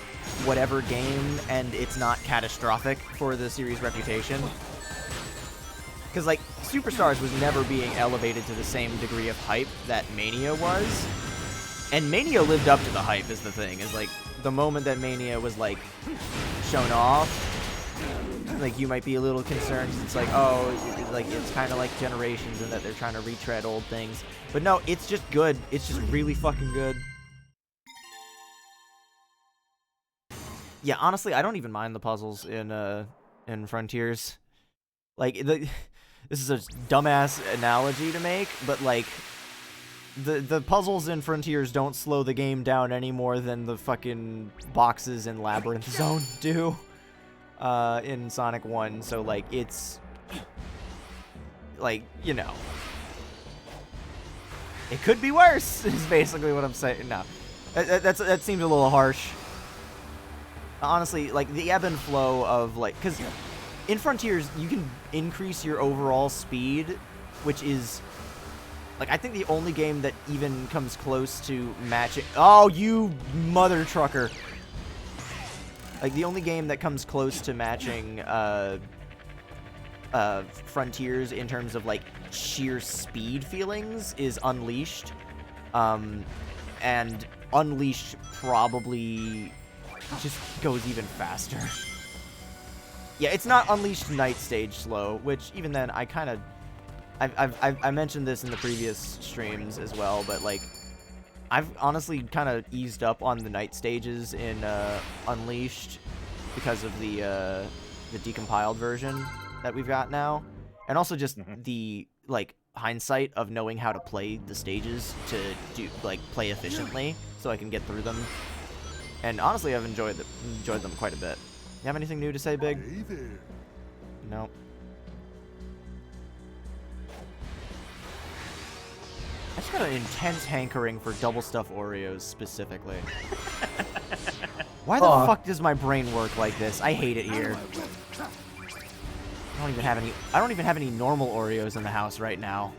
whatever game and it's not catastrophic for the series' reputation. Because, like, Superstars was never being elevated to the same degree of hype that Mania was. And Mania lived up to the hype, is the thing. Is, like, the moment that Mania was, like, shown off, like, you might be a little concerned. It's like, oh, like, it's kind of like Generations and that they're trying to retread old things. But no, it's just good. It's just really fucking good. Yeah, honestly, I don't even mind the puzzles in Frontiers. Like, this is a dumbass analogy to make, but, like, the puzzles in Frontiers don't slow the game down any more than the fucking boxes in Labyrinth Zone do in Sonic 1. So, like, it's... like, you know. It could be worse, is basically what I'm saying. No. That seems a little harsh. Honestly, like, the ebb and flow of, like... Because in Frontiers, you can increase your overall speed, which is... like, I think the only game that even comes close to matching... Oh, you mother trucker! Like, the only game that comes close to matching, Frontiers in terms of, like, sheer speed feelings is Unleashed. And Unleashed probably just goes even faster. Yeah, it's not Unleashed Night Stage slow, which, even then, I kind of... I mentioned this in the previous streams as well, but, like, I've honestly kind of eased up on the night stages in Unleashed because of the decompiled version that we've got now, and also just the, like, hindsight of knowing how to play the stages to play efficiently, so I can get through them. And honestly, I've enjoyed them quite a bit. You have anything new to say, Big? Hey there. No. just got an intense hankering for double stuffed Oreos specifically. Why the fuck does my brain work like this? I hate it here. I don't even have any normal Oreos in the house right now.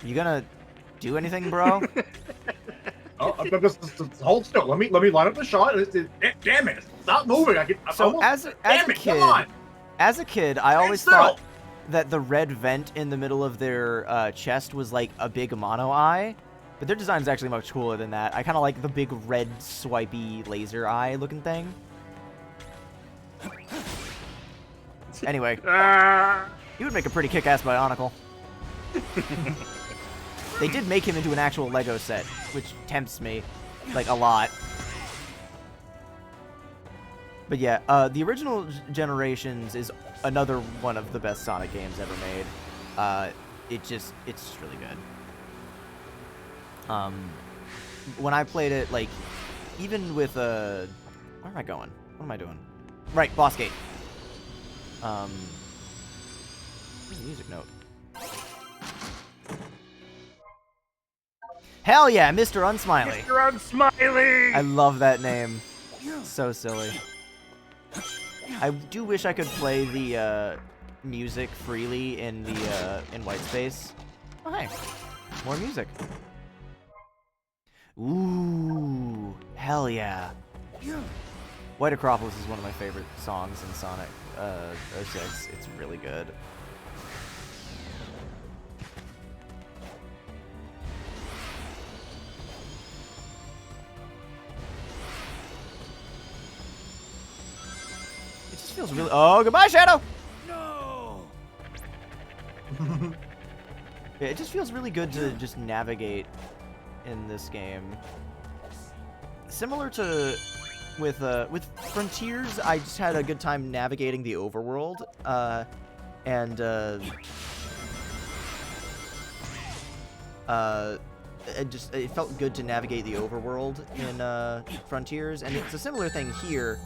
You gonna do anything, bro? Just hold still. Let me line up the shot. Damn it! Stop moving. As a kid, I always thought that the red vent in the middle of their chest was like a big mono eye, but their design is actually much cooler than that. I kind of like the big red swipey laser eye looking thing. Anyway, he would make a pretty kick-ass Bionicle. They did make him into an actual Lego set, which tempts me, like, a lot. But yeah, the original Generations is another one of the best Sonic games ever made. It's just really good. When I played it, like, even with, where am I going? What am I doing? Right, boss gate. Where's the music note? Hell yeah, Mr. Unsmiley. Mr. Unsmiley! I love that name. So silly. I do wish I could play the music freely in the in white space. Oh hey, more music. Ooh, hell yeah. White Acropolis is one of my favorite songs in Sonic 06. It's really good. Feels really. Oh, goodbye, Shadow. No. Yeah, it just feels really good to just navigate in this game. Similar to with Frontiers, I just had a good time navigating the overworld, and it felt good to navigate the overworld in Frontiers, and it's a similar thing here.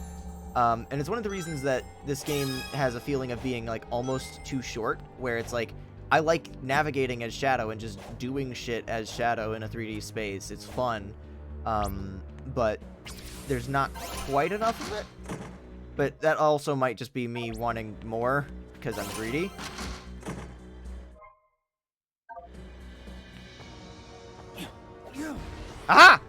And it's one of the reasons that this game has a feeling of being, like, almost too short, where it's like, I like navigating as Shadow and just doing shit as Shadow in a 3D space. It's fun, but there's not quite enough of it. But that also might just be me wanting more, because I'm greedy. Aha!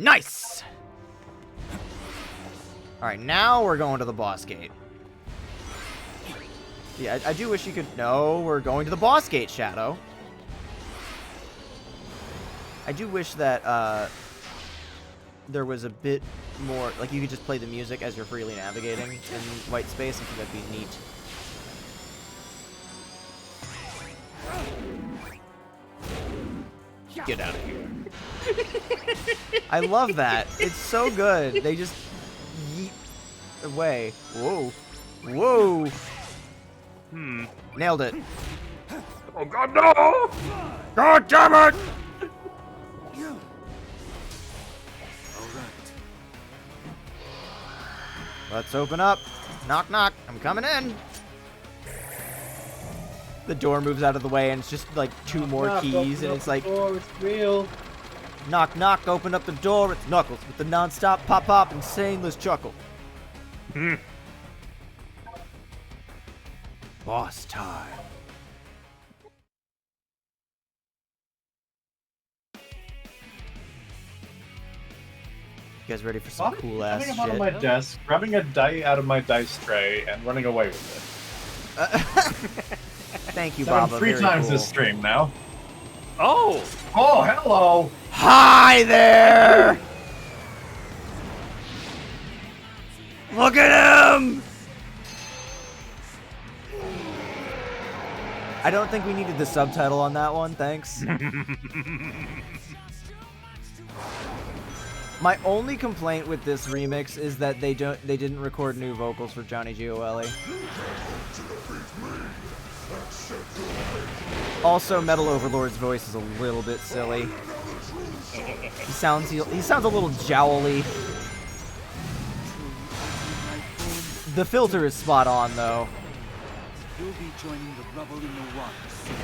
Nice! Alright, now we're going to the boss gate. Yeah, I do wish you could... No, we're going to the boss gate, Shadow. I do wish that, there was a bit more... Like, you could just play the music as you're freely navigating in white space. I think that'd be neat. Get out of here. I love that. It's so good. They just yeet away. Whoa. Whoa. Nailed it. Oh god, no! God damn it! Let's open up. Knock, knock. I'm coming in. The door moves out of the way, and it's just like two more keys, and it's like... Oh, it's real. Knock, knock, open up the door. It's Knuckles with the non-stop pop-pop and insaneless chuckle. Boss time. You guys ready for some cool-ass shit? Out of my desk, grabbing a die out of my dice tray, and running away with it. Thank you, Baba. 3 Very times cool. this stream now. Oh! Oh, hello! Hi there! Look at him! I don't think we needed the subtitle on that one, thanks. My only complaint with this remix is that they didn't record new vocals for Johnny Gioeli. Also, Metal Overlord's voice is a little bit silly. He sounds a little jowly. The filter is spot on, though. You'll be joining the rubble in the water soon.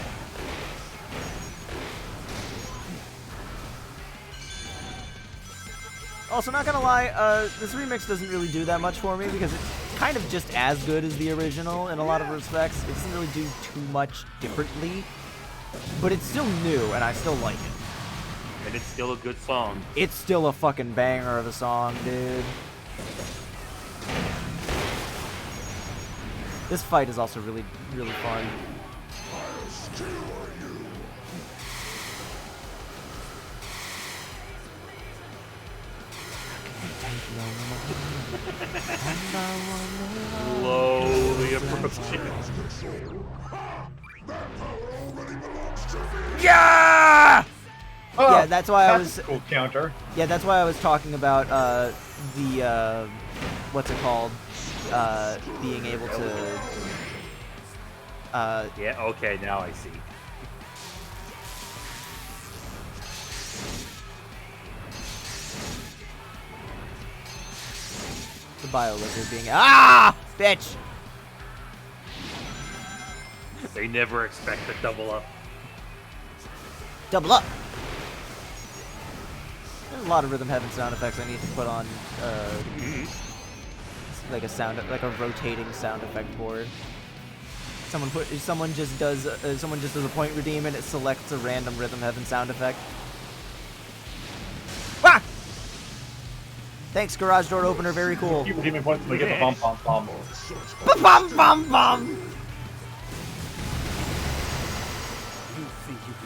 Also, not gonna lie, this remix doesn't really do that much for me because it's kind of just as good as the original in a lot of respects. It doesn't really do too much differently, but it's still new and I still like it. And it's still a good song. It's still a fucking banger of a song, dude. This fight is also really, really fun. Slowly approaching. Yeah! Oh, yeah, that's why I was. Cool counter. Yeah, that's why I was talking about the what's it called? Being able to. Yeah. Okay. Now I see. The biolizard being bitch. They never expect to double up. Double up. There's a lot of Rhythm Heaven sound effects I need to put on, like a rotating sound effect board. Someone just does a point redeem and it selects a random Rhythm Heaven sound effect. Ah! Thanks, garage door opener. Very cool. You redeem points to get the bum bum bum. Bum bum bum.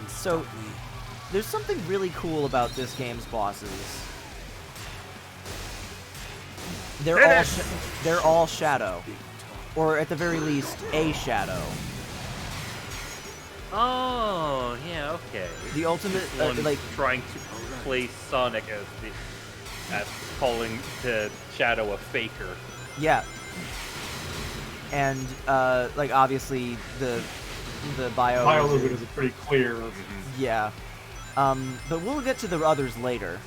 So, there's something really cool about this game's bosses. They're all shadow, or at the very least, a shadow. Oh, yeah, okay. The ultimate, like trying to play Sonic as calling the shadow a faker. Yeah. And like obviously the Biolizard is pretty clear. Yeah. But we'll get to the others later.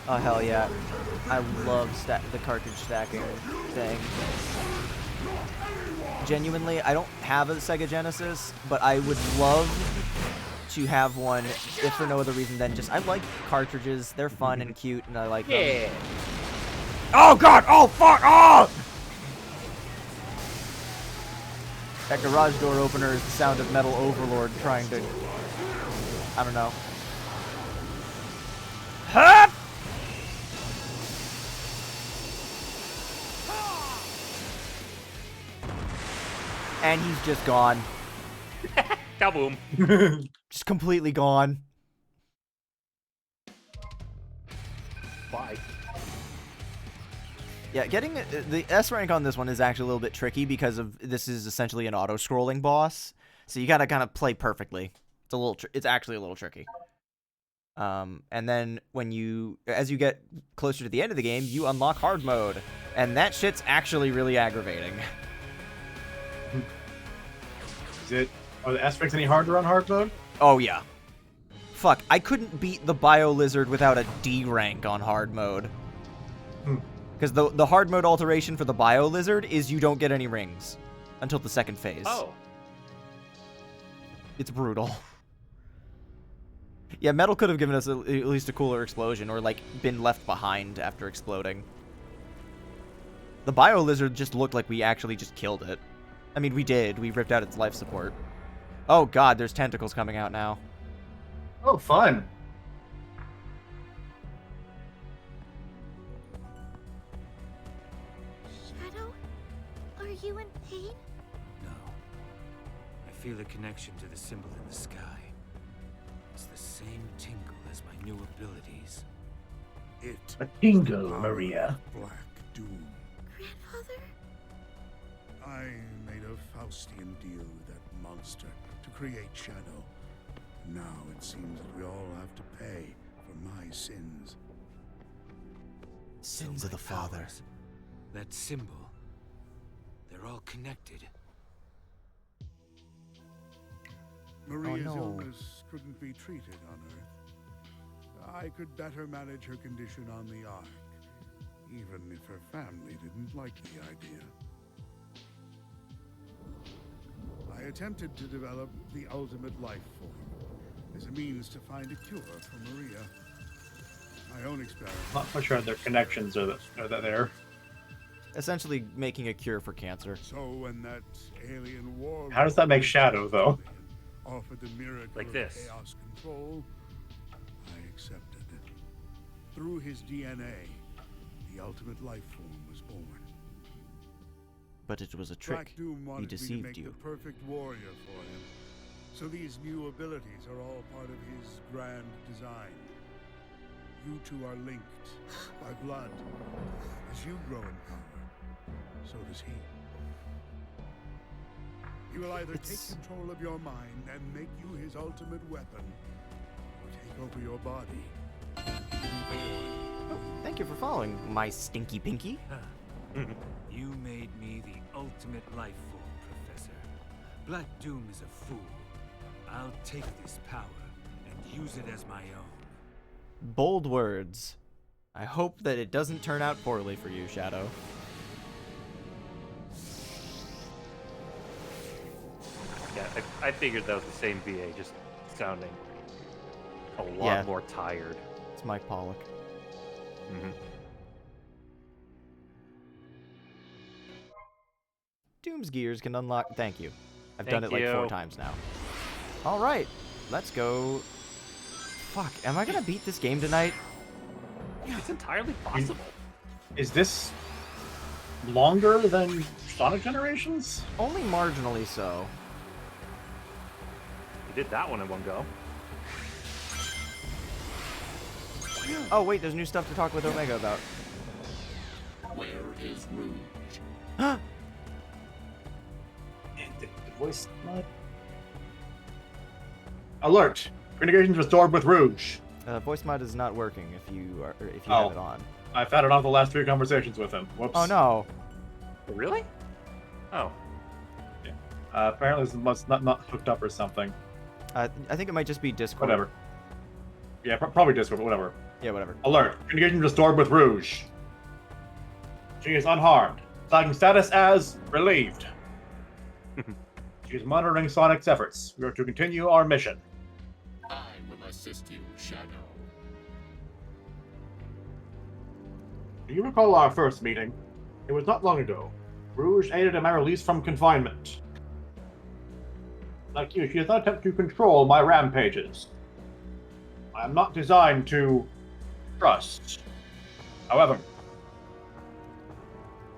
Oh hell yeah. I love the cartridge stacking thing. Genuinely, I don't have a Sega Genesis, but I would love to have one, if for no other reason than just I like cartridges. They're fun and cute, and I like them. Oh god! Oh fuck! Oh! That garage door opener is the sound of Metal Overlord trying to... I don't know. Hup! And he's just gone. Kaboom. Just completely gone. Bye. Yeah, getting the S rank on this one is actually a little bit tricky because of this is essentially an auto-scrolling boss, so you gotta kind of play perfectly. It's actually a little tricky. And then as you get closer to the end of the game, you unlock hard mode, and that shit's actually really aggravating. Are the S ranks any harder on hard mode? Oh yeah. Fuck, I couldn't beat the Biolizard without a D rank on hard mode. Because the hard mode alteration for the Biolizard is you don't get any rings until the second phase. Oh. It's brutal. Yeah, Metal could have given us at least a cooler explosion, or like been left behind after exploding. The Biolizard just looked like we actually just killed it. I mean, we did. We ripped out its life support. Oh god, there's tentacles coming out now. Oh, fun. Shadow, are you in pain? No. I feel a connection to the symbol in the sky. It's the same tingle as my new abilities. A tingle, Maria. Black Doom. Grandfather? I made a Faustian deal with that monster to create Shadow. Now it seems that we all have to pay for my sins. Sins of the Father. Powers, that symbol, they're all connected. Maria's no. illness couldn't be treated on Earth. I could better manage her condition on the Ark, even if her family didn't like the idea. I attempted to develop the ultimate life form as a means to find a cure for Maria. My own experiment. Not quite sure their connections are that there. Essentially making a cure for cancer. So when that alien war... How does that make Shadow, though? Offered the miracle Like of this. chaos control, I accepted it. Through his DNA, the ultimate life form was born. But it was a Black trick. Doom He wanted me to deceived make you. the perfect warrior for him. So these new abilities are all part of his grand design. You two are linked by blood. As you grow in power, so does he. He will either take control of your mind and make you his ultimate weapon, or take over your body. Oh, thank you for following, my stinky pinky. You made me the ultimate life form, Professor. Black Doom is a fool. I'll take this power and use it as my own. Bold words. I hope that it doesn't turn out poorly for you, Shadow. Yeah, I figured that was the same VA, just sounding a lot more tired. It's Mike Pollock. Mm-hmm. Doom's gears can unlock... Thank you. I've Thank done it like 4 you. times now. Alright, let's go... Fuck, am I gonna beat this game tonight? It's entirely possible. Is this longer than Sonic Generations? Only marginally so. You did that one in one go. Oh wait, there's new stuff to talk with Omega about. Where is Rouge? Huh? The voice mod? Alert! Communications restored with Rouge. Voice mod is not working if you have it on. I've had it on the last 3 conversations with him. Whoops. Oh no. Really? Oh. Yeah. Apparently this must not hooked up or something. I think it might just be Discord. Whatever. Yeah, probably Discord, but whatever. Yeah, whatever. Alert! Communication restored with Rouge. She is unharmed. Flagging status as relieved. She is monitoring Sonic's efforts. We are to continue our mission. I will assist you, Shadow. Do you recall our first meeting? It was not long ago. Rouge aided in my release from confinement. Like you, she does not attempt to control my rampages. I am not designed to trust. However,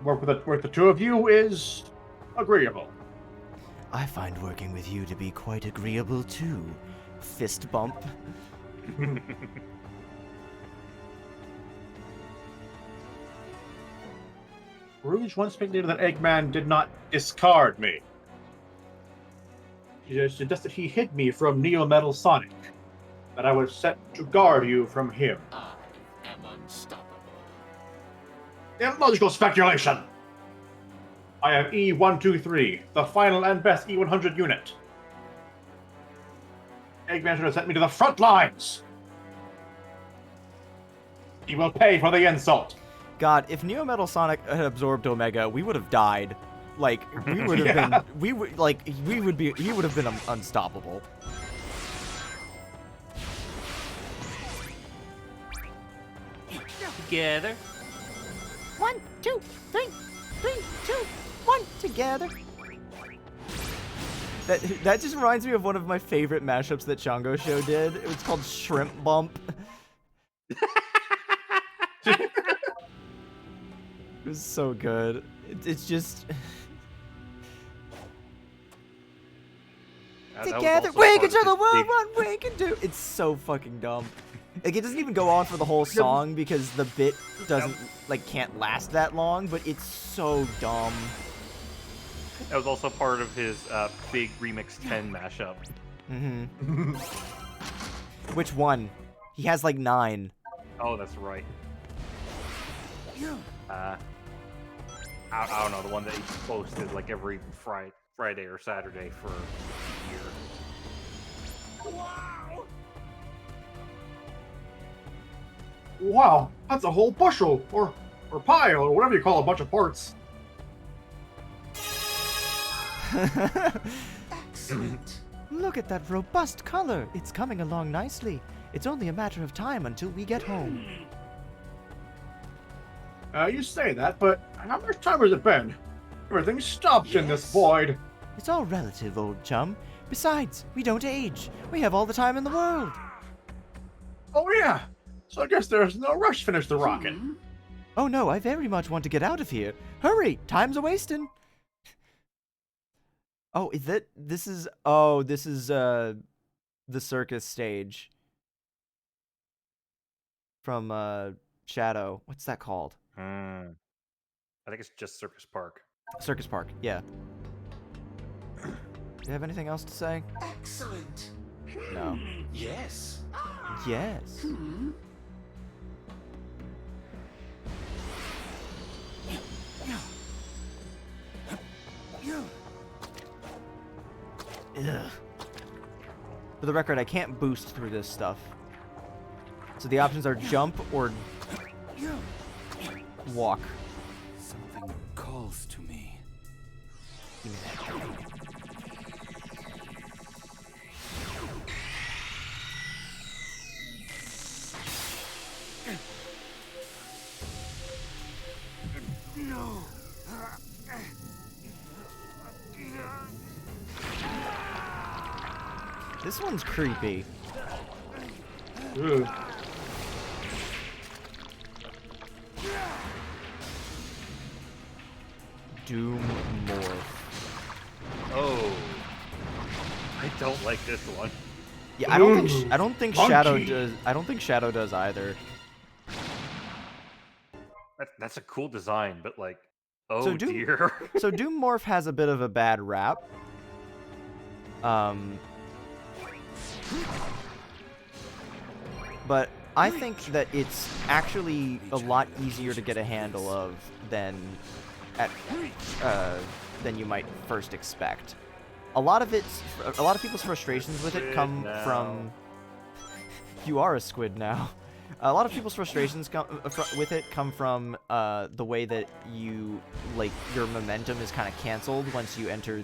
work with the 2 of you is agreeable. I find working with you to be quite agreeable too. Fist bump. Rouge once speculated that Eggman did not discard me. She suggested he hid me from Neo Metal Sonic, that I was set to guard you from him. I am unstoppable. Illogical speculation! I am E123, the final and best E100 unit. Eggman should have sent me to the front lines! He will pay for the insult. God, if Neo Metal Sonic had absorbed Omega, we would have died. Like, we would have been... he would have been unstoppable. Together. 1, 2, 3, 3, 2, 1, together. That just reminds me of one of my favorite mashups that Shango Show did. It was called Shrimp Bump. It was so good. It's just... Together, we can show the world what we can do. It's so fucking dumb. Like, it doesn't even go on for the whole song because the bit doesn't, like, can't last that long, but it's so dumb. That was also part of his big Remix 10 mashup. Mm-hmm. Which one? He has, like, 9. Oh, that's right. I don't know, the one that he posted, like, every Friday or Saturday for a year. Wow! Wow, that's a whole bushel, or pile, or whatever you call a bunch of parts. Excellent. Look at that robust color. It's coming along nicely. It's only a matter of time until we get home. You say that, but how much time has it been? Everything stopped in this void. It's all relative, old chum. Besides, we don't age. We have all the time in the world. Oh yeah, so I guess there's no rush to finish the rocket. Oh no, I very much want to get out of here. Hurry, time's a-wasting. Oh, this is the circus stage from Shadow. What's that called? I think it's just Circus Park. Circus Park, yeah. Do you have anything else to say? Excellent. No. Yes. Yes. Ugh. For the record, I can't boost through this stuff. So the options are jump or walk. Something calls to me. Give me that. No. This one's creepy. Ugh. Doom Morph. Oh, I don't like this one. Yeah, I don't think Shadow Monkey. does. I don't think Shadow does either. That's a cool design, but like, oh So Doom- dear. So Doom Morph has a bit of a bad rap. But I think that it's actually a lot easier to get a handle of than than you might first expect. A lot of people's frustrations with it come Squid from. You are a squid now. A lot of people's frustrations with it come from the way that your momentum is kind of canceled once you enter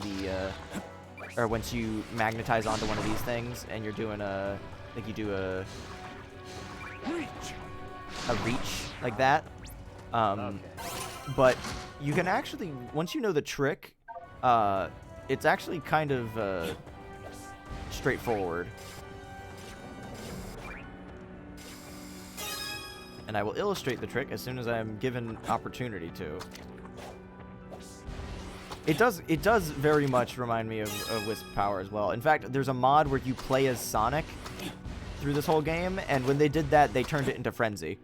or once you magnetize onto one of these things and you're doing a reach like that. Okay. But you can actually, once you know the trick, it's actually kind of straightforward. And I will illustrate the trick as soon as I am given opportunity to. It does very much remind me of Wisp Power as well. In fact, there's a mod where you play as Sonic through this whole game, and when they did that, they turned it into Frenzy.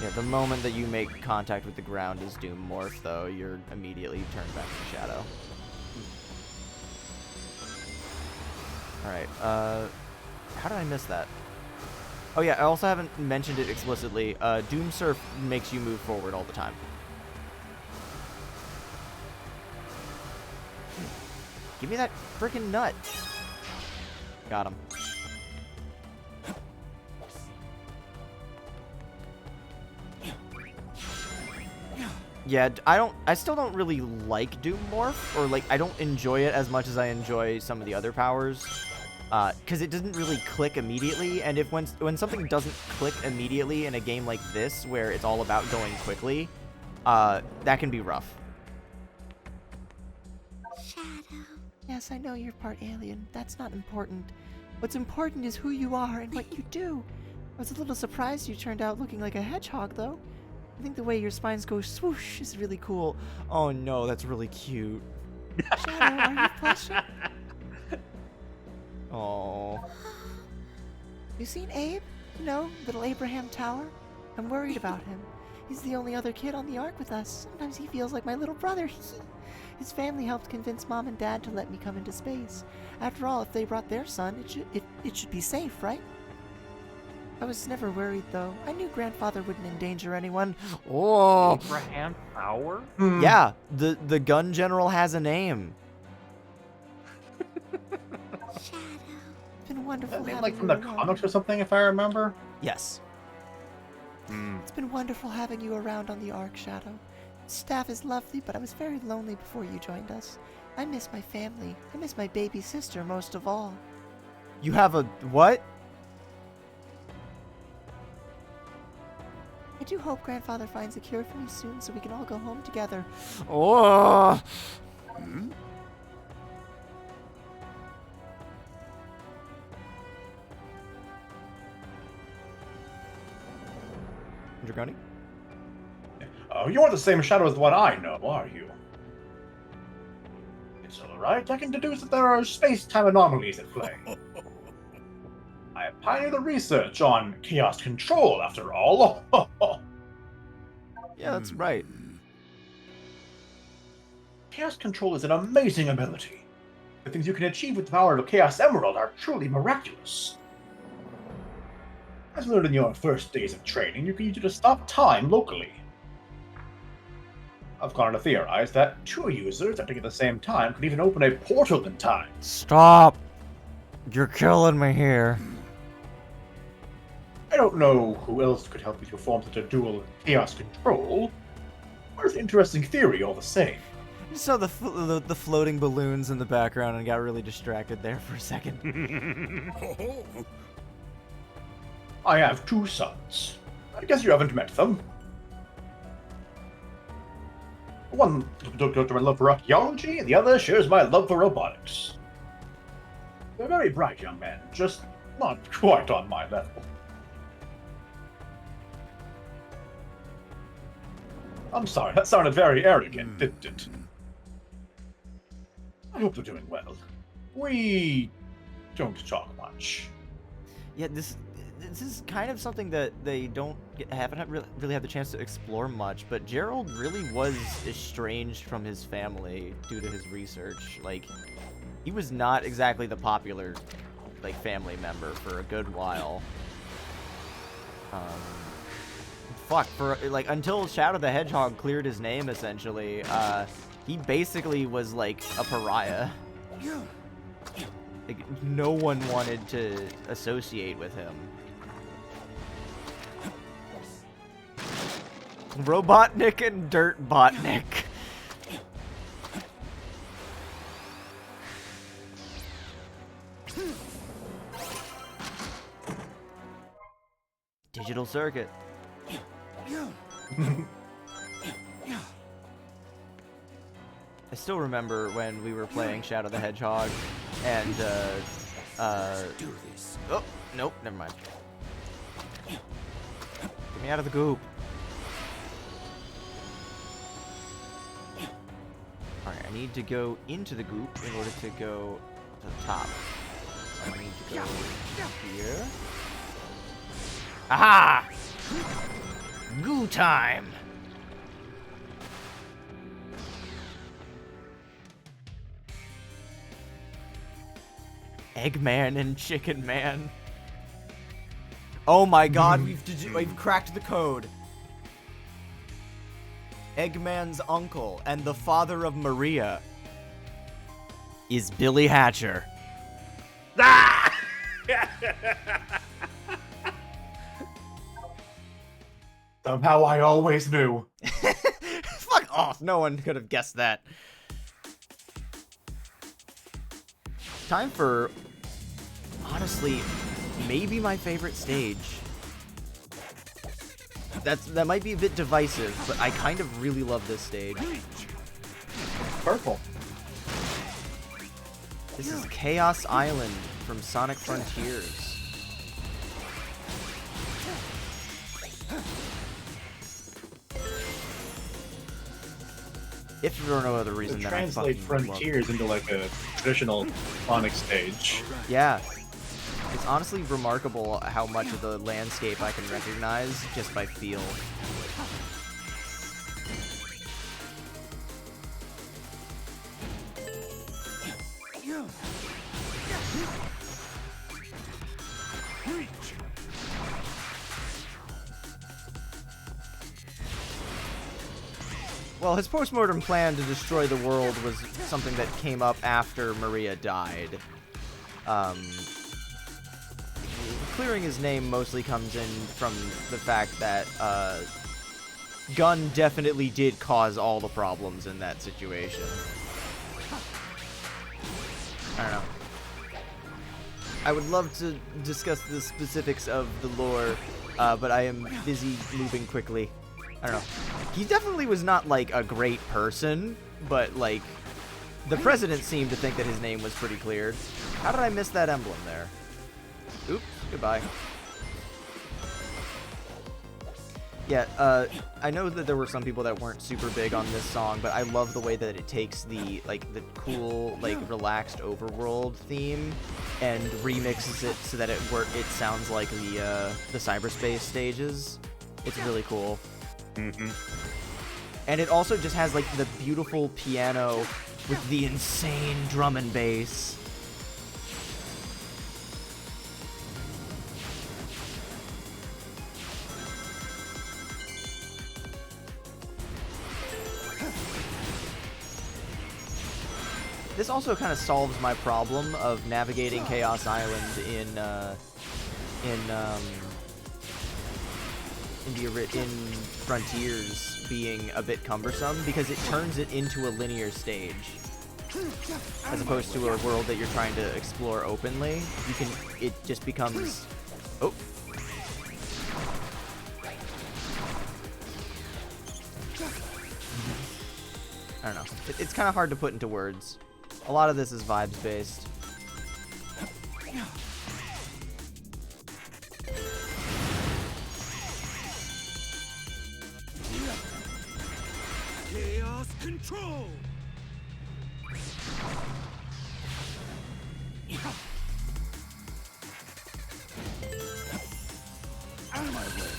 Yeah, the moment that you make contact with the ground as Doom Morph, though, you're immediately turned back to Shadow. Alright, how did I miss that? Oh yeah, I also haven't mentioned it explicitly. Doom Surf makes you move forward all the time. Give me that freaking nut. Got him. Yeah, I still don't really like Doom Morph, or I don't enjoy it as much as I enjoy some of the other powers. Because it doesn't really click immediately, and when something doesn't click immediately in a game like this, where it's all about going quickly, that can be rough. Shadow. Yes, I know you're part alien. That's not important. What's important is who you are and what you do. I was a little surprised you turned out looking like a hedgehog, though. I think the way your spines go swoosh is really cool. Oh no, that's really cute. Shadow, are you blushing? Oh. You seen Abe? You know, little Abraham Tower? I'm worried about him. He's the only other kid on the Ark with us. Sometimes he feels like my little brother. His family helped convince Mom and Dad to let me come into space. After all, if they brought their son, it should be safe, right? I was never worried, though. I knew Grandfather wouldn't endanger anyone. Oh! Abraham Tower? Yeah, the gun general has a name. It's been wonderful That name having like from you the around. comics or something, if I remember? Yes. It's been wonderful having you around on the Ark, Shadow. Staff is lovely, but I was very lonely before you joined us. I miss my family. I miss my baby sister most of all. You have a what? I do hope Grandfather finds a cure for me soon so we can all go home together. Oh. Dragoni? Oh, you aren't the same Shadow as the one I know, are you? It's alright, I can deduce that there are space-time anomalies at play. I pioneered the research on chaos control, after all. Yeah, that's right. Chaos control is an amazing ability. The things you can achieve with the power of Chaos Emerald are truly miraculous. As learned in your first days of training, you can use it to stop time locally. I've gone on to theorize that two users acting at the same time could even open a portal in time. Stop. You're killing me here. I don't know who else could help you to form such a dual chaos control, but it's an interesting theory all the same. You saw the floating balloons in the background and got really distracted there for a second. I have two sons. I guess you haven't met them. One took my love for archaeology, and the other shares my love for robotics. They're very bright young men, just not quite on my level. I'm sorry, that sounded very arrogant, didn't it? I hope they're doing well. We don't talk much. Yeah, this is kind of something that they haven't really had the chance to explore much, but Gerald really was estranged from his family due to his research. Like, he was not exactly the popular, like, family member for a good while. For, like, until Shadow the Hedgehog cleared his name, essentially, he basically was, like, a pariah. Like, no one wanted to associate with him. Robotnik and Dirtbotnik. Digital circuit. I still remember when we were playing Shadow the Hedgehog, and Do this. oh, nope, never mind. Get me out of the goop. Alright, I need to go into the goop in order to go to the top. I need to go here. Aha! Goo time! Eggman and Chicken Man. Oh my god, we've cracked the code. Eggman's uncle and the father of Maria is Billy Hatcher. Somehow I always knew. Fuck off, no one could have guessed that. Time for, honestly, maybe my favorite stage. That might be a bit divisive, but I kind of really love this stage. Purple. This is Chaos Island from Sonic Frontiers. If for no other reason than I fucking translate love Frontiers into like a traditional Sonic stage. Yeah. It's honestly remarkable how much of the landscape I can recognize just by feel. Well, his postmortem plan to destroy the world was something that came up after Maria died. Clearing his name mostly comes in from the fact that Gunn definitely did cause all the problems in that situation. I don't know. I would love to discuss the specifics of the lore, but I am busy moving quickly. I don't know. He definitely was not, like, a great person, but, like, the president seemed to think that his name was pretty cleared. How did I miss that emblem there? Oops, goodbye. Yeah, I know that there were some people that weren't super big on this song, but I love the way that it takes the, like, the cool, like, relaxed overworld theme and remixes it so that it sounds like the cyberspace stages. It's really cool. Mm-hmm. And it also just has, like, the beautiful piano with the insane drum and bass. This also kind of solves my problem of navigating Chaos Island in Frontiers being a bit cumbersome, because it turns it into a linear stage. As opposed to a world that you're trying to explore openly, it just becomes... Oh! I don't know. It's kind of hard to put into words. A lot of this is vibes based. Chaos control. Out of my way.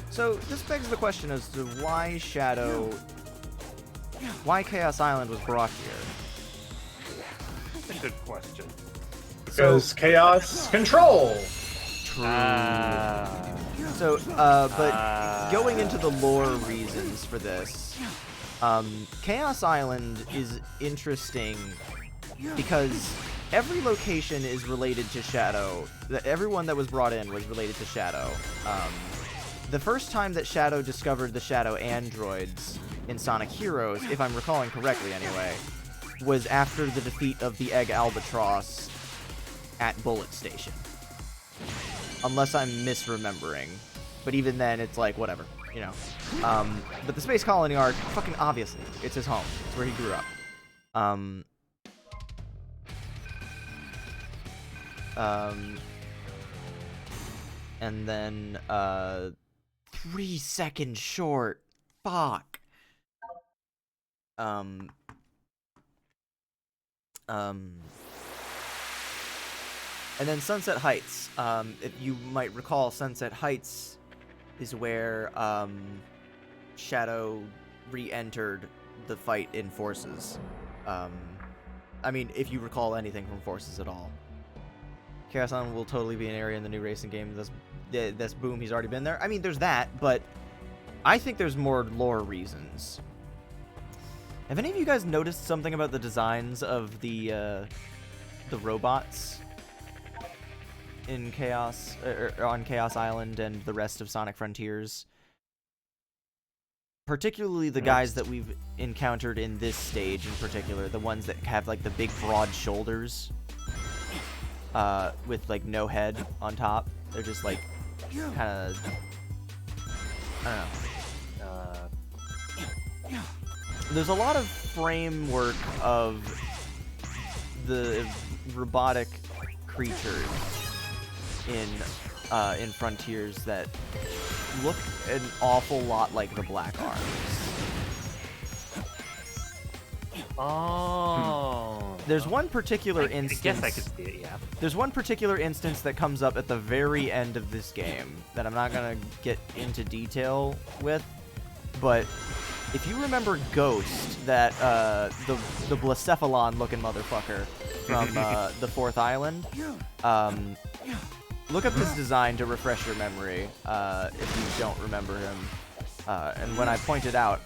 So, this begs the question as to why Chaos Island was brought here. That's a good question. Because chaos control! True. But going into the lore reasons for this, Chaos Island is interesting because every location is related to Shadow. Everyone that was brought in was related to Shadow. The first time that Shadow discovered the Shadow androids in Sonic Heroes, if I'm recalling correctly anyway, was after the defeat of the Egg Albatross at Bullet Station. Unless I'm misremembering. But even then, it's like, whatever, you know. But the Space Colony arc, fucking obviously, it's his home. It's where he grew up. And then, 3 seconds short. Fuck. And then Sunset Heights. If you might recall, Sunset Heights is where Shadow re-entered the fight in Forces. I mean, if you recall anything from Forces at all. Chaos Island will totally be an area in the new racing game. That's boom, he's already been there. I mean, there's that, but I think there's more lore reasons. Have any of you guys noticed something about the designs of the robots in Chaos, or on Chaos Island and the rest of Sonic Frontiers? Particularly the guys that we've encountered in this stage in particular, the ones that have like the big broad shoulders, with like no head on top. They're just like kind of, I don't know. There's a lot of framework of the robotic creatures in Frontiers that look an awful lot like the Black Arms. Oh. There's one particular instance. I guess I could see it, yeah. There's one particular instance that comes up at the very end of this game that I'm not gonna get into detail with, but if you remember Ghost, that the Blacephalon looking motherfucker from the 4th island, look up his design to refresh your memory if you don't remember him. And when I point it out,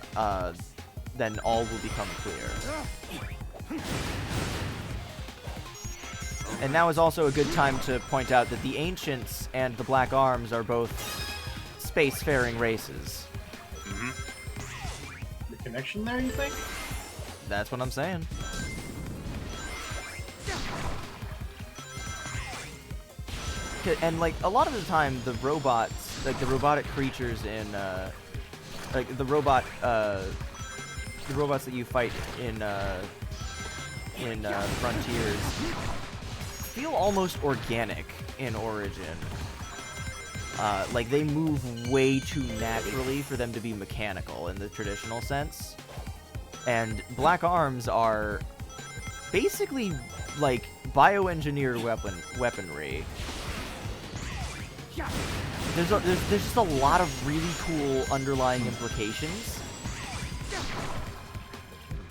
then all will become clear. And now is also a good time to point out that the Ancients and the Black Arms are both spacefaring races. The connection there, you think? That's what I'm saying. And like a lot of the time, the robots, like the robotic creatures in, like the robots that you fight in Frontiers feel almost organic in Origin. Like they move way too naturally for them to be mechanical in the traditional sense. And Black Arms are basically like bioengineered weaponry. There's just a lot of really cool underlying implications.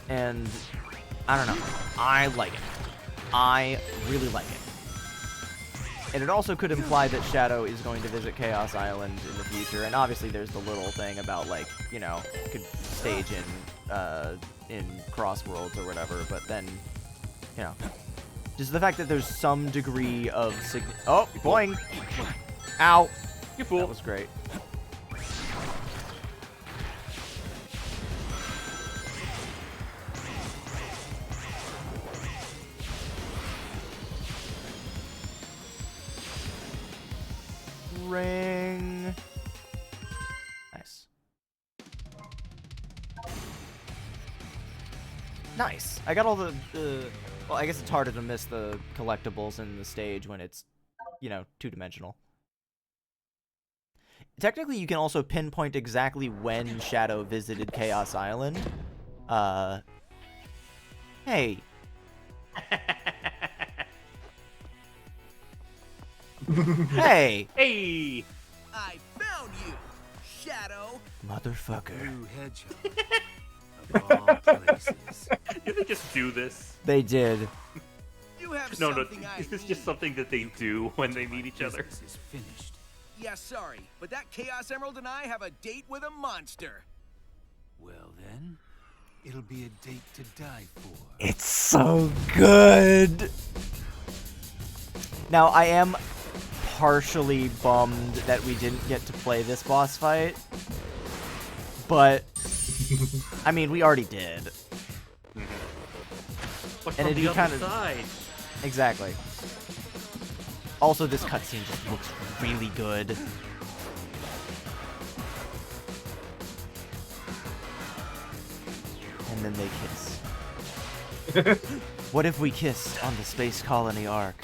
And I don't know. I like it. I really like it. And it also could imply that Shadow is going to visit Chaos Island in the future. And obviously there's the little thing about, like, you know, could stage in Crossworlds or whatever. But then, you know, just the fact that there's some degree of oh, boing! Ow! You fool. That was great. Ring. Nice. Nice. I got all the well, I guess it's harder to miss the collectibles in the stage when it's, you know, two-dimensional. Technically, you can also pinpoint exactly when Shadow visited Chaos Island. Hey. Hey! Hey! I found you, Shadow! Motherfucker. Blue hedgehog. Of all places. Did they just do this? They did. You have No, something is this just something that they do when they meet each other? Business is finished. Yeah, sorry, but that Chaos Emerald and I have a date with a monster. Well then, it'll be a date to die for. It's so good! Now, I am partially bummed that we didn't get to play this boss fight. But, I mean, we already did. But And from it'd the be kind other of... side. Exactly. Also, this cutscene just looks really good. And then they kiss. What if we kissed on the Space Colony Ark,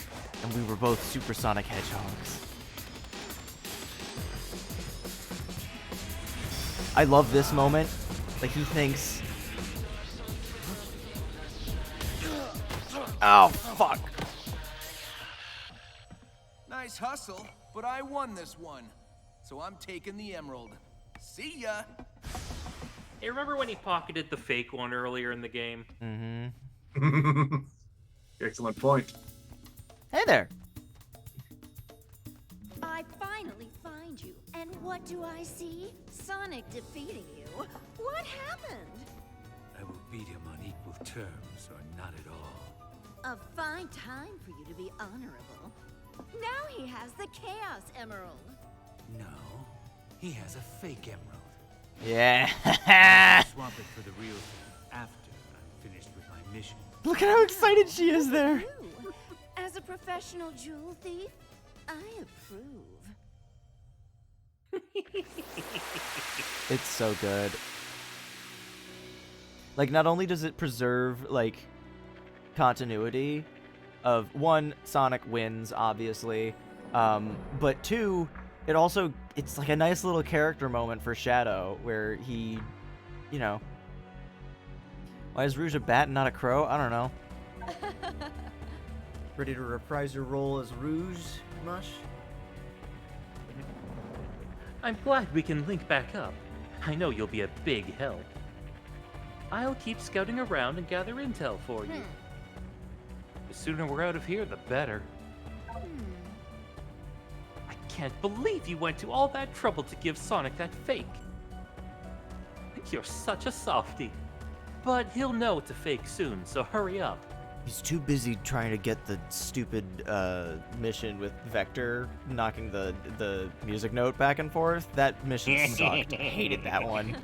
and we were both supersonic hedgehogs? I love this moment. Like, he thinks... Oh, fuck. Nice hustle, but I won this one. So I'm taking the emerald. See ya! Hey, remember when he pocketed the fake one earlier in the game? Mm-hmm. Excellent point. Hey there. I finally find you. And what do I see? Sonic defeating you. What happened? I will beat him on equal terms, or not at all. A fine time for you to be honorable. Now he has the Chaos Emerald. No, he has a fake emerald. Yeah. I'll swap it for the real thing after I'm finished with my mission. Look at how excited she is there. You, as a professional jewel thief, I approve. It's so good. Like, not only does it preserve, like, continuity of, one, Sonic wins, obviously, but two, it also, it's like a nice little character moment for Shadow, where he, you know, why is Rouge a bat and not a crow? I don't know. Ready to reprise your role as Rouge, Mush? I'm glad we can link back up. I know you'll be a big help. I'll keep scouting around and gather intel for you. The sooner we're out of here, the better. can't believe you went to all that trouble to give Sonic that fake. You're such a softie. But he'll know it's a fake soon, so hurry up. He's too busy trying to get the stupid mission with Vector knocking the music note back and forth. That mission sucked. Hated that one.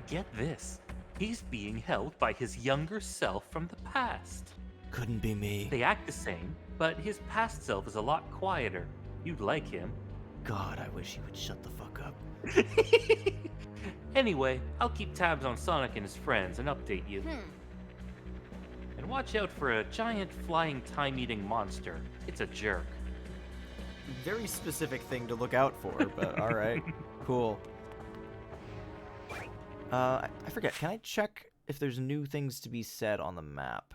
Get this. He's being held by his younger self from the past. Couldn't be me. They act the same, but his past self is a lot quieter. You'd like him. God, I wish he would shut the fuck up. Anyway, I'll keep tabs on Sonic and his friends and update you. And watch out for a giant flying time-eating monster. It's a jerk. Very specific thing to look out for, but alright. Cool. I forget, can I check if there's new things to be said on the map?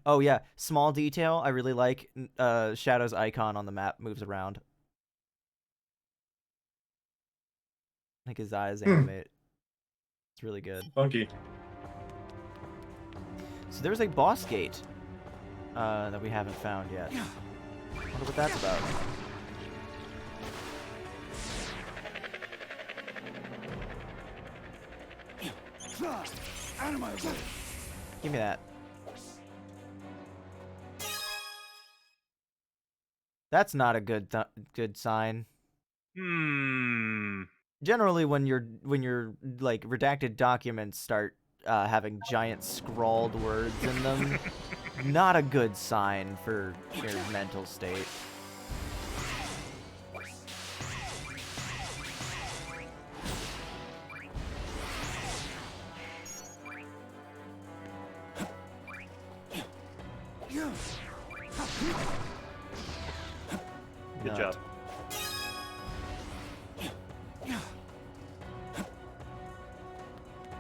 Oh yeah, small detail I really like. Shadow's icon on the map moves around. Like his eyes animate. It's really good. Funky. So there's a boss gate that we haven't found yet. Wonder what that's about. Out of my way. Give me that. That's not a good sign. Generally, when your like redacted documents start having giant scrawled words in them, not a good sign for your mental state. Good job.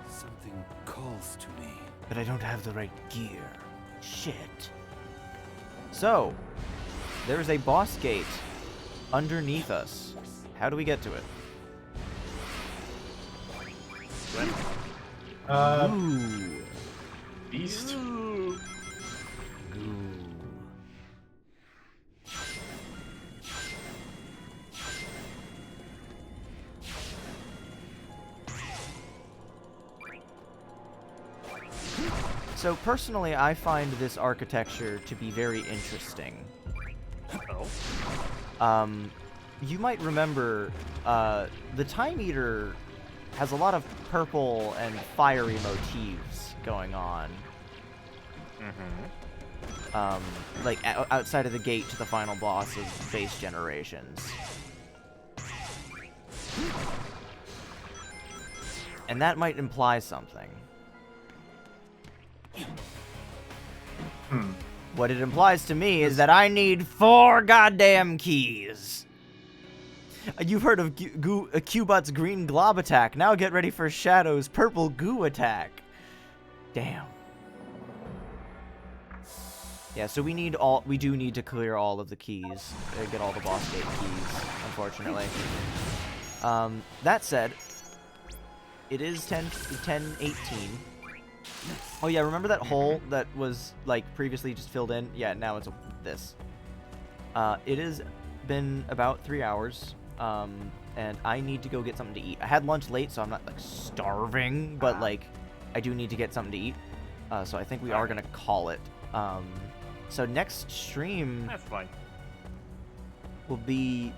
Something calls to me. But I don't have the right gear. Shit. So, there's a boss gate underneath us. How do we get to it? Ooh. Beast. Ooh. So personally, I find this architecture to be very interesting. You might remember, the Time Eater has a lot of purple and fiery motifs going on. Like outside of the gate to the final boss of Base Generations. And that might imply something. What it implies to me is that I need 4 goddamn keys. You've heard of Cubot's green glob attack. Now get ready for Shadow's purple goo attack. Damn. Yeah, so we do need to clear all of the keys. Get all the boss gate keys, unfortunately. That said, it is 10:18. Oh yeah, remember that hole that was like previously just filled in? Yeah, now it's this. It has been about 3 hours, and I need to go get something to eat. I had lunch late, so I'm not like starving, but like I do need to get something to eat. So I think we are gonna call it. So next stream, That's fine. will be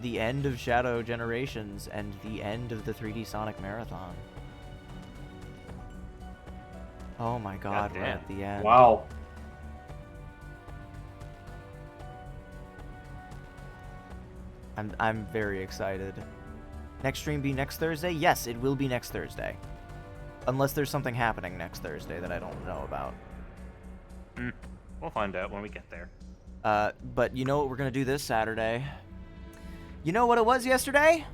the end of Shadow Generations and the end of the 3D Sonic Marathon. Oh my god, we're at the end. Wow. I'm very excited. Next stream be next Thursday? Yes, it will be next Thursday. Unless there's something happening next Thursday that I don't know about. We'll find out when we get there. But you know what we're gonna do this Saturday? You know what it was yesterday?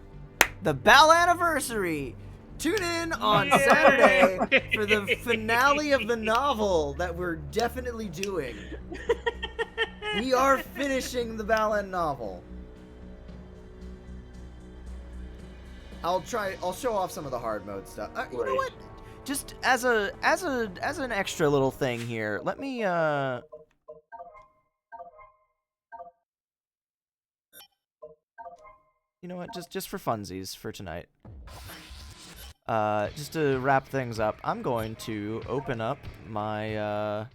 The Bell Anniversary! Tune in on Saturday for the finale of the novel that we're definitely doing. We are finishing the Balan novel. I'll show off some of the hard mode stuff. You know what? Just as an extra little thing here, let me You know what? Just for funsies for tonight. Just to wrap things up, I'm going to open up my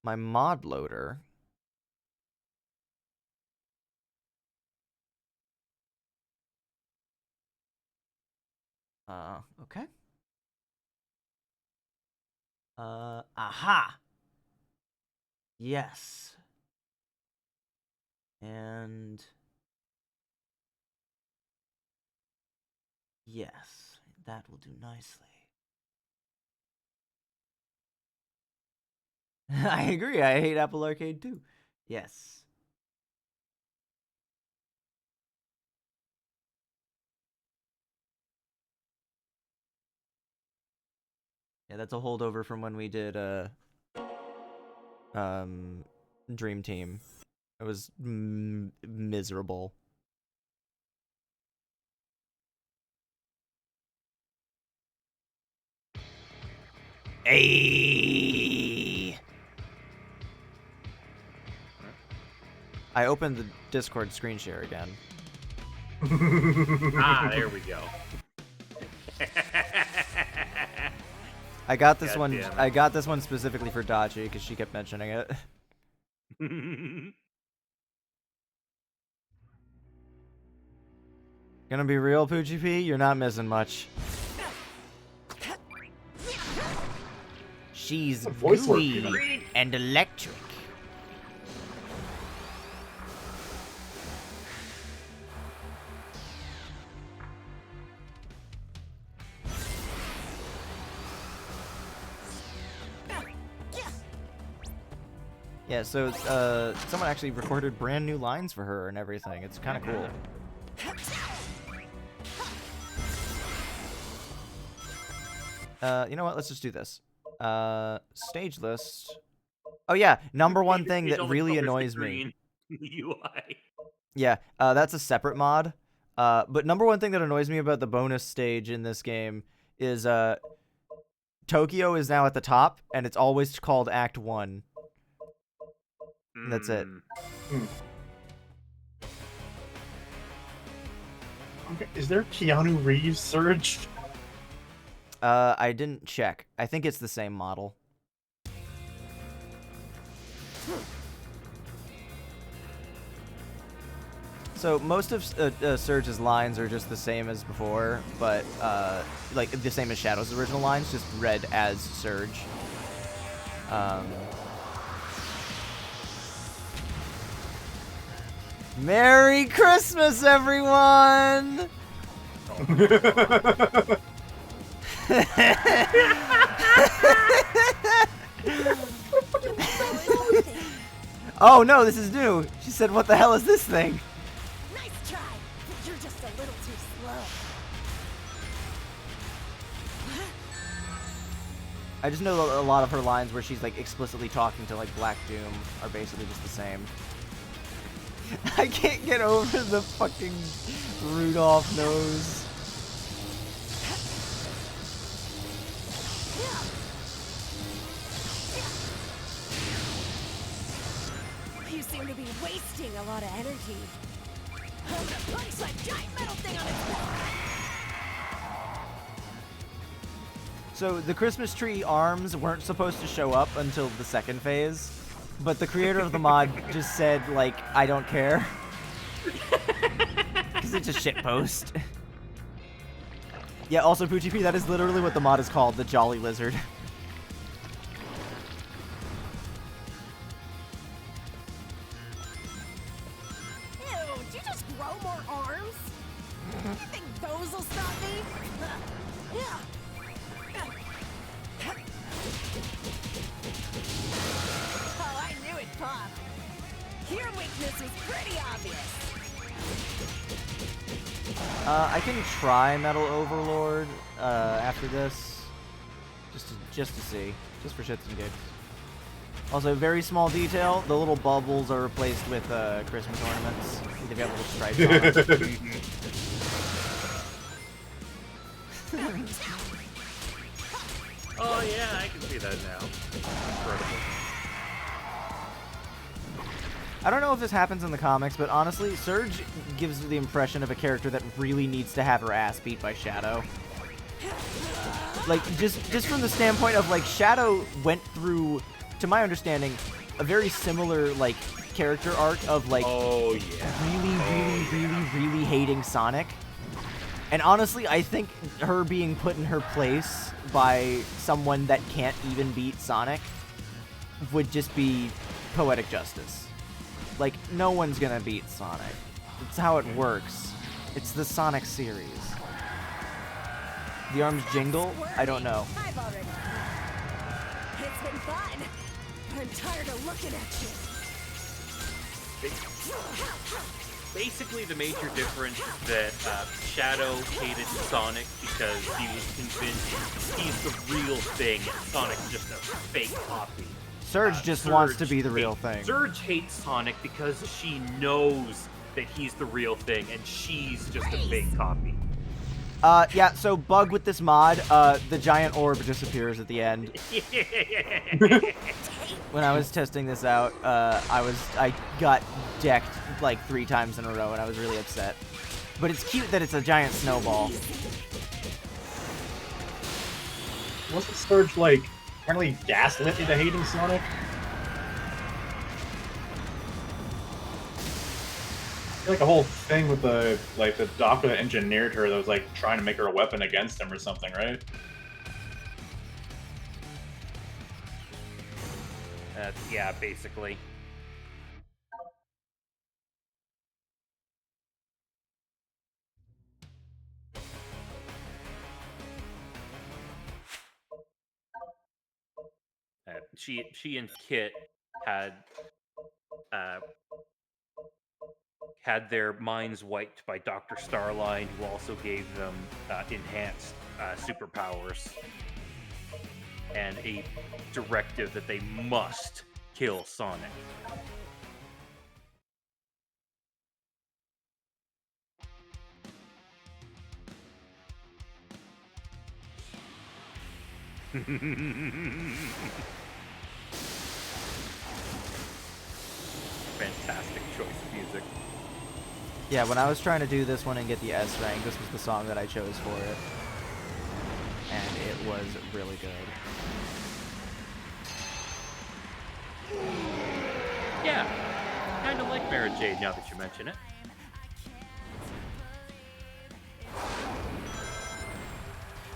my mod loader. Okay. Aha! Yes. And... yes, that will do nicely. I agree, I hate Apple Arcade too. Yes. Yeah, that's a holdover from when we did, Dream Team. It was miserable. Ayy! I opened the Discord screen share again. Ah, there we go. I got this God one. damn it. I got this one specifically for Dachi because she kept mentioning it. Gonna be real, Poochie P, you're not missing much. She's gooey and electric. Yeah, so someone actually recorded brand new lines for her and everything. It's kind of cool. You know what? Let's just do this. Stage list. Oh yeah, number one thing that really annoys me. UI. Yeah, that's a separate mod. But number one thing that annoys me about the bonus stage in this game is Tokyo is now at the top, and it's always called Act 1. And that's it. Okay, is there Keanu Reeves Surge? I didn't check. I think it's the same model. So most of Surge's lines are just the same as before, but like the same as Shadow's original lines, just read as Surge. Merry Christmas, everyone! Oh no, this is new. She said, "What the hell is this thing?" Nice try, but you're just a little too slow. I just know a lot of her lines where she's like explicitly talking to like Black Doom are basically just the same. I can't get over the fucking Rudolph nose. You seem to be wasting a lot of energy. I'm gonna punch that giant metal thing on its wall. So the Christmas tree arms weren't supposed to show up until the second phase, but the creator of the mod just said, like, I don't care. Because it's a shitpost. Yeah, also, Poochie P, that is literally what the mod is called, the Jolly Lizard. Ew, did you just grow more arms? You think those will stop me? Yeah. Oh, I knew it, Pop. Your weakness was pretty obvious. I can try Metal Overlord after this, just to see, just for shits and gigs. Also, very small detail: the little bubbles are replaced with Christmas ornaments. They've got little stripes on them. Oh yeah, I can see that now. Incredible. I don't know if this happens in the comics, but honestly, Surge gives the impression of a character that really needs to have her ass beat by Shadow. Like, just from the standpoint of, like, Shadow went through, to my understanding, a very similar, like, character arc of, like, really hating Sonic. And honestly, I think her being put in her place by someone that can't even beat Sonic would just be poetic justice. Like, no one's gonna beat Sonic. It's how it works. It's the Sonic series. The arms jingle? I don't know. I've already. It's been fun. I'm tired of looking at you. Basically, the major difference is that Shadow hated Sonic because he was convinced he's the real thing and Sonic's just a fake copy. Surge just wants to be the real thing. Surge hates Sonic because she knows that he's the real thing and she's just a fake copy. Yeah, so bug with this mod, the giant orb disappears at the end. When I was testing this out, I got decked like 3 times in a row and I was really upset. But it's cute that it's a giant snowball. Wasn't Surge, like, apparently gaslit into hating Sonic? Like a whole thing with the doctor that engineered her that was like trying to make her a weapon against him or something, right? Yeah, basically. She and Kit had their minds wiped by Dr. Starline, who also gave them enhanced superpowers and a directive that they must kill Sonic. Fantastic choice of music. Yeah, when I was trying to do this one and get the S rank, this was the song that I chose for it. And it was really good. Yeah, kind of like Mara Jade now that you mention it.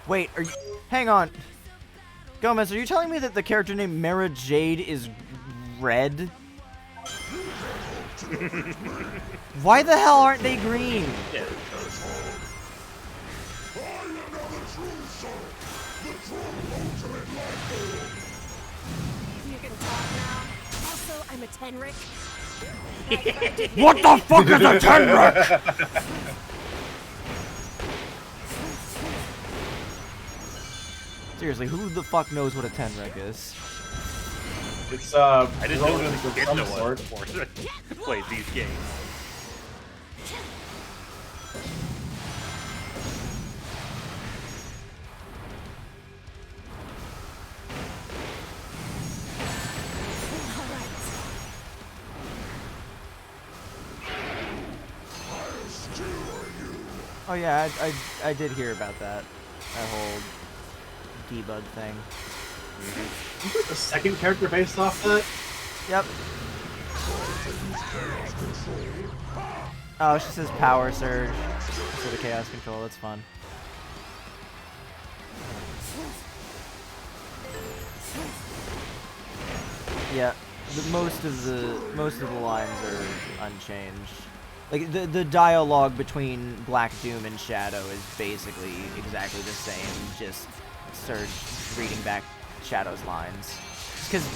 Wait, are you... Hang on. Gomez, are you telling me that the character named Mara Jade is red? Why the hell aren't they green? Yeah. You can talk now. Also, I'm a Tenric. What the fuck is a Tenric? Seriously, who the fuck knows what a Tenric is? It's I didn't know rodents it of was some no sort. before I played these games. Oh yeah, I did hear about that whole debug thing. The second character based off that? Yep. Oh, she says power surge instead of chaos control. That's fun. Yeah, most of the lines are unchanged. Like the dialogue between Black Doom and Shadow is basically exactly the same. Just Surge reading back Shadow's lines, because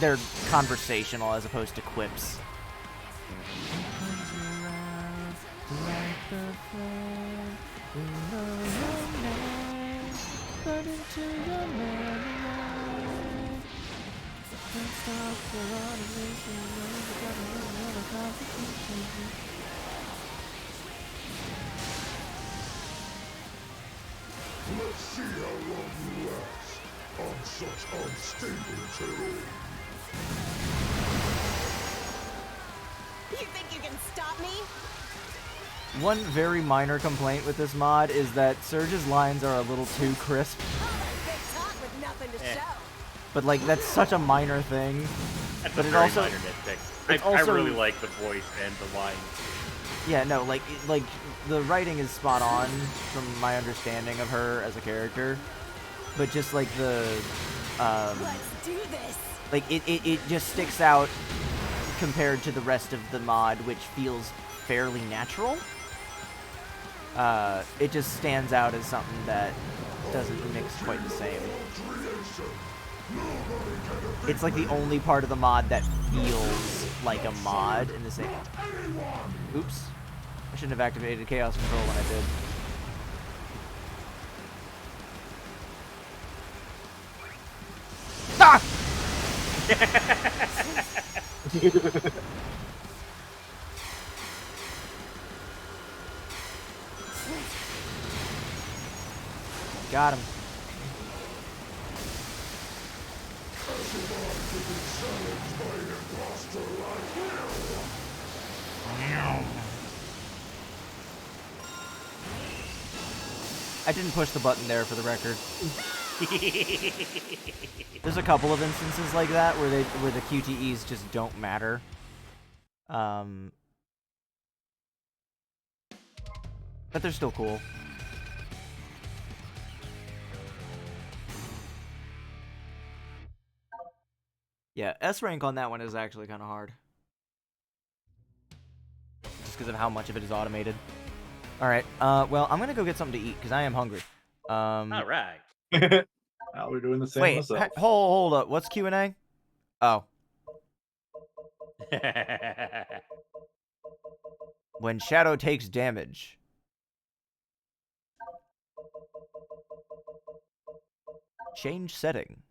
they're conversational as opposed to quips. Let's see how long you last on such unstable terrain. You think you can stop me? One very minor complaint with this mod is that Surge's lines are a little too crisp. All that big talk with nothing to show. But like that's such a minor thing. That's but a it very also minor nitpick. it's I also really like the voice and the lines. Yeah, no, like the writing is spot on from my understanding of her as a character, but just like the Let's do this. like it just sticks out compared to the rest of the mod, which feels fairly natural. It just stands out as something that doesn't mix quite the same. It's like the only part of the mod that feels like a mod in the same. Oops. I shouldn't have activated Chaos Control when I did. Ah! Got him. I didn't push the button there for the record. There's a couple of instances like that where the QTEs just don't matter. But they're still cool. Yeah, S rank on that one is actually kind of hard. Just because of how much of it is automated. Alright, well, I'm gonna go get something to eat, because I am hungry. Alright. We're doing the same wait, myself. hold up. What's Q&A? Oh. When Shadow takes damage. Change setting.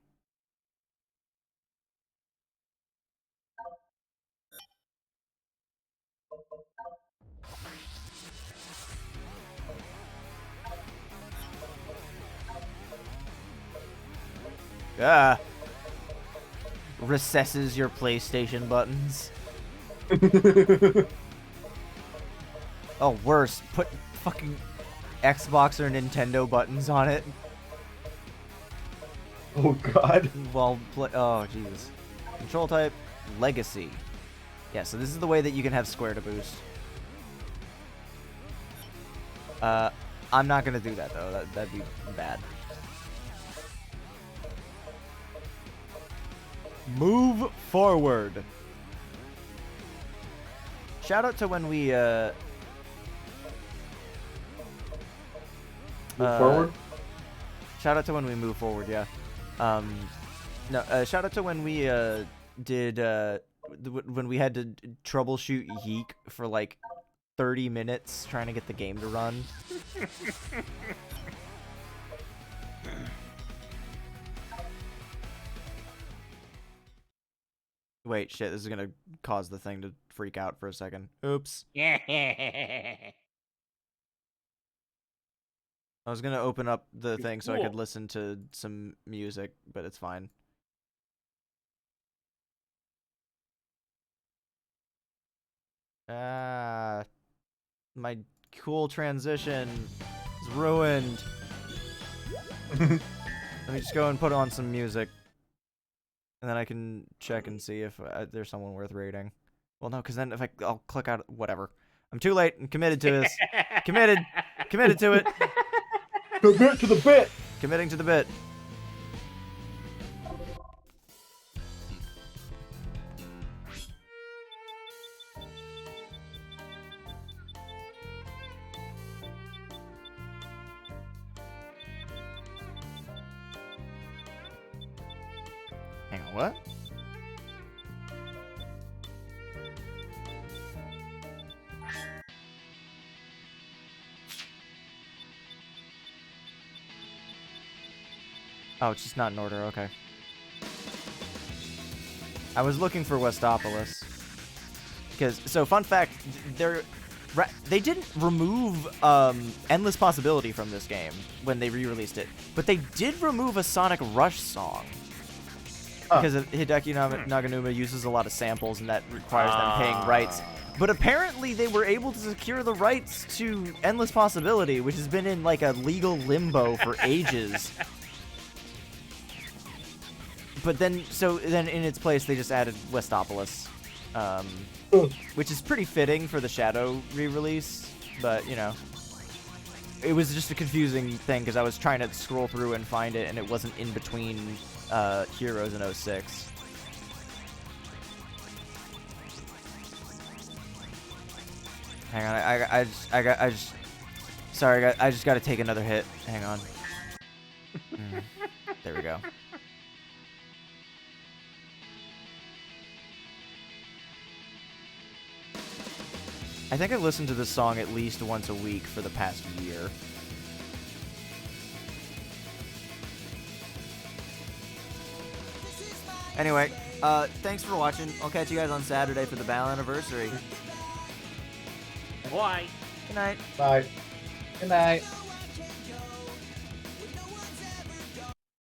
Ah. Recesses your PlayStation buttons. Oh, worse. Put fucking Xbox or Nintendo buttons on it. Oh god. Well, oh Jesus. Control type, Legacy. Yeah, so this is the way that you can have square to boost. I'm not gonna do that though. That'd be bad. Move forward. Shout out to when we move forward. Shout out to when we move forward. Yeah. No. Shout out to when we did when we had to troubleshoot Yeek for like 30 minutes trying to get the game to run. Wait, shit, this is gonna cause the thing to freak out for a second. Oops. I was gonna open up the thing so I could listen to some music, but it's fine. My cool transition is ruined. Let me just go and put on some music. And then I can check and see if there's someone worth rating. Well, no, because then if I'll click out, whatever. I'm too late. I'm committed to this. Committed to it. Commit to the bit. Committing to the bit. Hang on, what? Oh, it's just not in order, okay. I was looking for Westopolis. Because, so fun fact, they didn't remove Endless Possibility from this game when they re-released it, but they did remove a Sonic Rush song. Because Hideki Naganuma uses a lot of samples, and that requires them paying rights. But apparently they were able to secure the rights to Endless Possibility, which has been in like a legal limbo for ages. But then in its place they just added Westopolis, which is pretty fitting for the Shadow re-release. But you know, it was just a confusing thing because I was trying to scroll through and find it, and it wasn't in between Heroes and 06. Hang on, I just gotta take another hit. Hang on. There we go. I think I've listened to this song at least once a week for the past year. Anyway, thanks for watching. I'll catch you guys on Saturday for the Battle Anniversary. Bye. Good night. Bye. Good night.